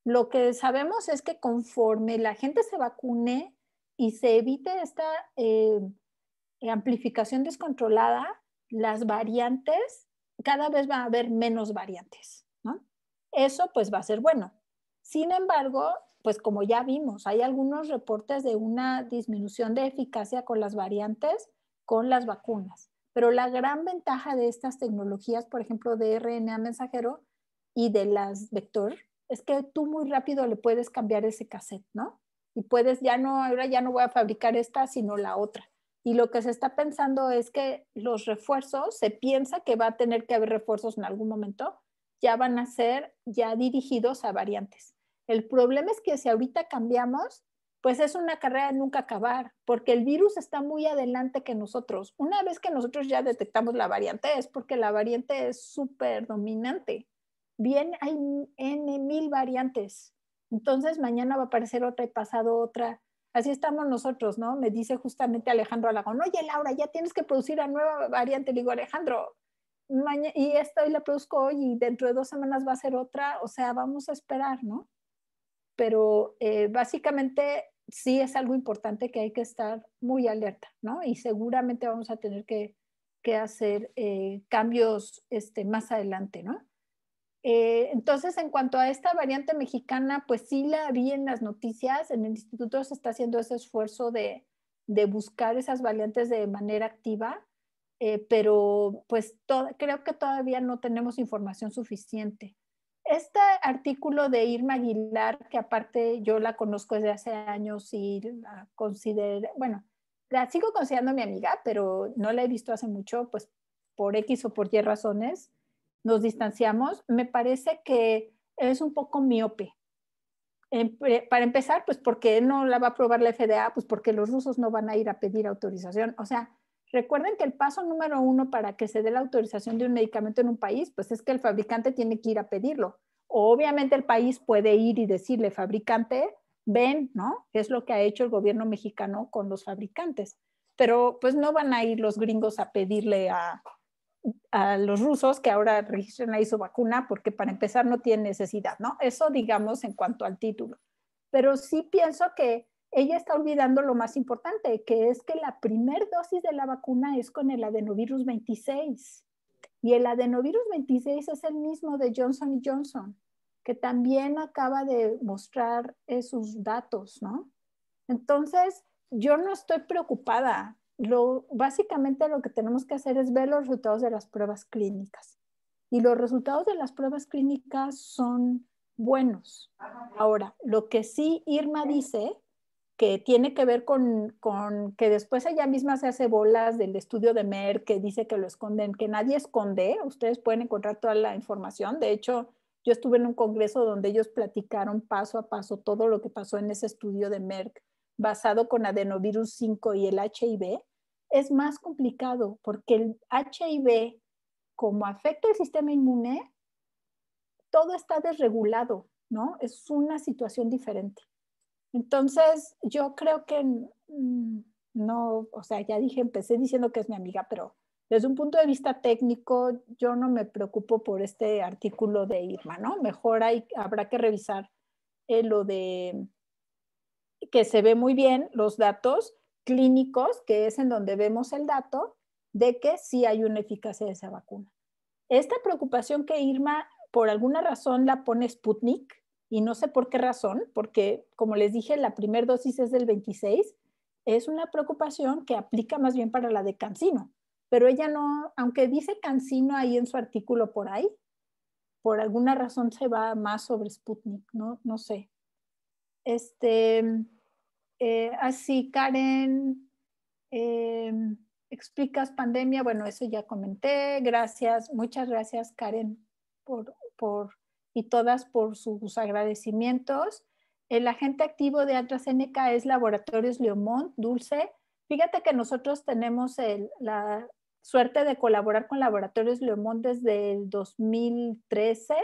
Lo que sabemos es que conforme la gente se vacune y se evite esta amplificación descontrolada, las variantes, cada vez va a haber menos variantes, ¿no? Eso pues va a ser bueno. Sin embargo, pues como ya vimos, hay algunos reportes de una disminución de eficacia con las variantes, con las vacunas. Pero la gran ventaja de estas tecnologías, por ejemplo, de RNA mensajero y de las vector, es que tú muy rápido le puedes cambiar ese cassette, ¿no? Y puedes, ahora ya no voy a fabricar esta, sino la otra. Y lo que se está pensando es que los refuerzos, se piensa que va a tener que haber refuerzos en algún momento, ya van a ser ya dirigidos a variantes. El problema es que si ahorita cambiamos, pues es una carrera de nunca acabar, porque el virus está muy adelante que nosotros. Una vez que nosotros ya detectamos la variante, es porque la variante es súper dominante. Bien, hay N mil variantes. Entonces mañana va a aparecer otra y pasado otra. Así estamos nosotros, ¿no? Me dice justamente Alejandro Alagón, oye Laura, ya tienes que producir la nueva variante. Le digo, Alejandro, y esta hoy la produzco hoy y dentro de 2 semanas va a ser otra. O sea, vamos a esperar, ¿no? Pero básicamente sí es algo importante que hay que estar muy alerta, ¿no? Y seguramente vamos a tener que hacer cambios más adelante, ¿no? Entonces, en cuanto a esta variante mexicana, pues sí la vi en las noticias, en el instituto se está haciendo ese esfuerzo de buscar esas variantes de manera activa, pero pues creo que todavía no tenemos información suficiente. Este artículo de Irma Aguilar, que aparte yo la conozco desde hace años y la considero, bueno, la sigo considerando mi amiga, pero no la he visto hace mucho, pues por X o por Y razones, nos distanciamos, me parece que es un poco miope. Para empezar, pues porque no la va a aprobar la FDA, pues porque los rusos no van a ir a pedir autorización. O sea, recuerden que el paso número 1 para que se dé la autorización de un medicamento en un país, pues es que el fabricante tiene que ir a pedirlo. Obviamente el país puede ir y decirle, fabricante, ven, ¿no? Es lo que ha hecho el gobierno mexicano con los fabricantes. Pero pues no van a ir los gringos a pedirle a los rusos que ahora registren ahí su vacuna, porque para empezar no tiene necesidad, ¿no? Eso digamos en cuanto al título. Pero sí pienso que ella está olvidando lo más importante, que es que la primer dosis de la vacuna es con el adenovirus 26. Y el adenovirus 26 es el mismo de Johnson & Johnson, que también acaba de mostrar sus datos, ¿no? Entonces, yo no estoy preocupada. Básicamente lo que tenemos que hacer es ver los resultados de las pruebas clínicas. Y los resultados de las pruebas clínicas son buenos. Ahora, lo que sí Irma dice, que tiene que ver con que después ella misma se hace bolas del estudio de Merck, que dice que lo esconden, que nadie esconde. Ustedes pueden encontrar toda la información. De hecho, yo estuve en un congreso donde ellos platicaron paso a paso todo lo que pasó en ese estudio de Merck basado con adenovirus 5 y el HIV, es más complicado porque el HIV, como afecta el sistema inmune, todo está desregulado, ¿no? Es una situación diferente. Entonces, yo creo que no, o sea, ya dije, empecé diciendo que es mi amiga, pero desde un punto de vista técnico, yo no me preocupo por este artículo de Irma, ¿no? Mejor habrá que revisar lo de que se ve muy bien los datos, clínicos, que es en donde vemos el dato de que sí hay una eficacia de esa vacuna. Esta preocupación que Irma por alguna razón la pone Sputnik, y no sé por qué razón, porque como les dije, la primera dosis es del 26, es una preocupación que aplica más bien para la de CanSino, pero ella no, aunque dice CanSino ahí en su artículo por ahí, por alguna razón se va más sobre Sputnik, no sé. Así, Karen, explicas pandemia, bueno, eso ya comenté, gracias, muchas gracias Karen y todas por sus agradecimientos. El agente activo de AstraZeneca es Laboratorios Leomont, Dulce. Fíjate que nosotros tenemos la suerte de colaborar con Laboratorios Leomont desde el 2013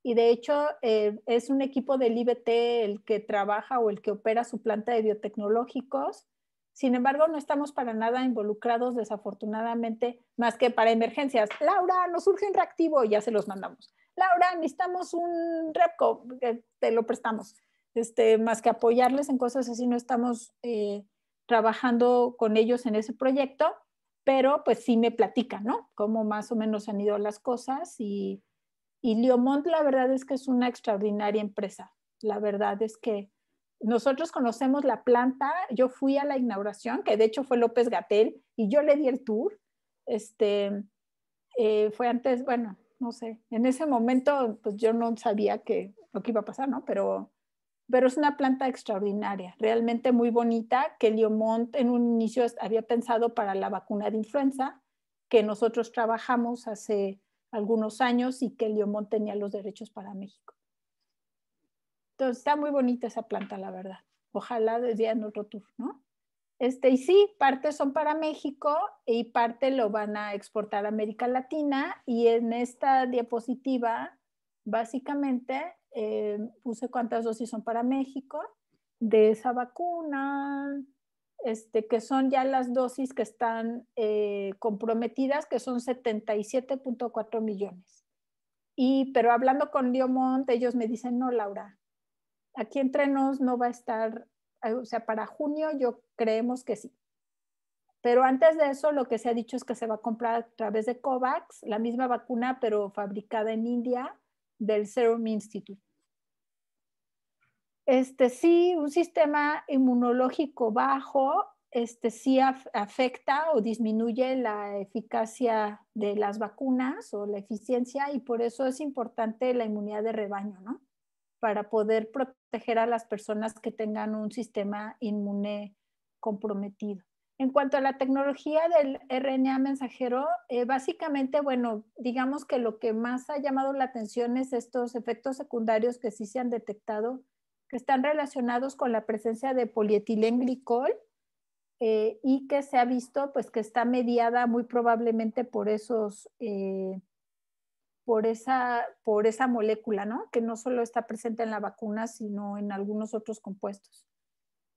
y de hecho es un equipo del IBT el que trabaja o el que opera su planta de biotecnológicos. Sin embargo, no estamos para nada involucrados, desafortunadamente, más que para emergencias. Laura, nos surge un reactivo, ya se los mandamos. Laura, necesitamos un Repco, te lo prestamos. Más que apoyarles en cosas así, no estamos trabajando con ellos en ese proyecto, pero pues sí me platican, ¿no? Cómo más o menos han ido las cosas y Leomont la verdad es que es una extraordinaria empresa. La verdad es que nosotros conocemos la planta, yo fui a la inauguración, que de hecho fue López-Gatell, y yo le di el tour. Fue antes, bueno, no sé, en ese momento pues yo no sabía lo que iba a pasar, ¿no? Pero es una planta extraordinaria, realmente muy bonita, que Leomont en un inicio había pensado para la vacuna de influenza, que nosotros trabajamos hace algunos años y que Leomont tenía los derechos para México. Entonces está muy bonita esa planta, la verdad. Ojalá desde en otro tour, ¿no? Y sí, parte son para México y parte lo van a exportar a América Latina. Y en esta diapositiva, básicamente, puse cuántas dosis son para México de esa vacuna, que son ya las dosis que están comprometidas, que son 77.4 millones. Pero hablando con Leomont, ellos me dicen, no, Laura, aquí entre nos no va a estar, o sea, para junio yo creemos que sí. Pero antes de eso, lo que se ha dicho es que se va a comprar a través de COVAX, la misma vacuna, pero fabricada en India, del Serum Institute. Sí, un sistema inmunológico bajo, sí afecta o disminuye la eficacia de las vacunas o la eficiencia, y por eso es importante la inmunidad de rebaño, ¿no? Para poder proteger a las personas que tengan un sistema inmune comprometido. En cuanto a la tecnología del RNA mensajero, básicamente, bueno, digamos que lo que más ha llamado la atención es estos efectos secundarios que sí se han detectado, que están relacionados con la presencia de polietilenglicol y que se ha visto pues que está mediada muy probablemente por esos por esa molécula, ¿no? Que no solo está presente en la vacuna, sino en algunos otros compuestos.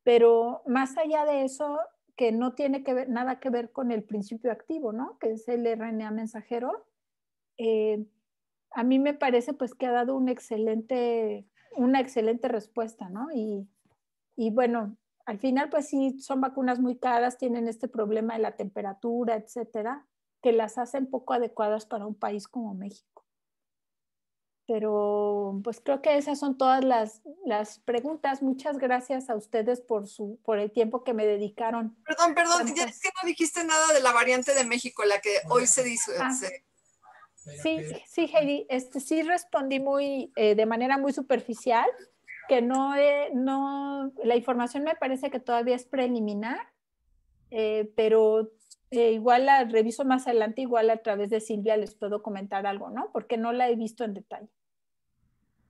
Pero más allá de eso, que no tiene nada que ver con el principio activo, ¿no? Que es el RNA mensajero, a mí me parece pues que ha dado una excelente respuesta, ¿no? Y bueno, al final pues sí, son vacunas muy caras, tienen este problema de la temperatura, etcétera, que las hacen poco adecuadas para un país como México. Pero pues creo que esas son todas las preguntas. Muchas gracias a ustedes por el tiempo que me dedicaron. Perdón, ya es que no dijiste nada de la variante de México, la que hoy se dice. Sí, Heidi, sí respondí de manera muy superficial, que la información me parece que todavía es preliminar, pero igual la reviso más adelante, igual a través de Silvia les puedo comentar algo, ¿no? Porque no la he visto en detalle.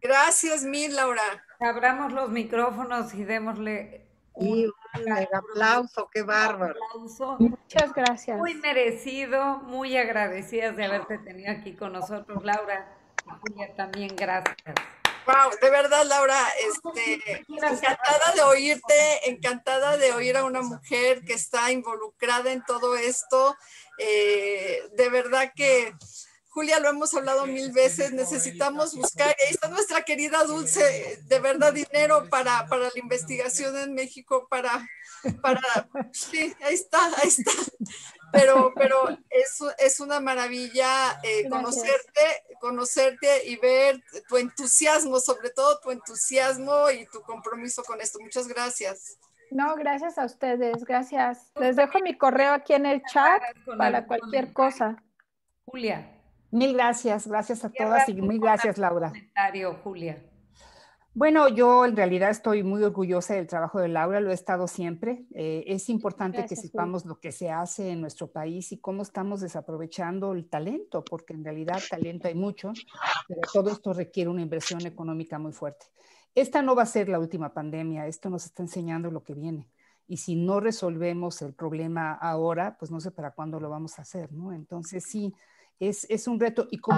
Gracias mil, Laura. Abramos los micrófonos y démosle un mega aplauso, qué bárbaro. Aplauso. Muchas gracias. Muy merecido, muy agradecidas de haberte tenido aquí con nosotros, Laura. Y Julia también, gracias. Wow, de verdad, Laura, encantada de oírte, encantada de oír a una mujer que está involucrada en todo esto. De verdad que Julia, lo hemos hablado 1000 veces, necesitamos buscar, y ahí está nuestra querida Dulce, de verdad dinero para la investigación en México, sí, ahí está. Pero es una maravilla conocerte y ver tu entusiasmo, sobre todo tu entusiasmo y tu compromiso con esto. Muchas gracias. No, gracias a ustedes, gracias. Les dejo mi correo aquí en el chat para cualquier cosa. Julia. Mil gracias, gracias a todas y mil gracias, Laura. Comentario, Julia. Bueno, yo en realidad estoy muy orgullosa del trabajo de Laura, lo he estado siempre. Es importante que sepamos lo que se hace en nuestro país y cómo estamos desaprovechando el talento, porque en realidad talento hay mucho, pero todo esto requiere una inversión económica muy fuerte. Esta no va a ser la última pandemia, esto nos está enseñando lo que viene. Y si no resolvemos el problema ahora, pues no sé para cuándo lo vamos a hacer, ¿no? Entonces sí, es un reto. Y como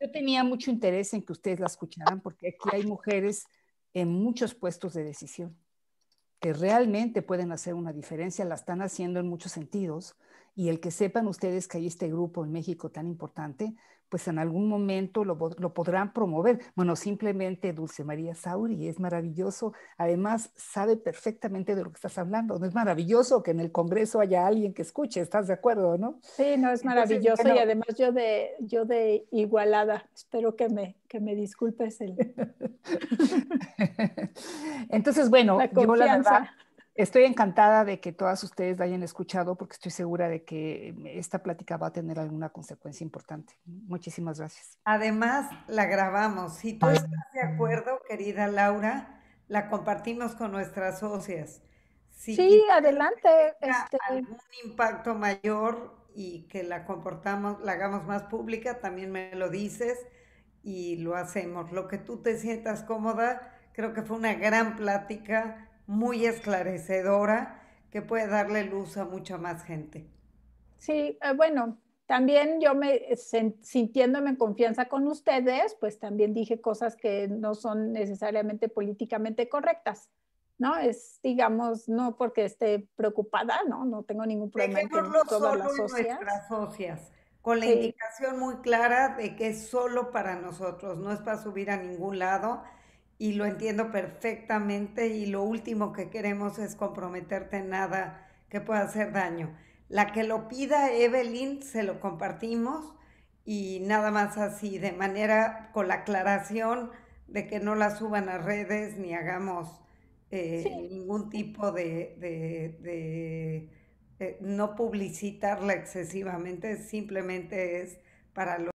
yo tenía mucho interés en que ustedes la escucharan, porque aquí hay mujeres en muchos puestos de decisión que realmente pueden hacer una diferencia, la están haciendo en muchos sentidos, y el que sepan ustedes que hay este grupo en México tan importante, pues en algún momento lo podrán promover. Bueno, simplemente Dulce María Sauri es maravilloso, además sabe perfectamente de lo que estás hablando. ¿No es maravilloso que en el Congreso haya alguien que escuche? ¿Estás de acuerdo, no? Sí, no, es maravilloso. Entonces, bueno, y además yo de Igualada, espero que me disculpes Entonces, bueno, yo la verdad estoy encantada de que todas ustedes la hayan escuchado, porque estoy segura de que esta plática va a tener alguna consecuencia importante. Muchísimas gracias. Además, la grabamos. Si tú estás de acuerdo, querida Laura, la compartimos con nuestras socias. Si sí, adelante. Algún impacto mayor y que la comportamos, la hagamos más pública, también me lo dices y lo hacemos. Lo que tú te sientas cómoda, creo que fue una gran plática, muy esclarecedora, que puede darle luz a mucha más gente. Sí, bueno, también yo sintiéndome en confianza con ustedes, pues también dije cosas que no son necesariamente políticamente correctas, ¿no? Digamos, no porque esté preocupada, ¿no? No tengo ningún problema en que todas las nuestras socias, con la indicación muy clara de que es solo para nosotros, no es para subir a ningún lado, y lo entiendo perfectamente, y lo último que queremos es comprometerte en nada que pueda hacer daño. La que lo pida, Evelyn, se lo compartimos, y nada más así, de manera, con la aclaración de que no la suban a redes ni hagamos ningún tipo de no publicitarla excesivamente, simplemente es para los